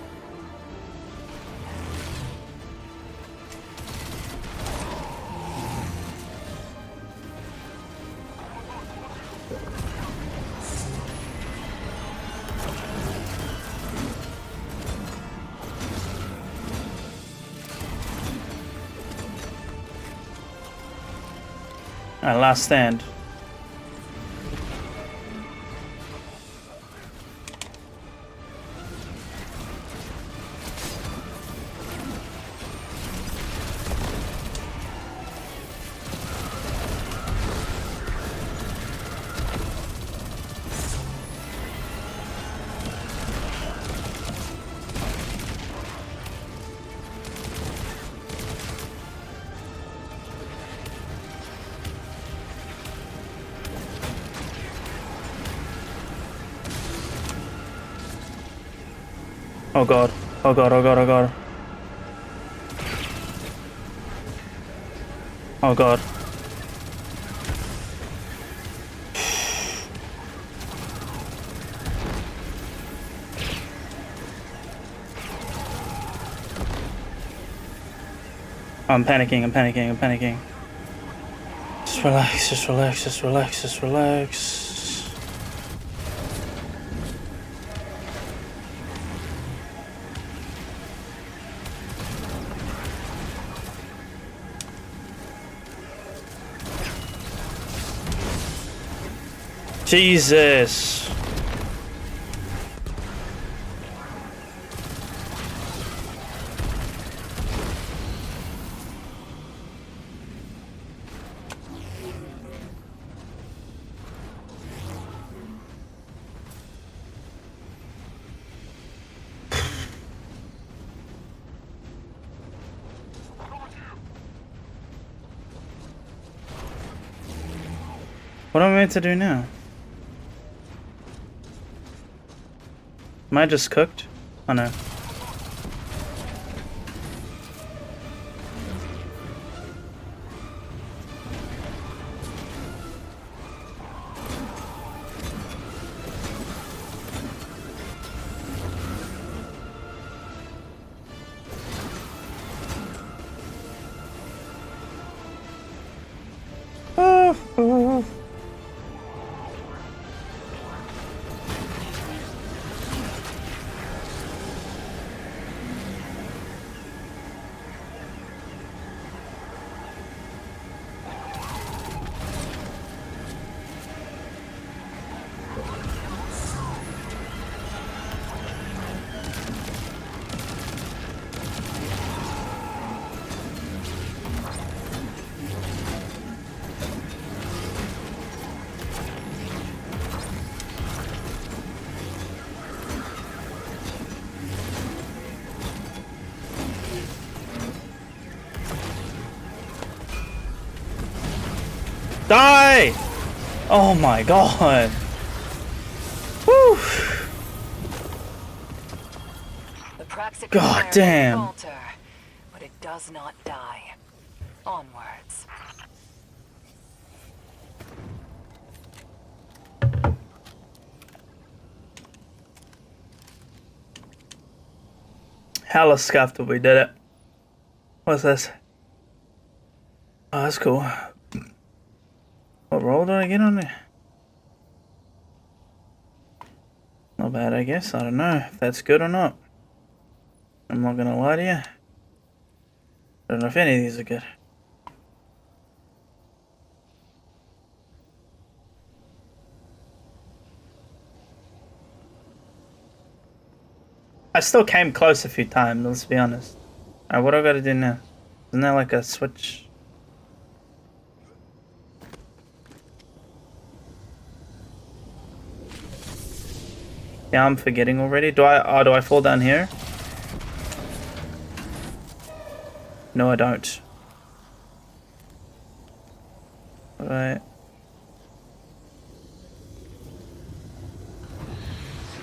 Alright, last stand. Oh god. Oh god, oh god, oh god. Oh god. I'm panicking, I'm panicking, I'm panicking. Just relax, just relax, just relax, just relax. Jesus. What am I meant to do now? Am I just cooked? Oh no. Die! Oh my god. Whew. The Praxic God fire damn. may falter, but it does not die. Onwards. Hella scuffed if we did it. What's this? Oh, that's cool. What roll did I get on there? Not bad, I guess. I don't know if that's good or not. I'm not gonna lie to you. I don't know if any of these are good. I still came close a few times, let's be honest. Alright, what do I gotta do now? Isn't there like a switch? Yeah, I'm forgetting already. Do I fall down here? No, I don't. Right.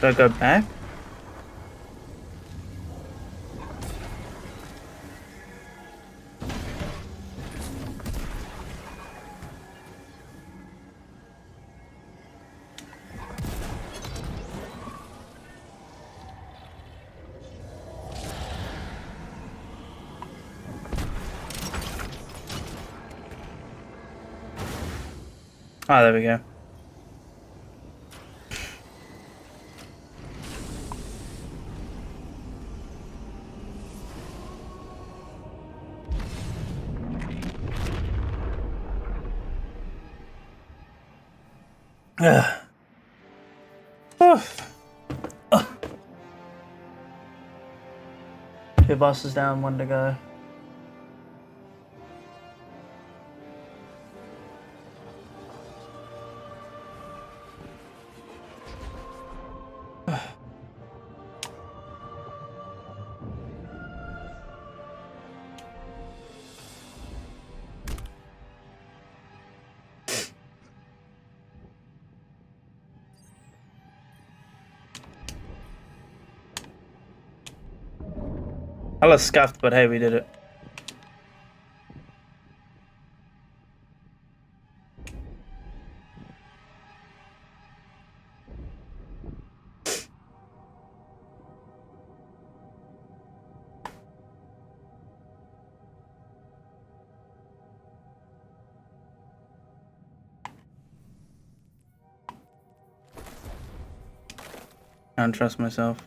Do I go back? Ah, there we go. Ugh. Two bosses down, one to go. Hella scuffed, but hey, we did it. I don't trust myself.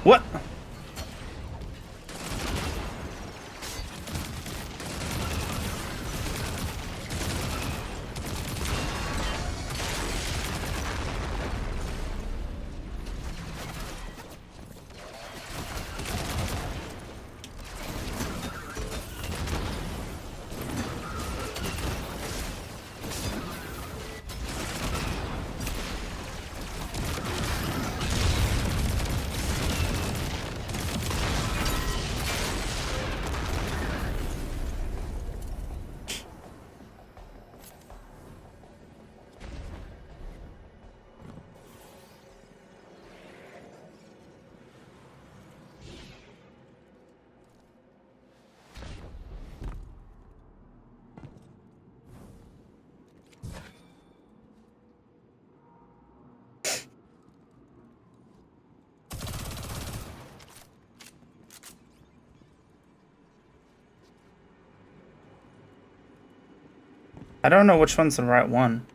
What? I don't know which one's the right one.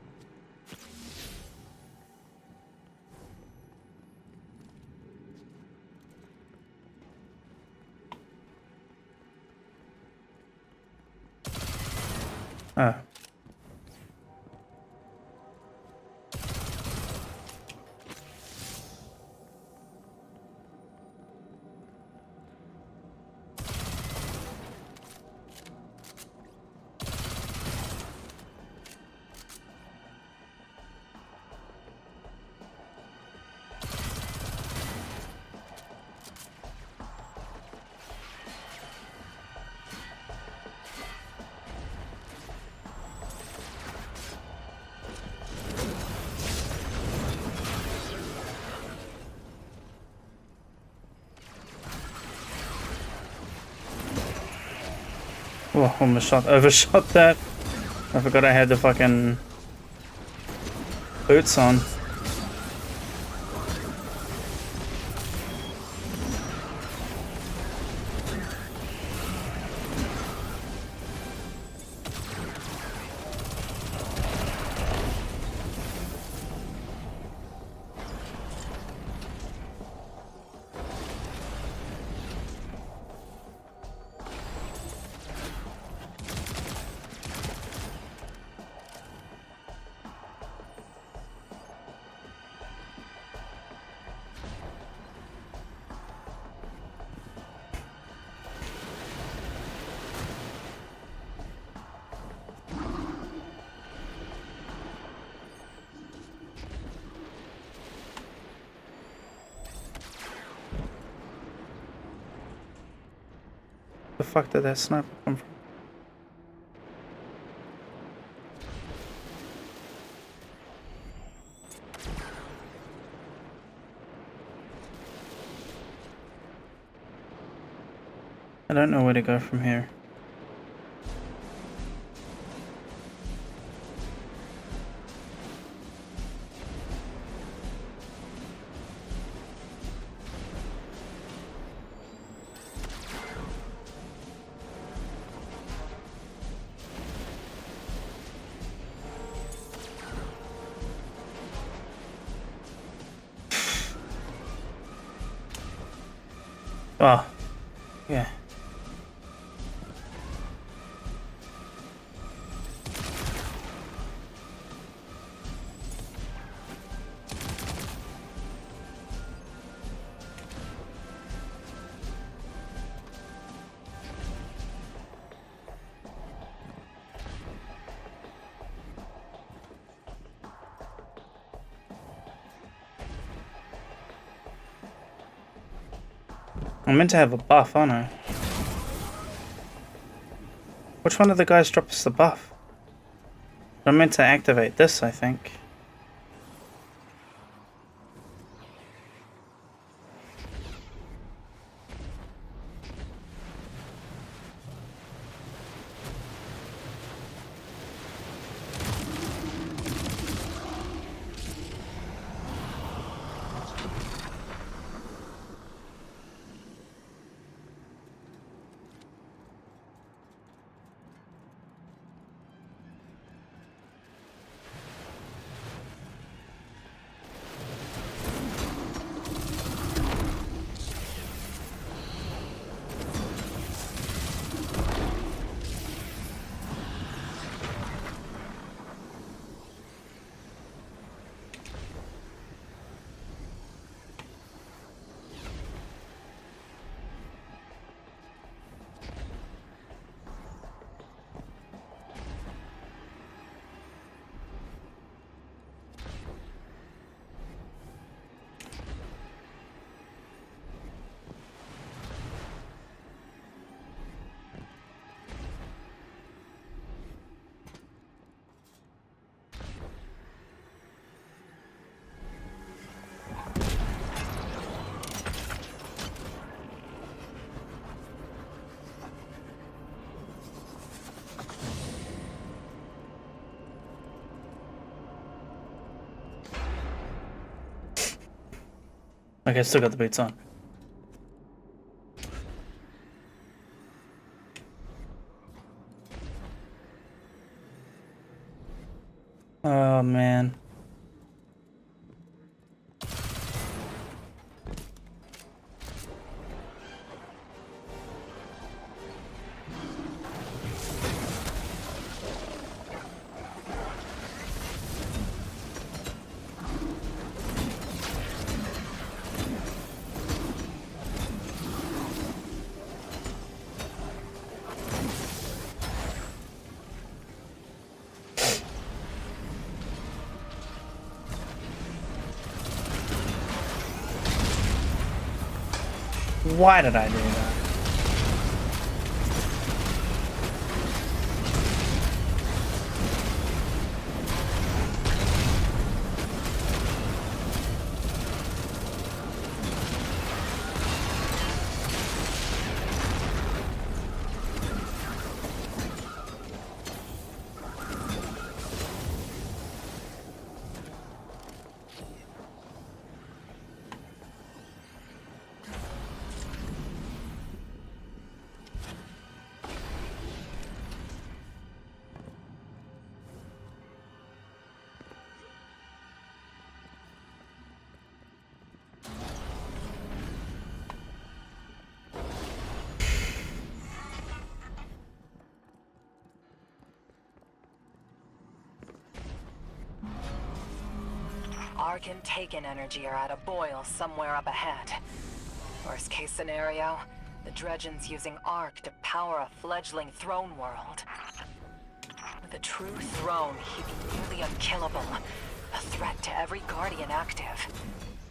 Oh. Oh, almost overshot that. I forgot I had the fucking boots on. The fuck did that sniper come from? I don't know where to go from here. Oh, yeah. I'm meant to have a buff, aren't I? Which one of the guys dropped us the buff? I'm meant to activate this, I think. Okay, still got the boots on. Oh man. Why did I do that? Arc and Taken energy are at a boil somewhere up ahead. Worst case scenario, the Dredgens using Arc to power a fledgling throne world. With a true throne, he'd be nearly unkillable. A threat to every Guardian active.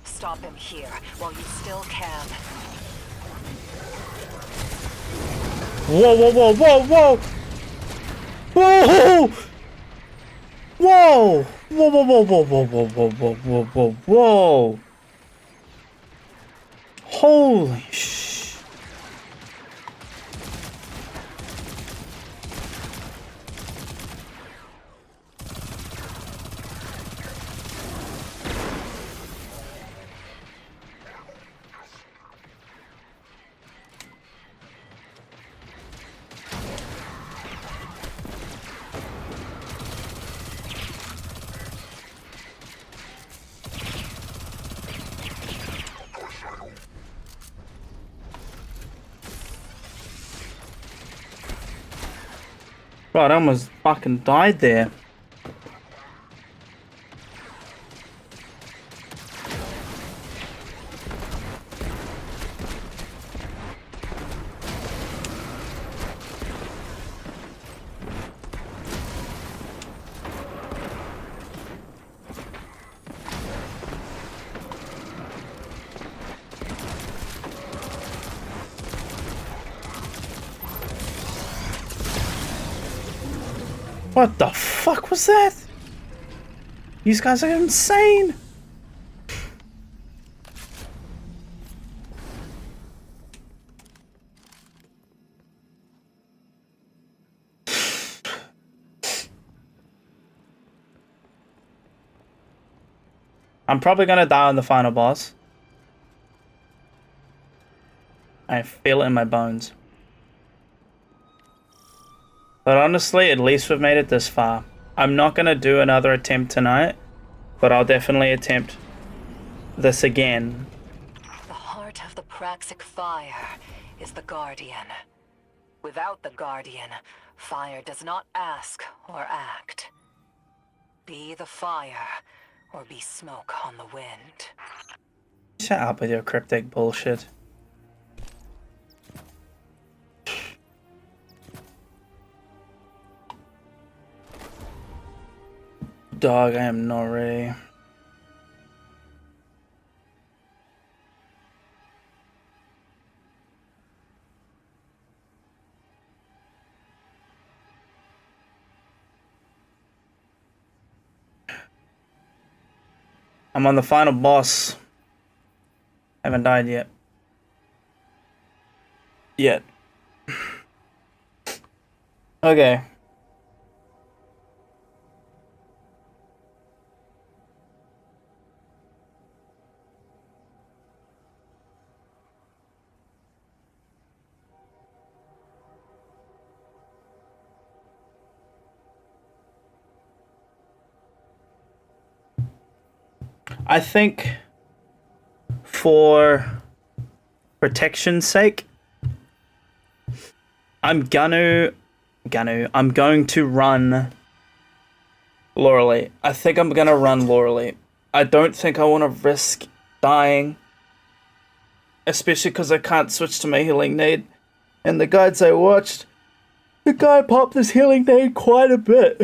Stop him here, while you still can. Whoa, whoa, whoa, whoa, whoa! Whoa! Whoa! Whoa, whoa, whoa, whoa, whoa, whoa, whoa, whoa, whoa, whoa, whoa! Holy sh! Bro, I almost fucking died there. What the fuck was that? These guys are insane! I'm probably gonna die on the final boss. I feel it in my bones. But honestly, at least we've made it this far. I'm not gonna do another attempt tonight, but I'll definitely attempt this again. The heart of the Praxic fire is the Guardian. Without the Guardian, fire does not ask or act. Be the fire, or be smoke on the wind. Shut up with your cryptic bullshit. Dog, I am not ready. I'm on the final boss. Haven't died yet. Okay. I think for protection's sake, I'm going to run Lorelei. I think I'm gonna run Lorelei. I don't think I want to risk dying, especially because I can't switch to my healing nade. And the guides I watched, the guy popped his healing nade quite a bit.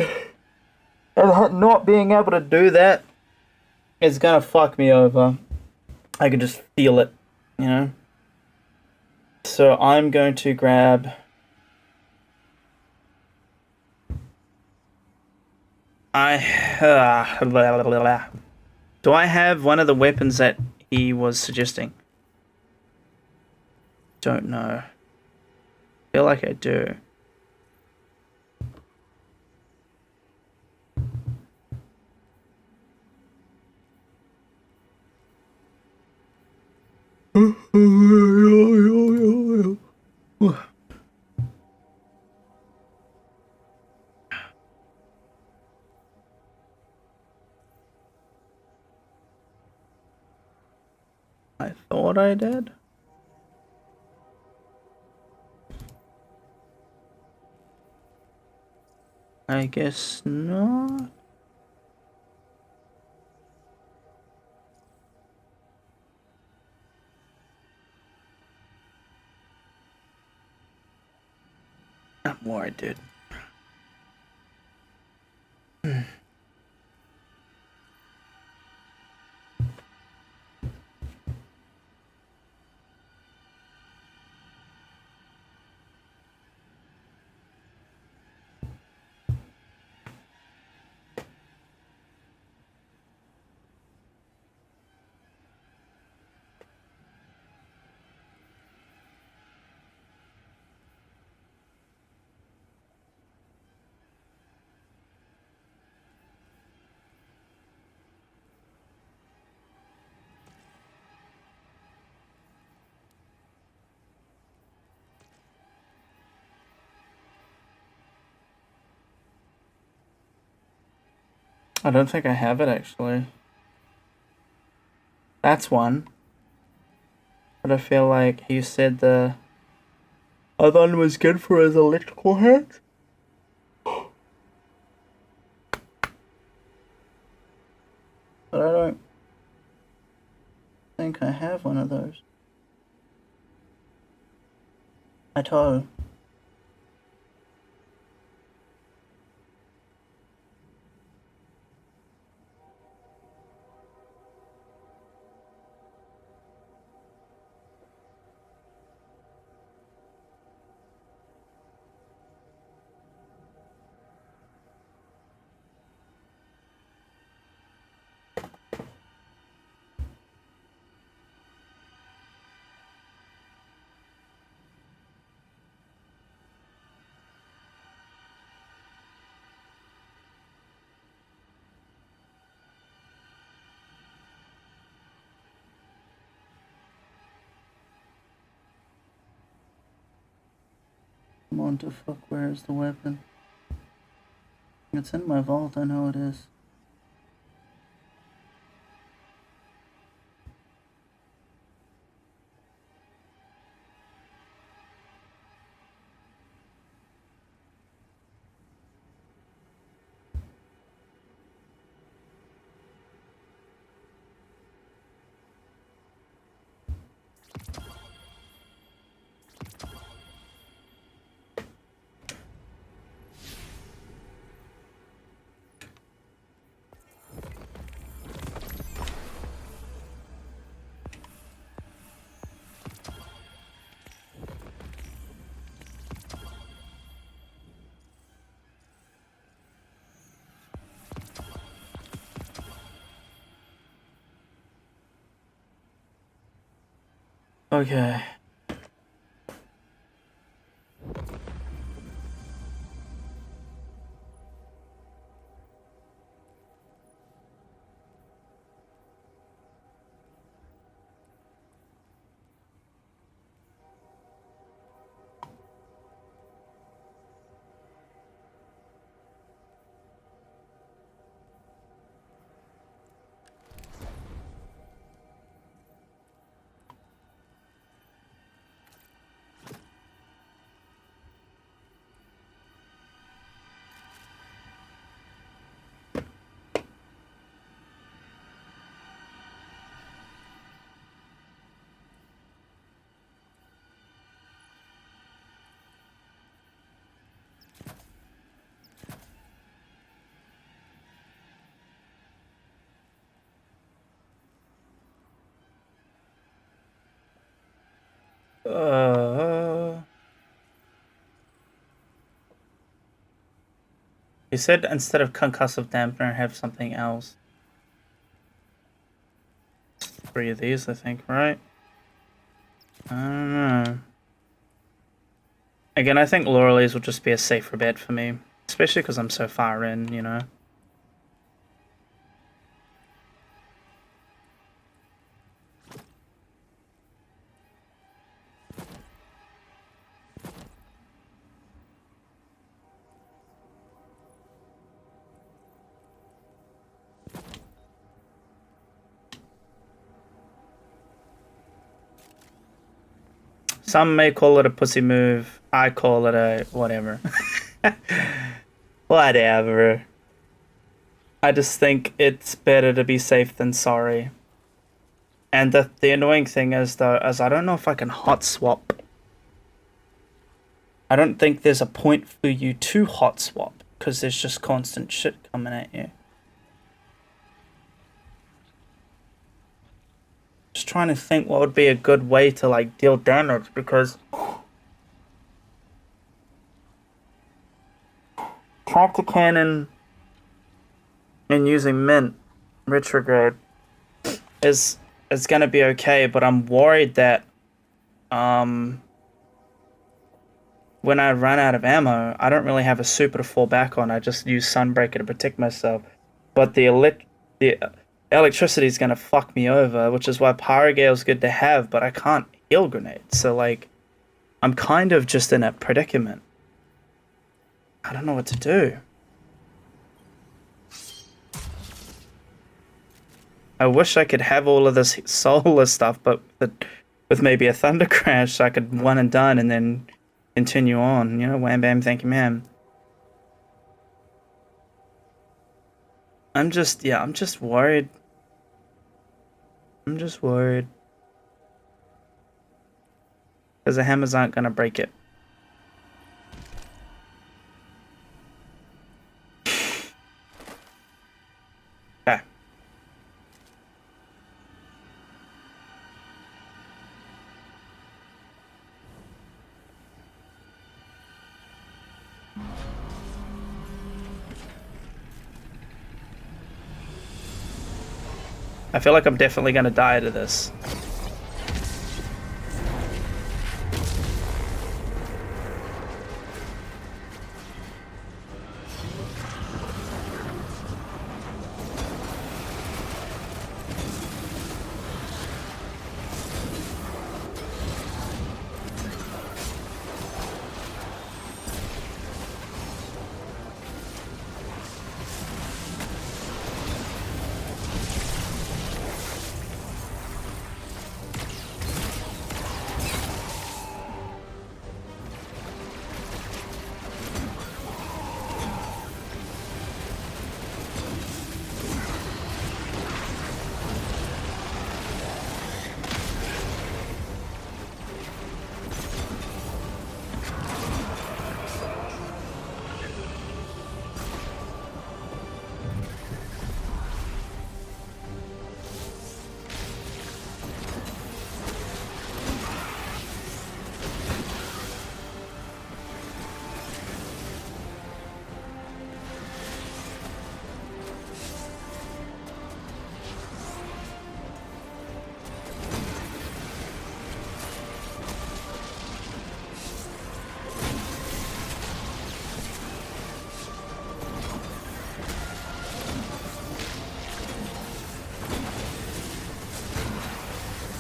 And not being able to do that is gonna fuck me over. I can just feel it, you know? So I'm going to grab... Do I have one of the weapons that he was suggesting? Don't know. Feel like I do. I thought I did. I guess not. Not more I did. I don't think I have it actually. That's one. But I feel like he said the other one was good for his electrical hands. But I don't think I have one of those. At all. Come on, to fuck, where is the weapon? It's in my vault, I know it is. Okay. You said instead of concussive dampener, have something else. 3 of these, I think, right? I don't know. Again, I think Laurelese will just be a safer bet for me. Especially because I'm so far in, you know? Some may call it a pussy move. I call it a whatever. Whatever. I just think it's better to be safe than sorry. And the annoying thing is, though, is I don't know if I can hot swap. I don't think there's a point for you to hot swap, because there's just constant shit coming at you. Just trying to think what would be a good way to, like, deal damage, because tractor cannon and using mint retrograde is gonna be okay, but I'm worried that when I run out of ammo, I don't really have a super to fall back on. I just use Sunbreaker to protect myself. But the electricity is going to fuck me over, which is why Pyrogale's good to have, but I can't heal grenades. So, like, I'm kind of just in a predicament. I don't know what to do. I wish I could have all of this solar stuff, but with maybe a Thunder Crash, I could one and done and then continue on, you know, wham bam, thank you ma'am. I'm just worried. I'm just worried. Because the hammers aren't gonna break it. Okay. I feel like I'm definitely gonna die to this.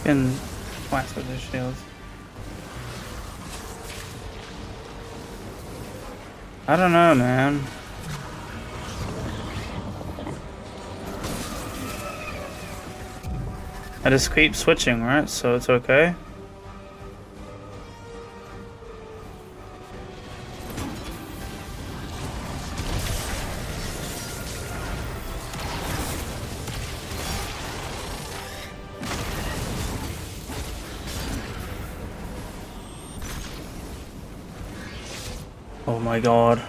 Can blast with his shields. I don't know, man. I just keep switching, right? So it's okay. Oh my god.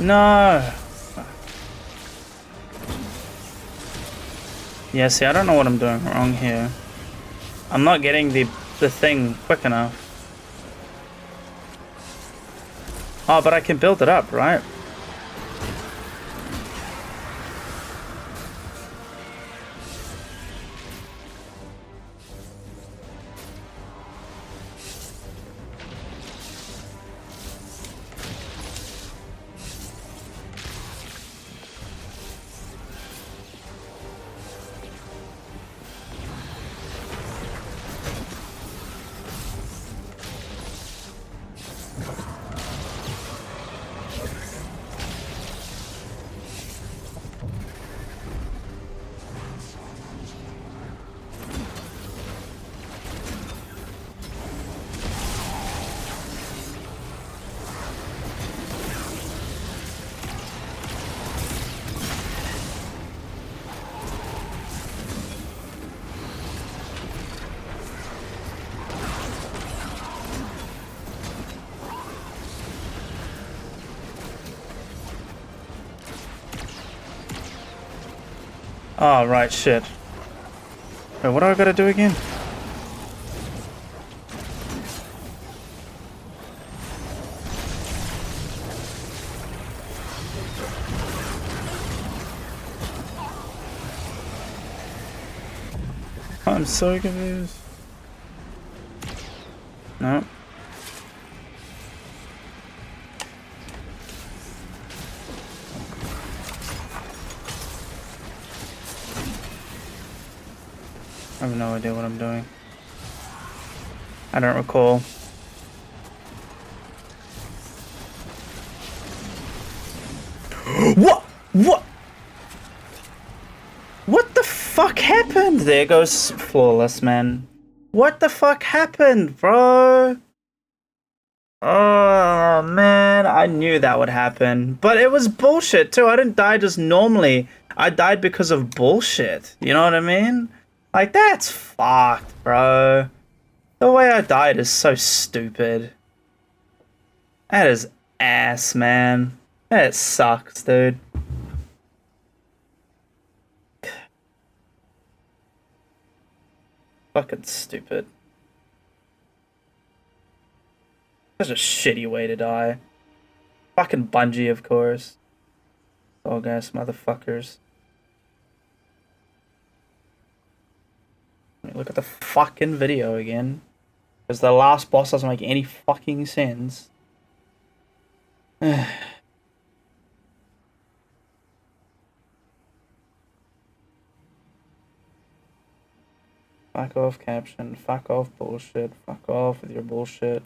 No. Yeah, see, I don't know what I'm doing wrong here. I'm not getting the thing quick enough. Oh, but I can build it up, right? Oh, right, shit. Wait, what do I gotta do again? I'm so confused. No. I have no idea what I'm doing. I don't recall. What? What? What the fuck happened? There goes Flawless, man. What the fuck happened, bro? Oh, man. I knew that would happen. But it was bullshit, too. I didn't die just normally. I died because of bullshit. You know what I mean? Like, that's fucked, bro. The way I died is so stupid. That is ass, man. That sucks, dude. Fucking stupid. Such a shitty way to die. Fucking Bungie, of course. Oh, guys, motherfuckers. Let me look at the fucking video again. Because the last boss doesn't make any fucking sense. Fuck off, caption. Fuck off, bullshit. Fuck off with your bullshit.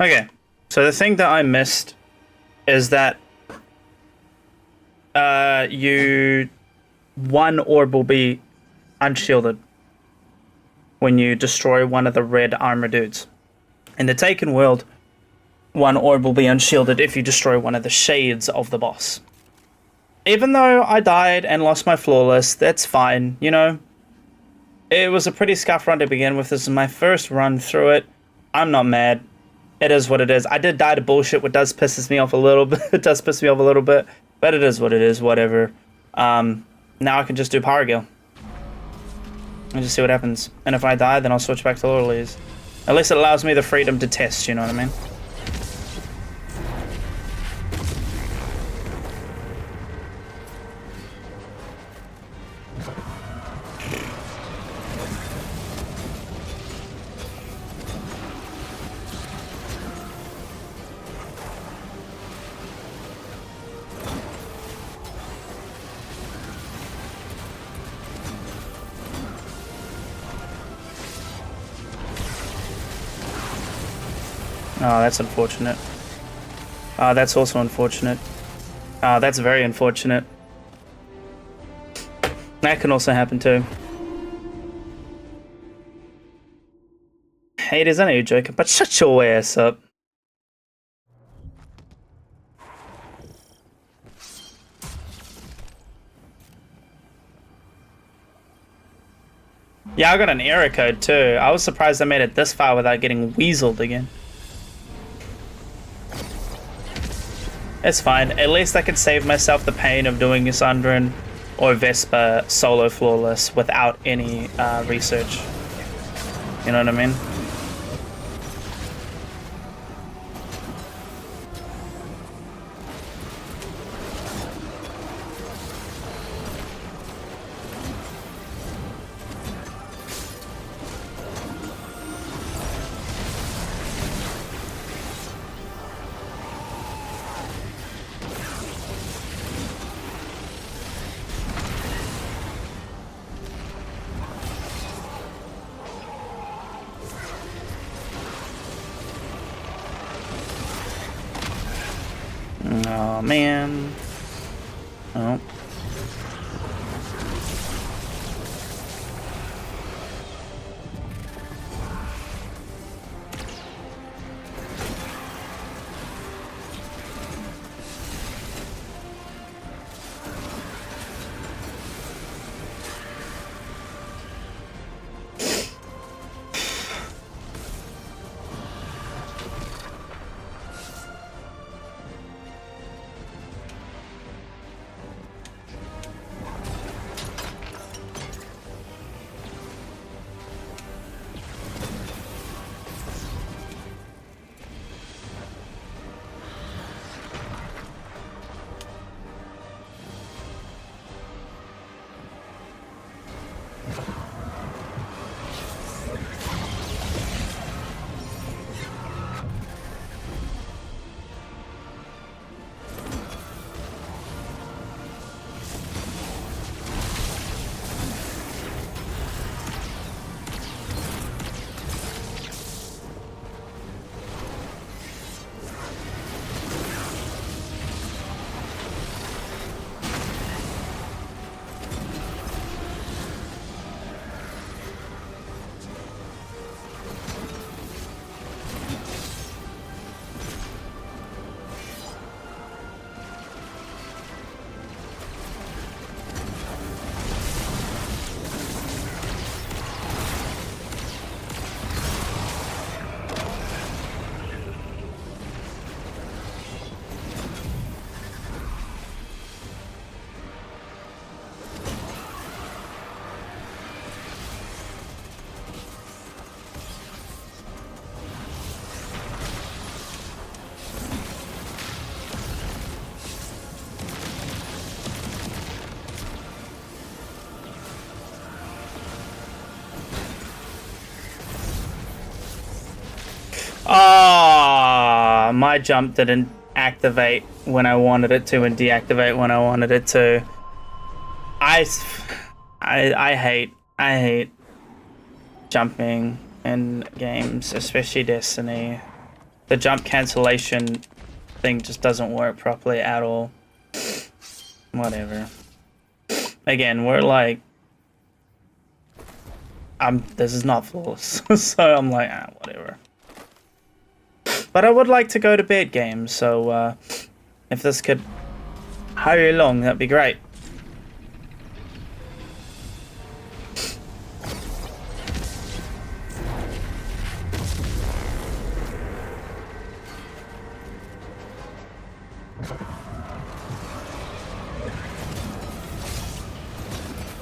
Okay, so the thing that I missed is that one orb will be unshielded when you destroy one of the red armor dudes. In the Taken world, one orb will be unshielded if you destroy one of the shades of the boss. Even though I died and lost my flawless, that's fine, you know? It was a pretty scuff run to begin with. This is my first run through it. I'm not mad. It is what it is. I did die to bullshit, which does pisses me off a little bit. It does piss me off a little bit, but it is what it is, whatever. Now I can just do Power Gale. And just see what happens. And if I die, then I'll switch back to Loreley's. At least it allows me the freedom to test, you know what I mean? Oh, that's unfortunate. That's also unfortunate. That's very unfortunate. That can also happen too. Haters, I know you're joking, but shut your ass up. Yeah, I got an error code too. I was surprised I made it this far without getting weaseled again. It's fine. At least I could save myself the pain of doing Sundrin or Vespa solo flawless without any research. You know what I mean? Oh man. Oh. Ah, my jump didn't activate when I wanted it to and deactivate when I wanted it to. I hate jumping in games, especially Destiny. the jump cancellation thing just doesn't work properly at all. Whatever. Again, we're like, this is not flawless, so I'm like, whatever. But I would like to go to bed, game. So if this could hurry along, that'd be great.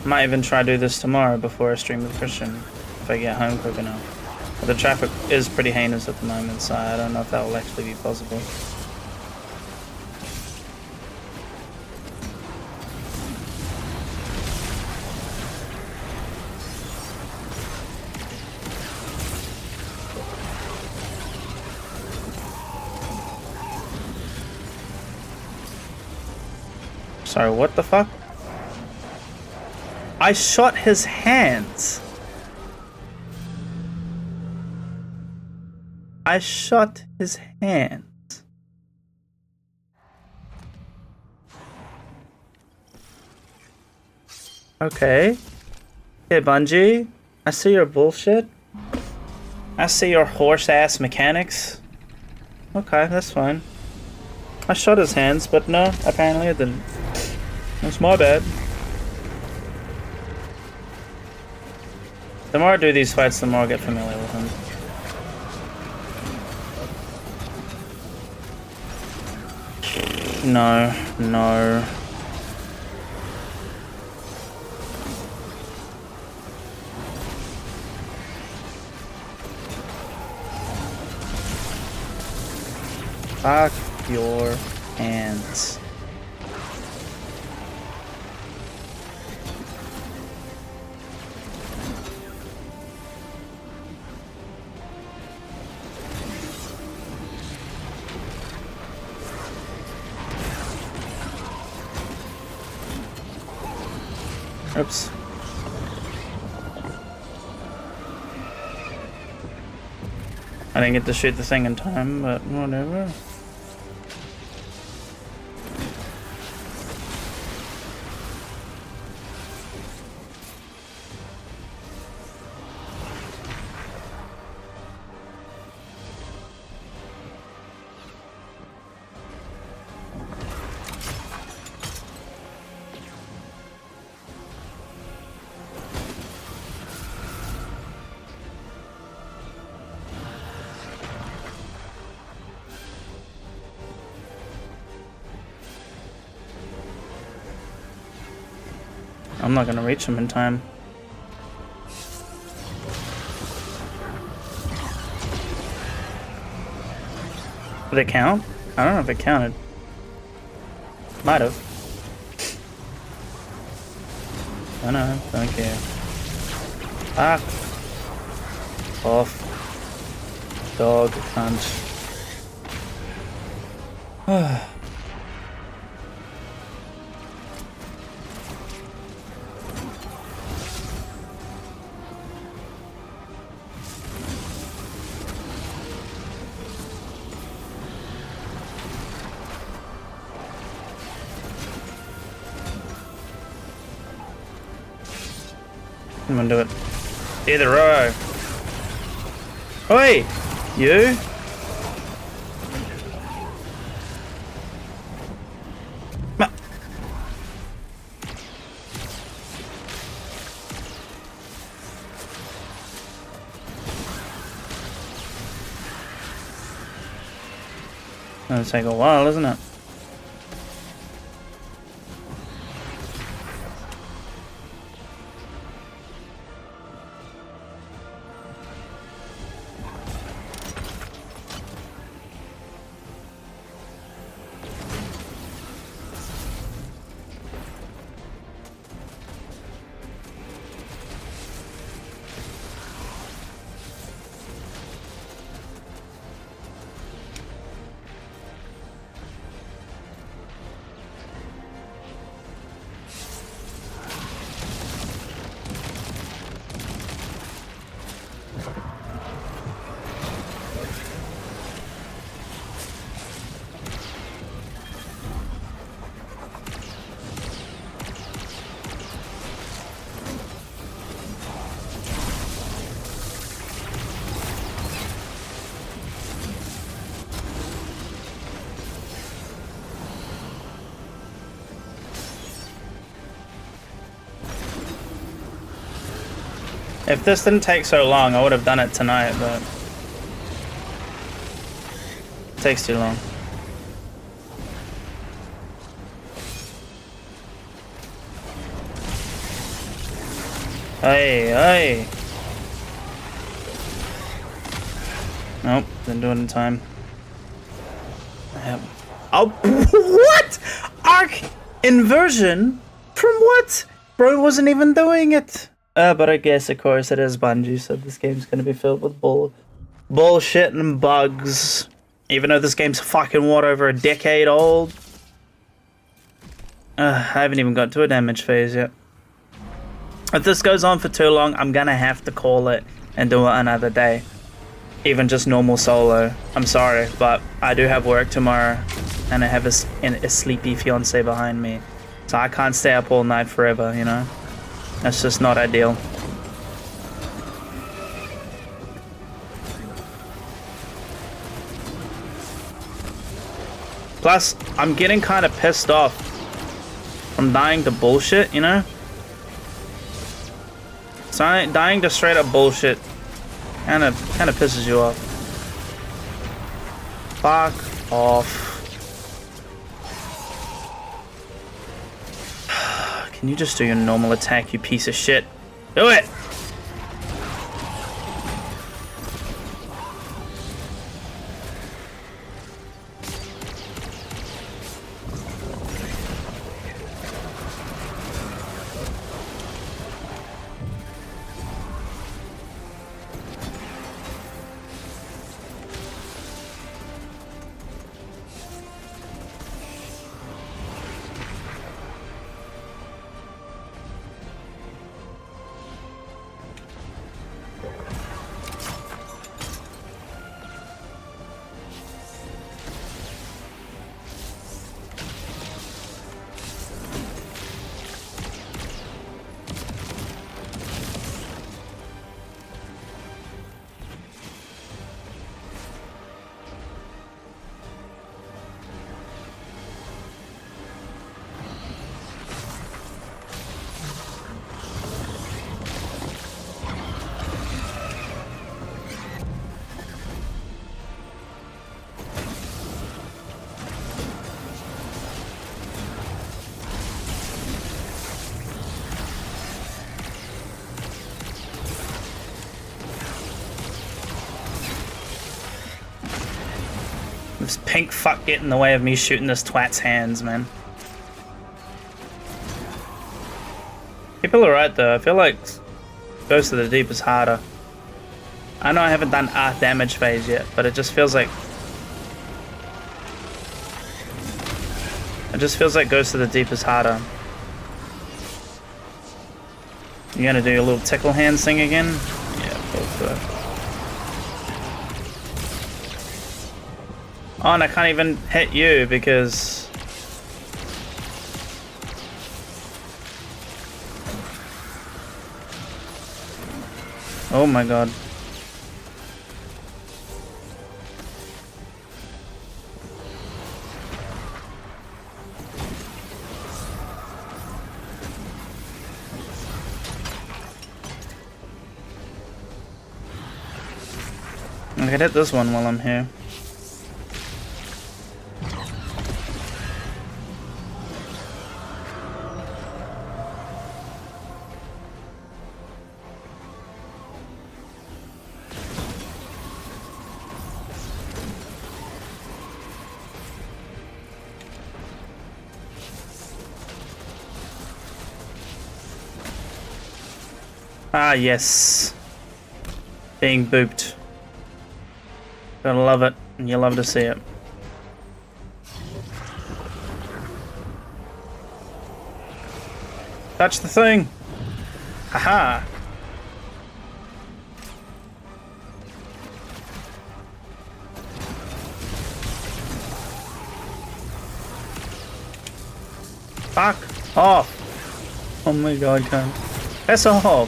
Might even try to do this tomorrow before I stream with Christian, if I get home quick enough. But the traffic is pretty heinous at the moment, so I don't know if that will actually be possible. Sorry, what the fuck? I shot his hands. I shot his hands. Okay. Hey, Bungie. I see your bullshit. I see your horse-ass mechanics. Okay, that's fine. I shot his hands, but no, apparently I didn't. That's my bad. The more I do these fights, the more I get familiar with him. No, no. Fuck your hands. Oops. I didn't get to shoot the thing in time, but whatever. I'm not gonna reach him in time. Did it count? I don't know if it counted. Might have. I know, don't care. Ah! Off. Dog, cunt. I'm gonna do it. Either row. Oi! You? Ma That'll take a while, isn't it? If this didn't take so long, I would have done it tonight, but it takes too long. Hey, hey. Nope, didn't do it in time. Oh, what? Arc inversion? From what? Bro wasn't even doing it. But I guess, of course, it is Bungie, so this game's gonna be filled with bullshit and bugs. Even though this game's fucking, what, over a decade old? I haven't even got to a damage phase yet. If this goes on for too long, I'm gonna have to call it and do it another day. Even just normal solo. I'm sorry, but I do have work tomorrow, and I have a sleepy fiance behind me. So I can't stay up all night forever, you know? That's just not ideal. Plus, I'm getting kind of pissed off from dying to bullshit, you know? So dying to straight up bullshit kind of pisses you off. Fuck off. Can you just do your normal attack, you piece of shit? Do it! This pink fuck get in the way of me shooting this twat's hands, man. People are right though. I feel like Ghost of the Deep is harder. I know I haven't done a damage phase yet, but it just feels like Ghost of the Deep is harder. You gonna do your little tickle hands thing again? Yeah, go for it. Oh, and I can't even hit you because... Oh my god. I could hit this one while I'm here. Ah, yes. Being booped. Gotta love it, and you love to see it. Touch the thing! Haha! Fuck off! Oh my god, cunt. That's a hole.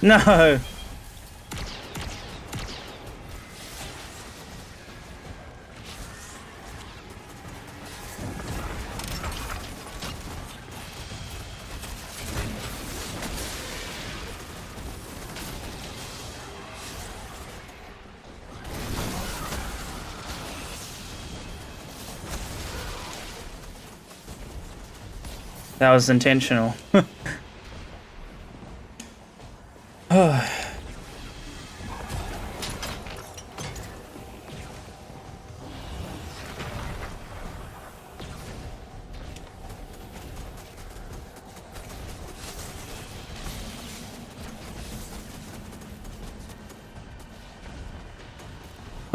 No. That was intentional. Do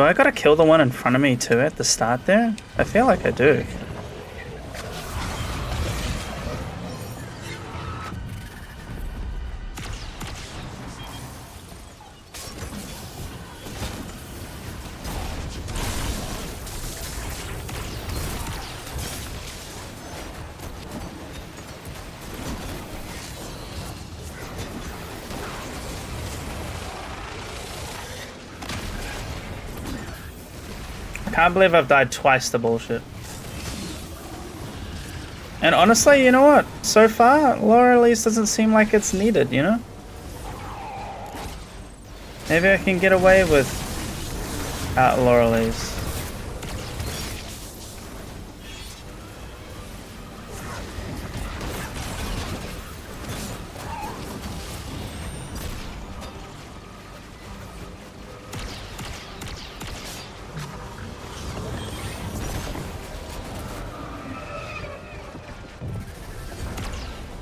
I gotta kill the one in front of me too at the start there? I feel like I do. I can't believe I've died twice to bullshit. And honestly, you know what? So far, lore release doesn't seem like it's needed, you know? Maybe I can get away with lore release.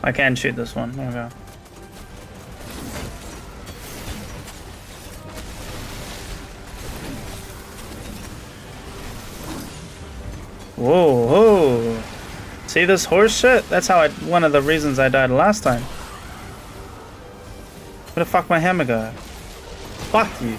I can shoot this one. There we go. Whoa, whoa. See this horse shit? That's how one of the reasons I died last time. Where the fuck my hammer go? Fuck you.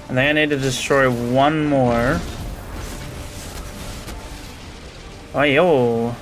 I think I need to destroy one more. Oh, yo.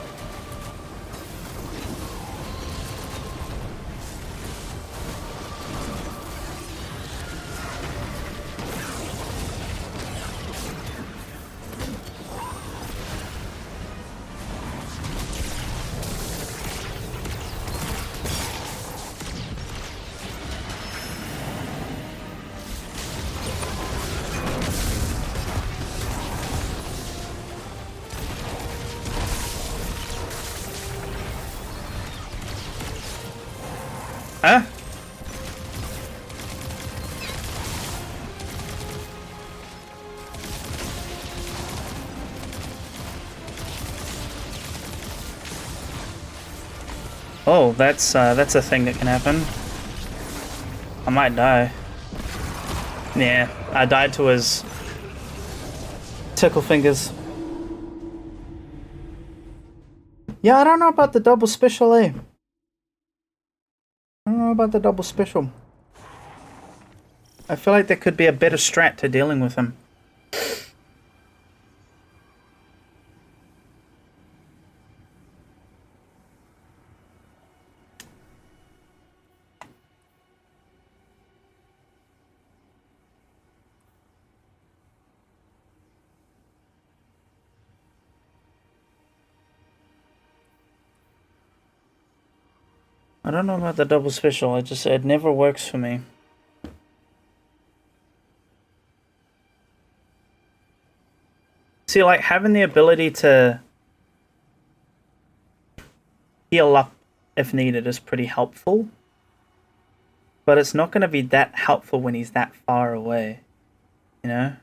Huh? Oh, that's a thing that can happen. I might die. Yeah, I died to his tickle fingers. Yeah, I don't know about the double special, eh? I don't know about the double special. I feel like there could be a better strat to dealing with him. I don't know about the double special, it never works for me. See, like, having the ability to heal up if needed is pretty helpful. But it's not going to be that helpful when he's that far away, you know?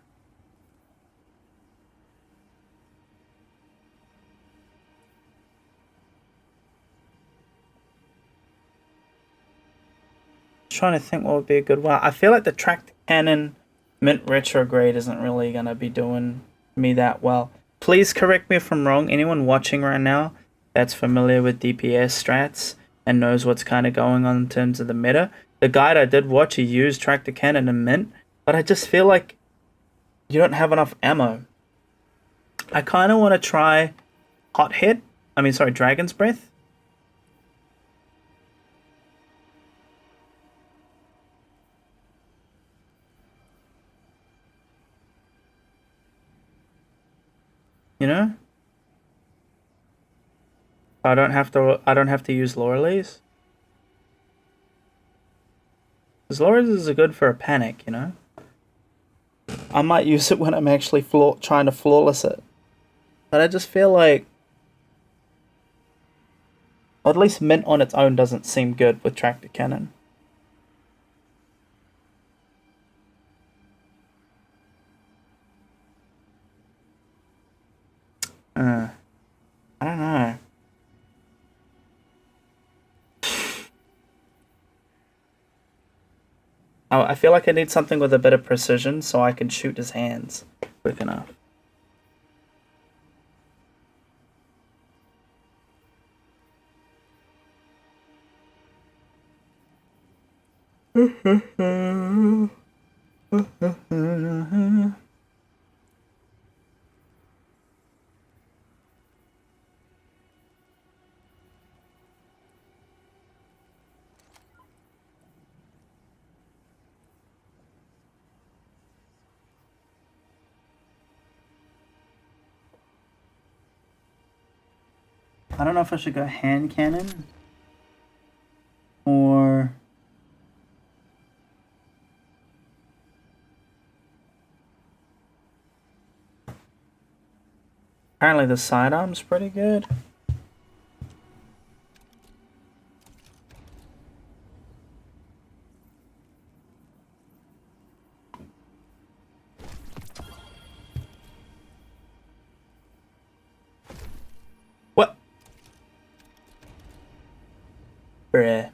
Trying to think what would be a good one. I feel like the tracked cannon mint retrograde isn't really gonna be doing me that well. Please correct me if I'm wrong. Anyone watching right now that's familiar with DPS strats and knows what's kind of going on in terms of the meta. The guide I did watch, he used Tractor Cannon and Mint, but I just feel like you don't have enough ammo. I kind of want to try Dragon's Breath. You know? I don't have to use Laurelise. Because Laurelise is good for a panic, you know? I might use it when I'm actually trying to flawless it. But I just feel like at least Mint on its own doesn't seem good with Tractor Cannon. I don't know. I feel like I need something with a bit of precision so I can shoot his hands quick enough. I don't know if I should go hand cannon or apparently the sidearm's pretty good. What? Bruh.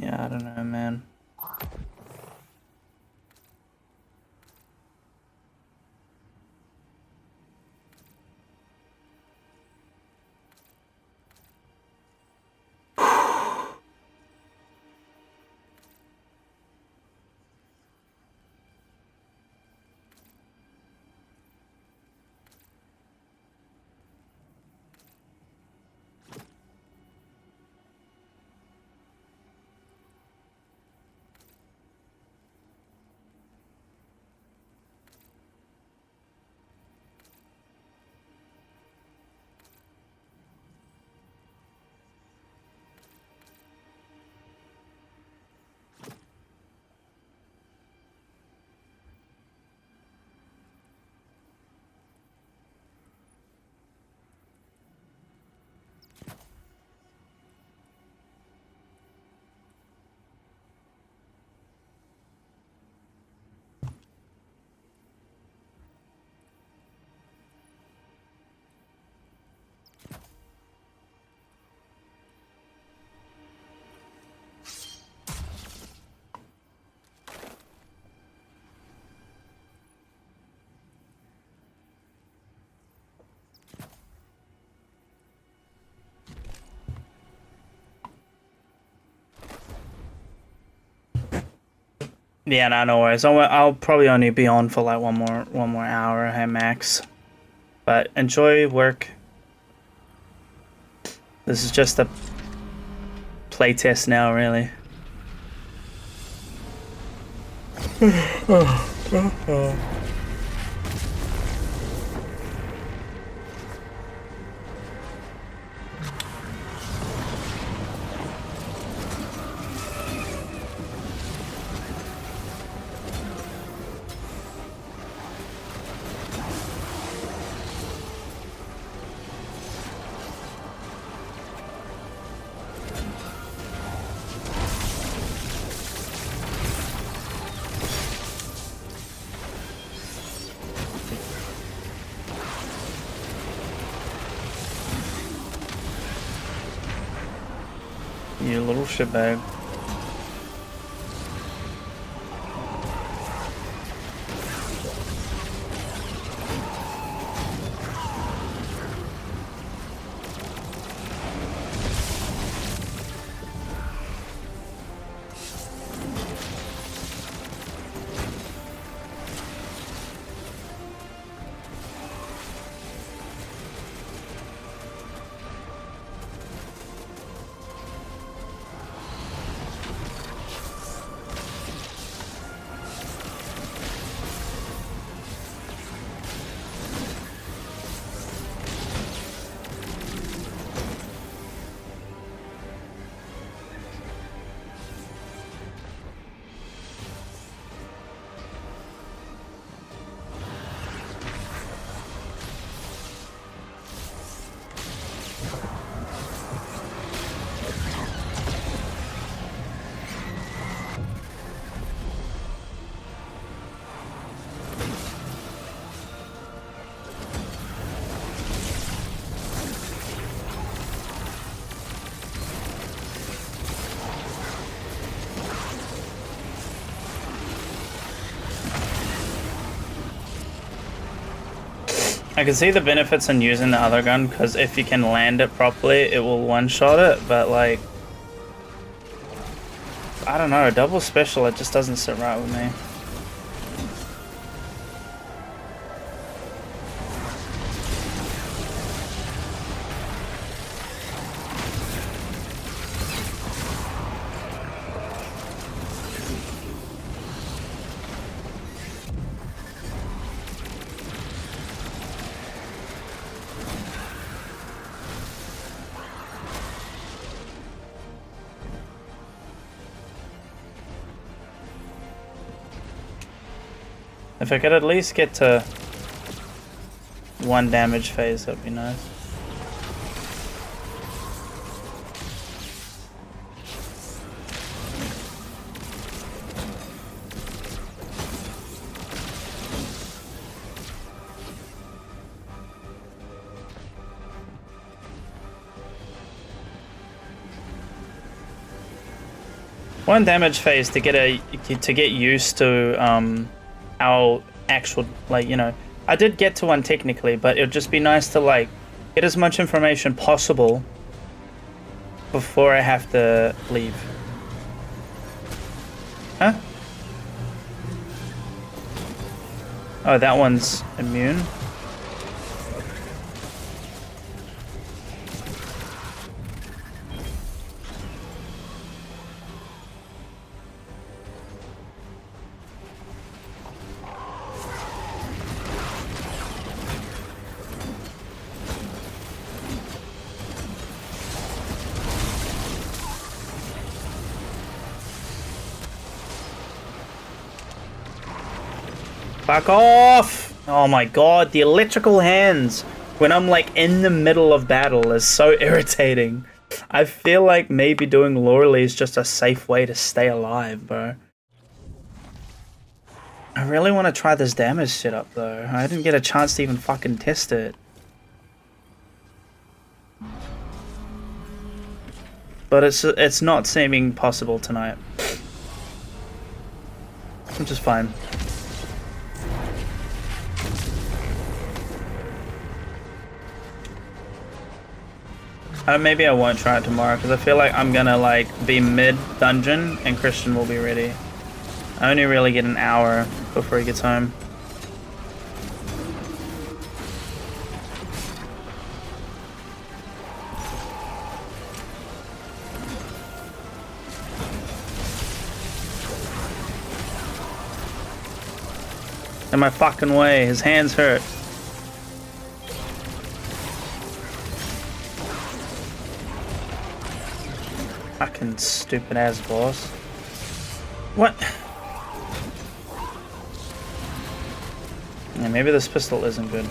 Yeah, I don't know, man. Yeah, no worries. I'll probably only be on for like one more hour, hey max. But enjoy work. This is just a playtest now, really. You little shitbag. I can see the benefits in using the other gun, because if you can land it properly, it will one-shot it, but like, I don't know, double special, it just doesn't sit right with me. If I could at least get to 1 damage phase, that'd be nice. One damage phase to get used to our actual, like, you know, I did get to one technically, but it would just be nice to like get as much information possible before I have to leave. Huh? Oh, that one's immune. Fuck off! Oh my god, the electrical hands when I'm like in the middle of battle is so irritating. I feel like maybe doing Loreley is just a safe way to stay alive, bro. I really want to try this damage setup though. I didn't get a chance to even fucking test it. But it's not seeming possible tonight. Which is fine. Maybe I won't try it tomorrow because I feel like I'm gonna like be mid dungeon and Christian will be ready. I only really get an hour before he gets home. In my fucking way, his hands hurt. Fucking stupid ass boss. What? Yeah, maybe this pistol isn't good.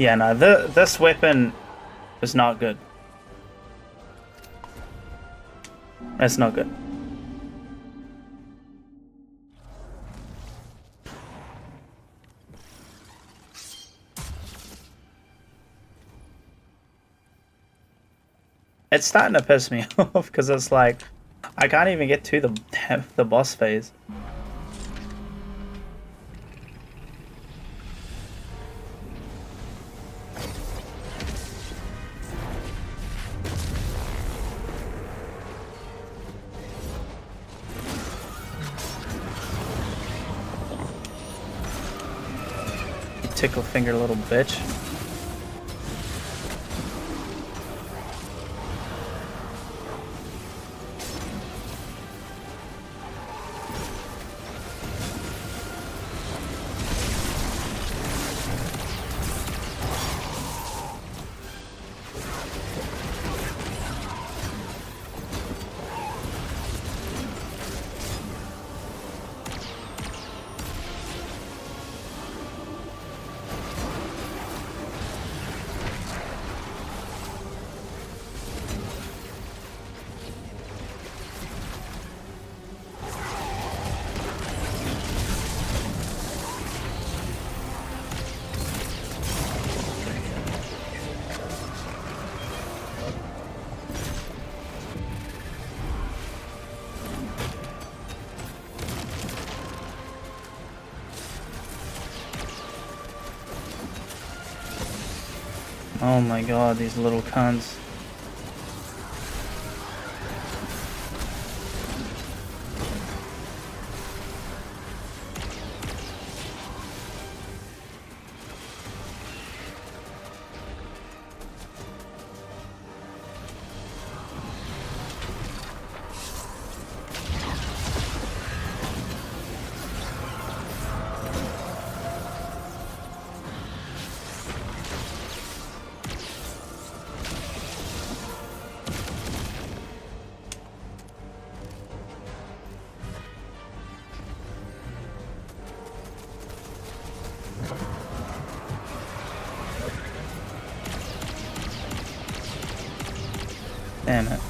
Yeah, no, this weapon is not good. It's not good. It's starting to piss me off because it's like I can't even get to the boss phase. You tickle finger little bitch. Oh my god, these little cunts. Damn it.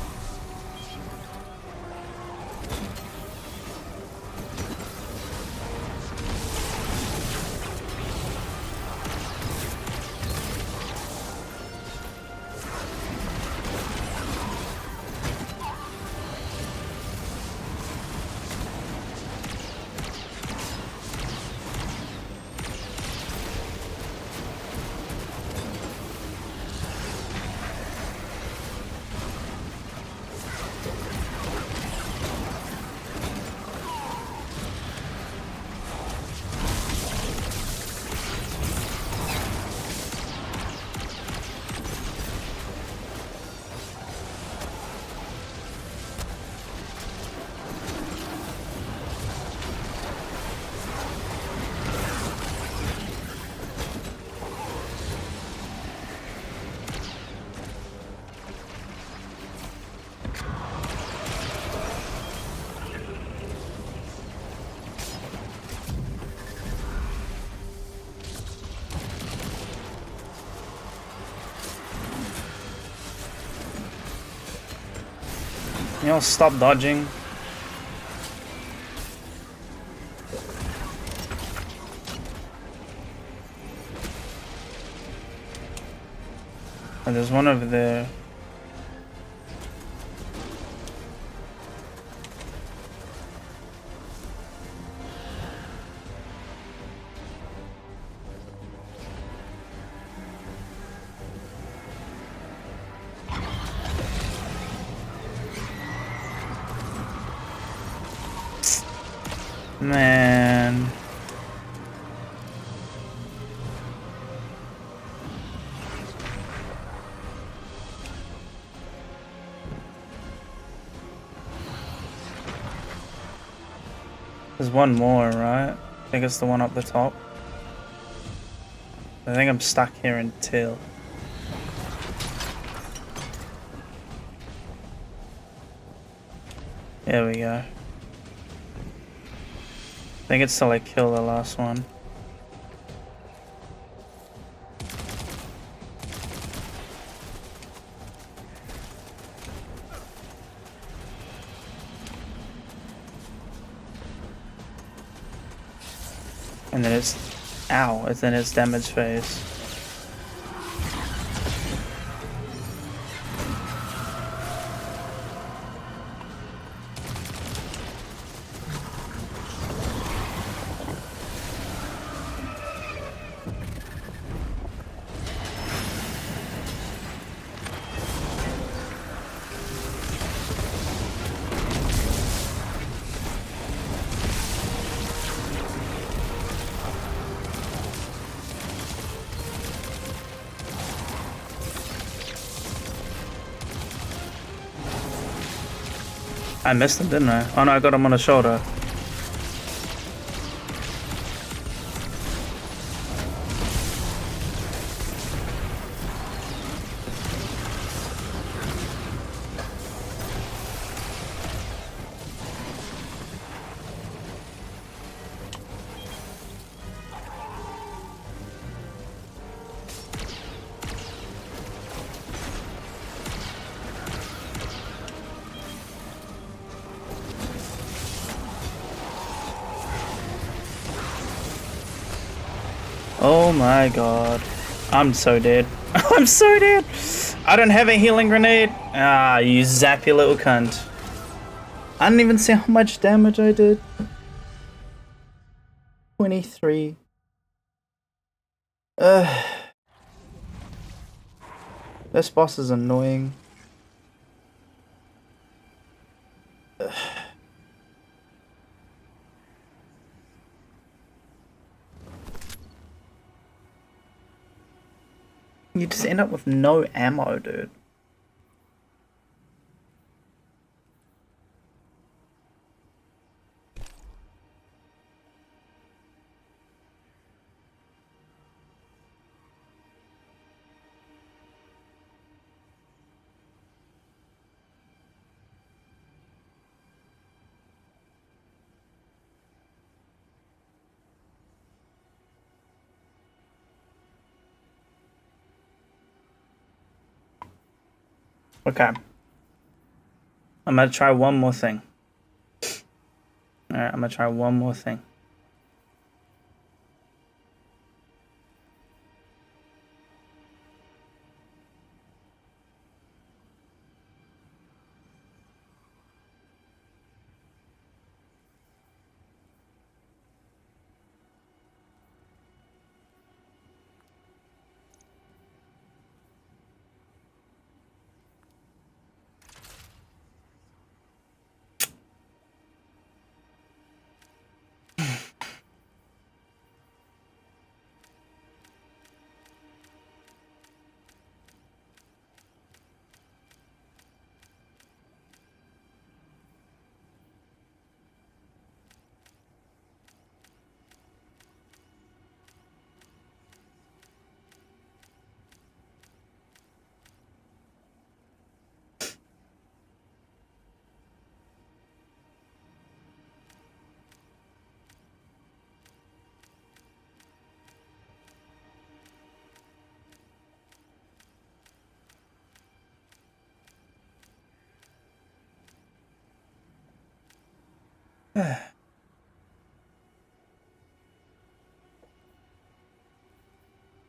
You know, stop dodging. Oh, there's one over there. Man. There's one more, right? I think it's the one up the top. I think I'm stuck here until... There we go. I think it's till I kill the last one. And then it's... Ow, and then it's damage phase. I missed him, didn't I? Oh no, I got him on the shoulder. Oh my god. I'm so dead. I'm so dead. I don't have a healing grenade. Ah, you zappy little cunt. I didn't even see how much damage I did. 23. This boss is annoying. You just end up with no ammo, dude. Okay. I'm gonna try one more thing. Alright, I'm gonna try one more thing.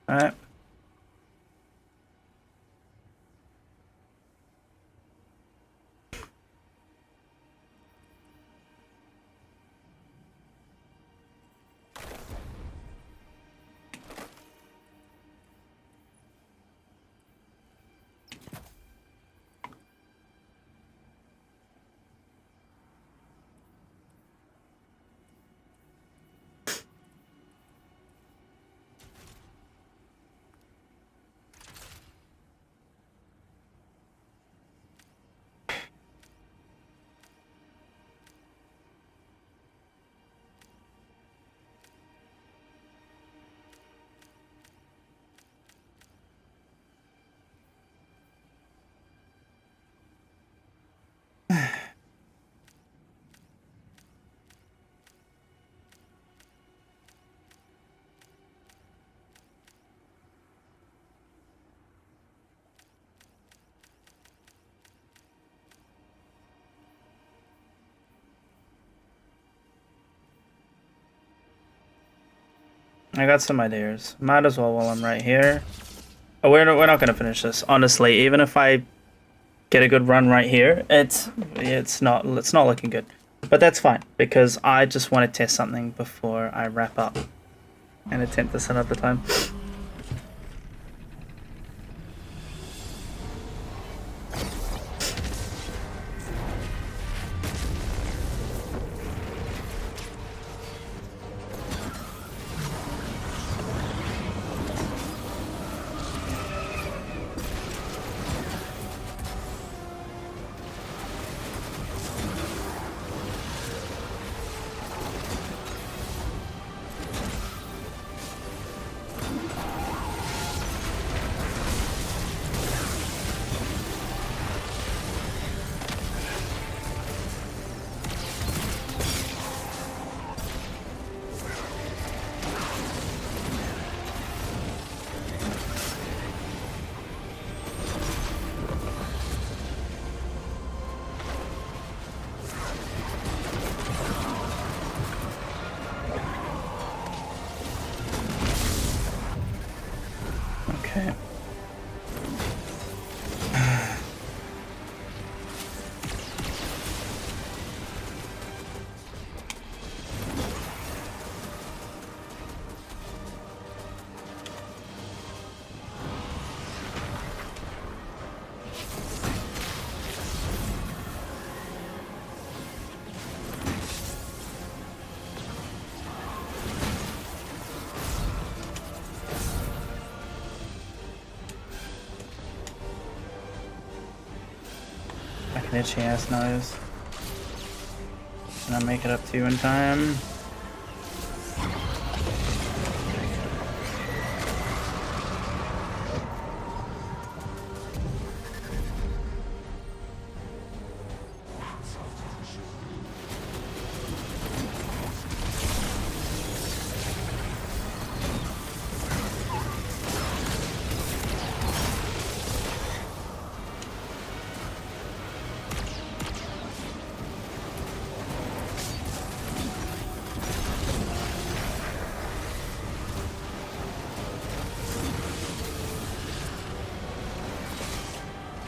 Alright. I got some ideas. Might as well while I'm right here. Oh, we're not gonna finish this. Honestly, even if I get a good run right here, it's not looking good. But that's fine because I just want to test something before I wrap up and attempt this another time. Okay. An itchy ass nose. And I'll make it up to you in time.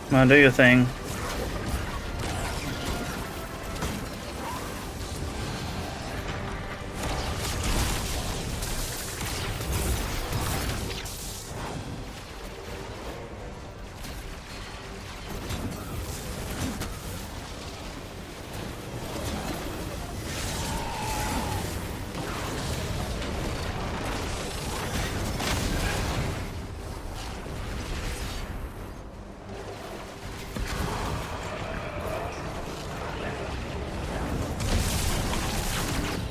Come on, do your thing.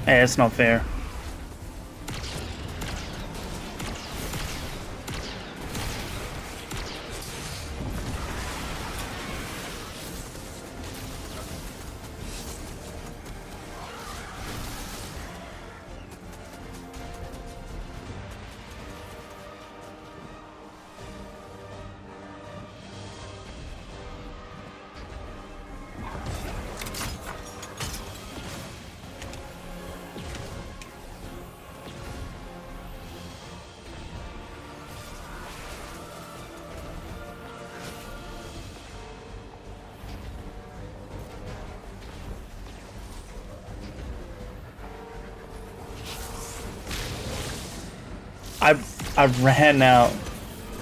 Hey, it's not fair. I ran out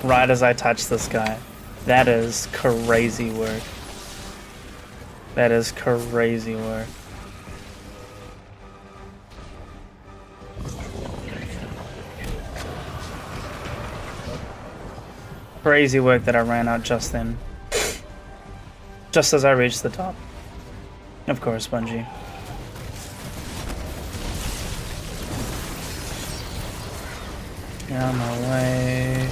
right as I touched this guy. That is crazy work. That is crazy work. Crazy work that I ran out just then. Just as I reached the top. Of course, Bungie. Get out of my way.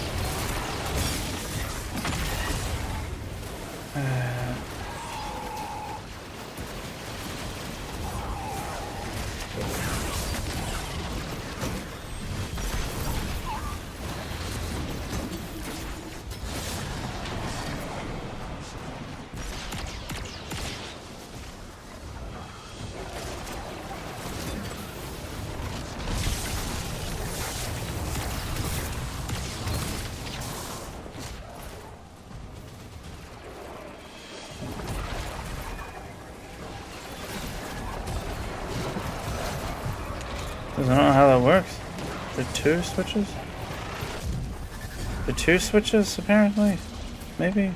I don't know how that works. The two switches? The two switches, apparently? Maybe?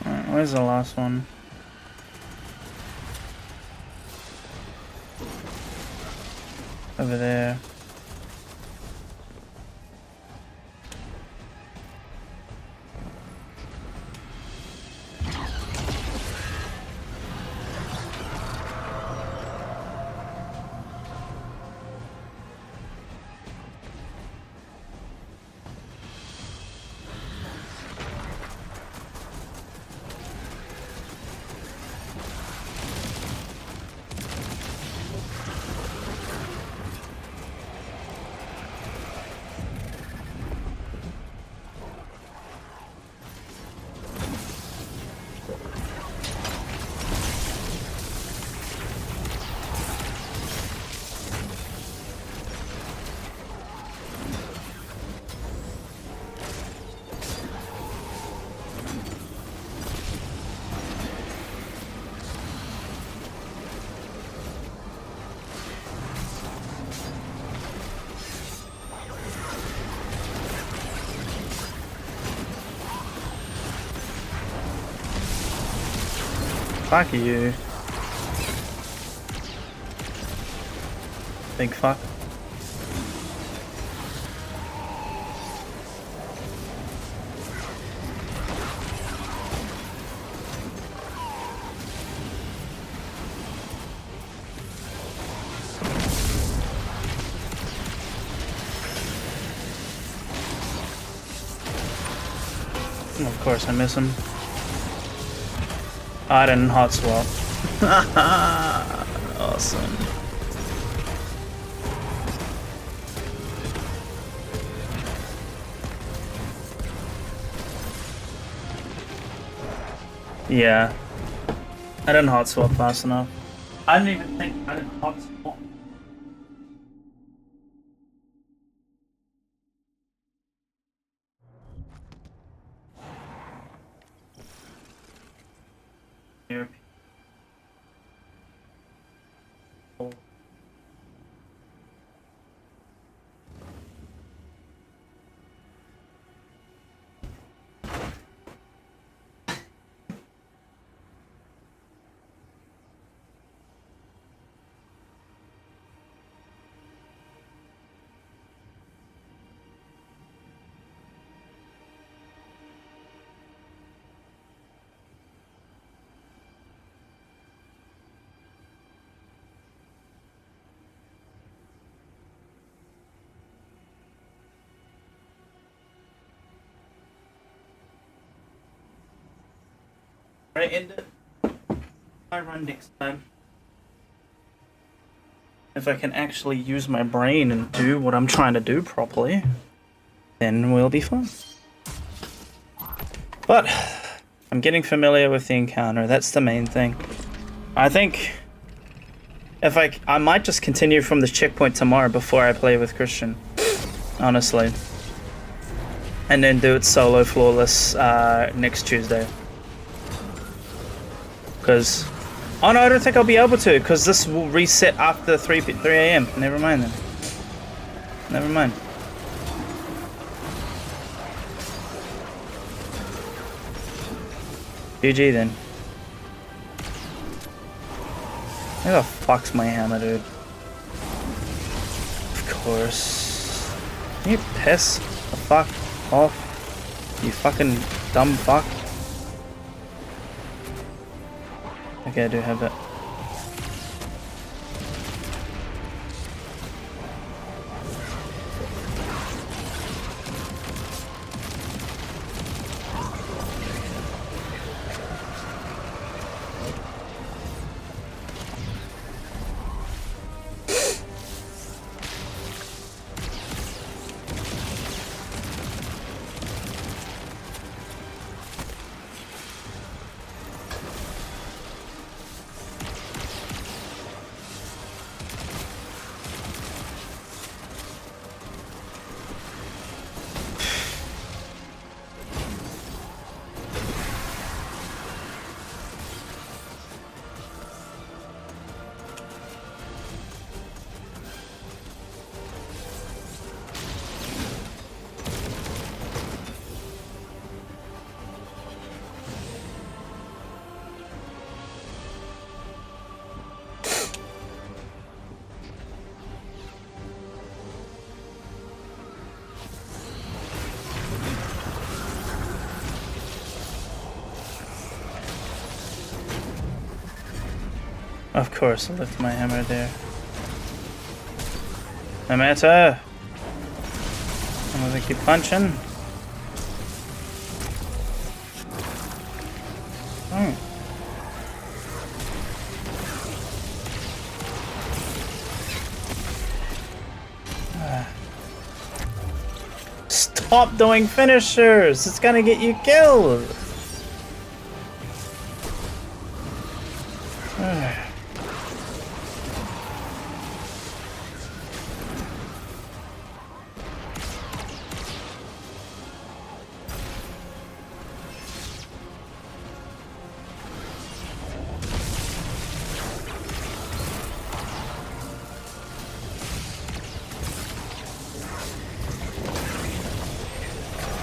Alright, where's the last one? Over there. Fuck you. Big fuck. Of course I miss him. I didn't hot swap. Awesome. Yeah. I didn't hot swap fast enough. I didn't even think I didn't hot swap. Here. Right, end it. I run next time. If I can actually use my brain and do what I'm trying to do properly, then we'll be fine. But I'm getting familiar with the encounter. That's the main thing. I think if I might just continue from this checkpoint tomorrow before I play with Christian. honestly. And then do it solo flawless next Tuesday. Because, oh no, I don't think I'll be able to, because this will reset after 3 a.m. Never mind then. Never mind. GG then. Where the fuck's my hammer, dude? Of course. Can you piss the fuck off? You fucking dumb fuck. Okay, I do have it. Of course, I left my hammer there. No matter. I'm gonna keep punching. Oh. Stop doing finishers! It's gonna get you killed!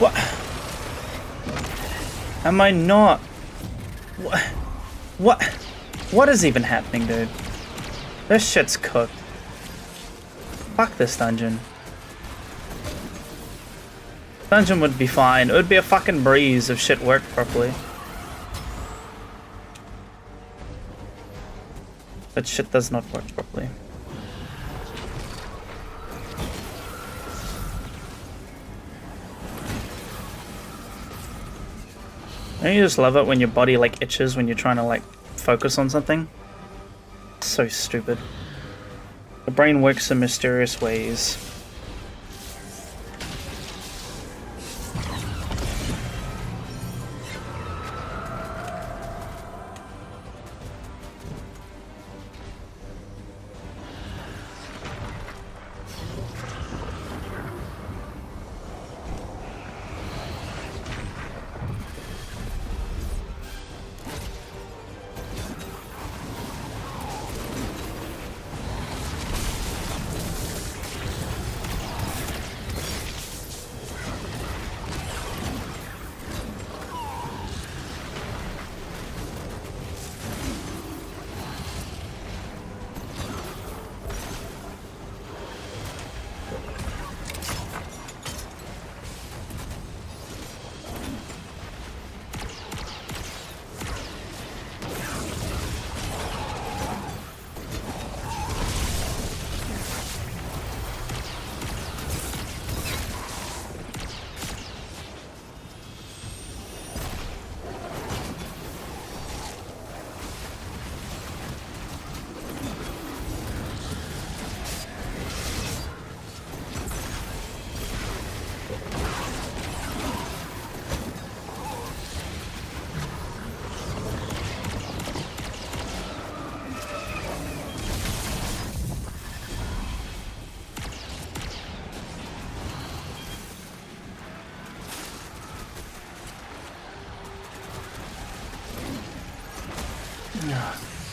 What? Am I not? What? What is even happening, dude? This shit's cooked. Fuck this dungeon. Dungeon would be fine. It would be a fucking breeze if shit worked properly. But shit does not work properly. Don't you just love it when your body like itches when you're trying to like focus on something? So stupid. The brain works in mysterious ways.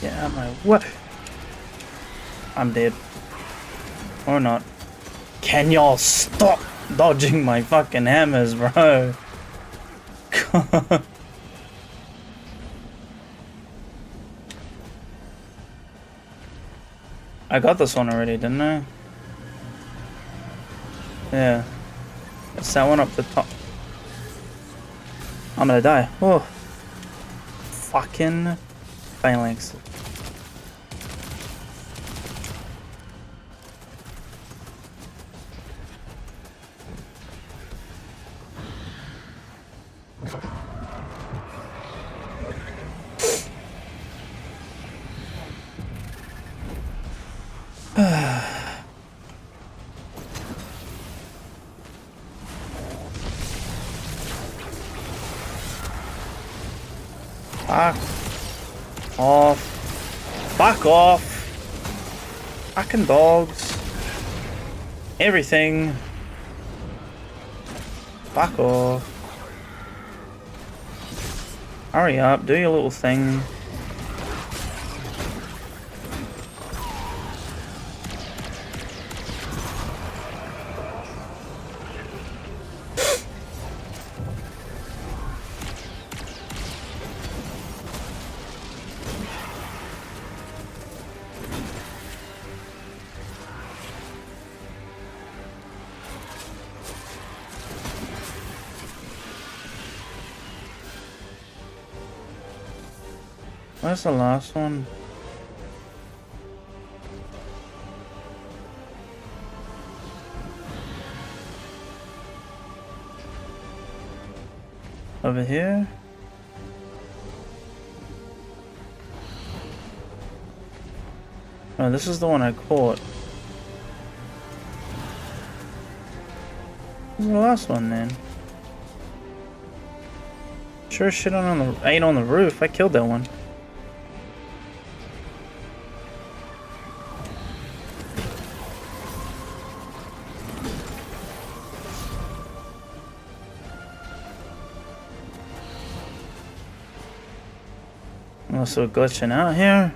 Yeah, my what? I'm dead. Or not. Can y'all stop dodging my fucking hammers, bro? I got this one already, didn't I? Yeah. It's that one up the top. I'm gonna die. Oh. Fucking phalanx. Fuck off. Fuck off. Fucking dogs. Everything. Fuck off. Hurry up, do your little thing. Where's the last one? Over here? Oh, this is the one I caught. Where's the last one then? Sure shit ain't on the roof. I killed that one. Also glitching out here.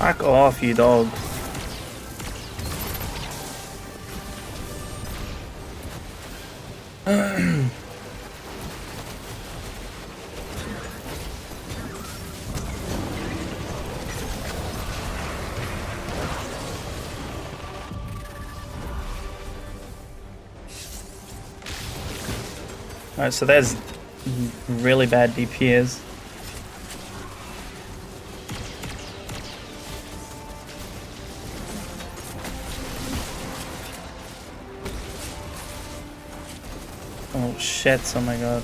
Fuck off, you dog. Alright, so there's really bad DPS. Oh shit, oh my god.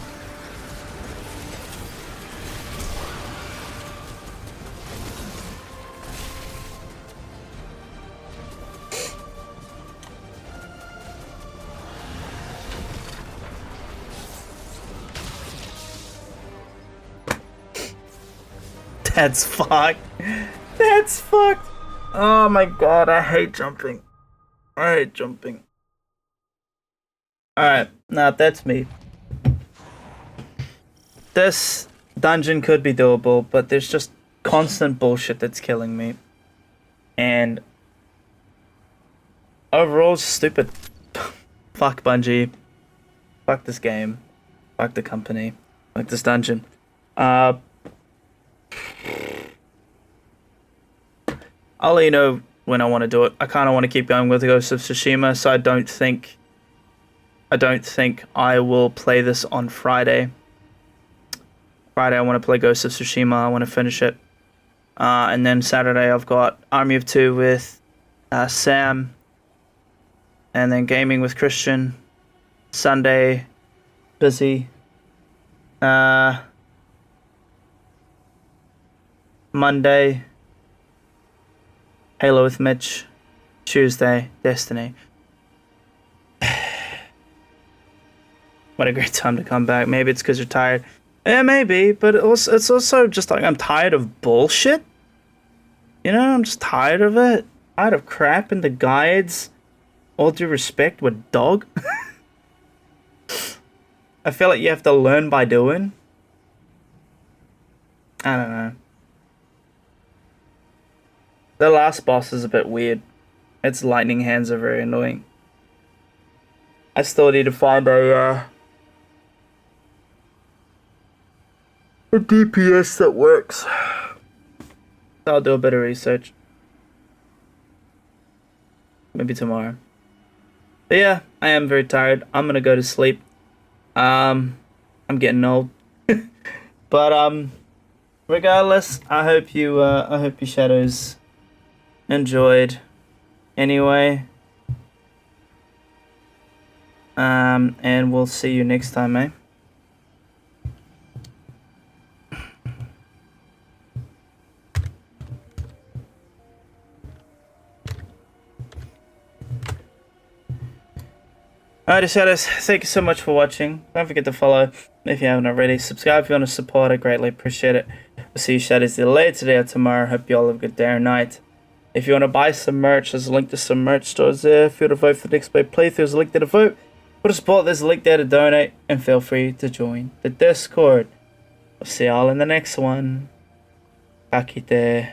That's fucked. That's fucked. Oh my god, I hate jumping. I hate jumping. Alright, now that's me. This dungeon could be doable, but there's just constant bullshit that's killing me. And overall, it's stupid. Fuck Bungie. Fuck this game. Fuck the company. Fuck this dungeon. I'll let you know when I want to do it. I kind of want to keep going with Ghost of Tsushima, so I don't think I will play this on Friday. Friday I want to play Ghost of Tsushima. I want to finish it. And then Saturday I've got Army of Two with Sam. And then gaming with Christian. Sunday, busy. Monday, Halo with Mitch. Tuesday, Destiny. What a great time to come back. Maybe it's because you're tired. Yeah, maybe, but it's also just like I'm tired of bullshit. You know, I'm just tired of it. Tired of crap in the guides. All due respect, with dog. I feel like you have to learn by doing. I don't know. The last boss is a bit weird. Its lightning hands are very annoying. I still need to find a DPS that works. I'll do a bit of research. Maybe tomorrow. But yeah, I am very tired. I'm gonna go to sleep. I'm getting old. But regardless, I hope you shadows enjoyed anyway. And we'll see you next time, eh? Alright, shadows, thank you so much for watching. Don't forget to follow if you haven't already. Subscribe if you want to support, I greatly appreciate it. We'll see you shadows either later today or tomorrow. Hope you all have a good day or night. If you want to buy some merch, there's a link to some merch stores there. If you want to vote for the next play playthrough, there's a link there to vote. For the support, there's a link there to donate. And feel free to join the Discord. We'll see y'all in the next one. Akite.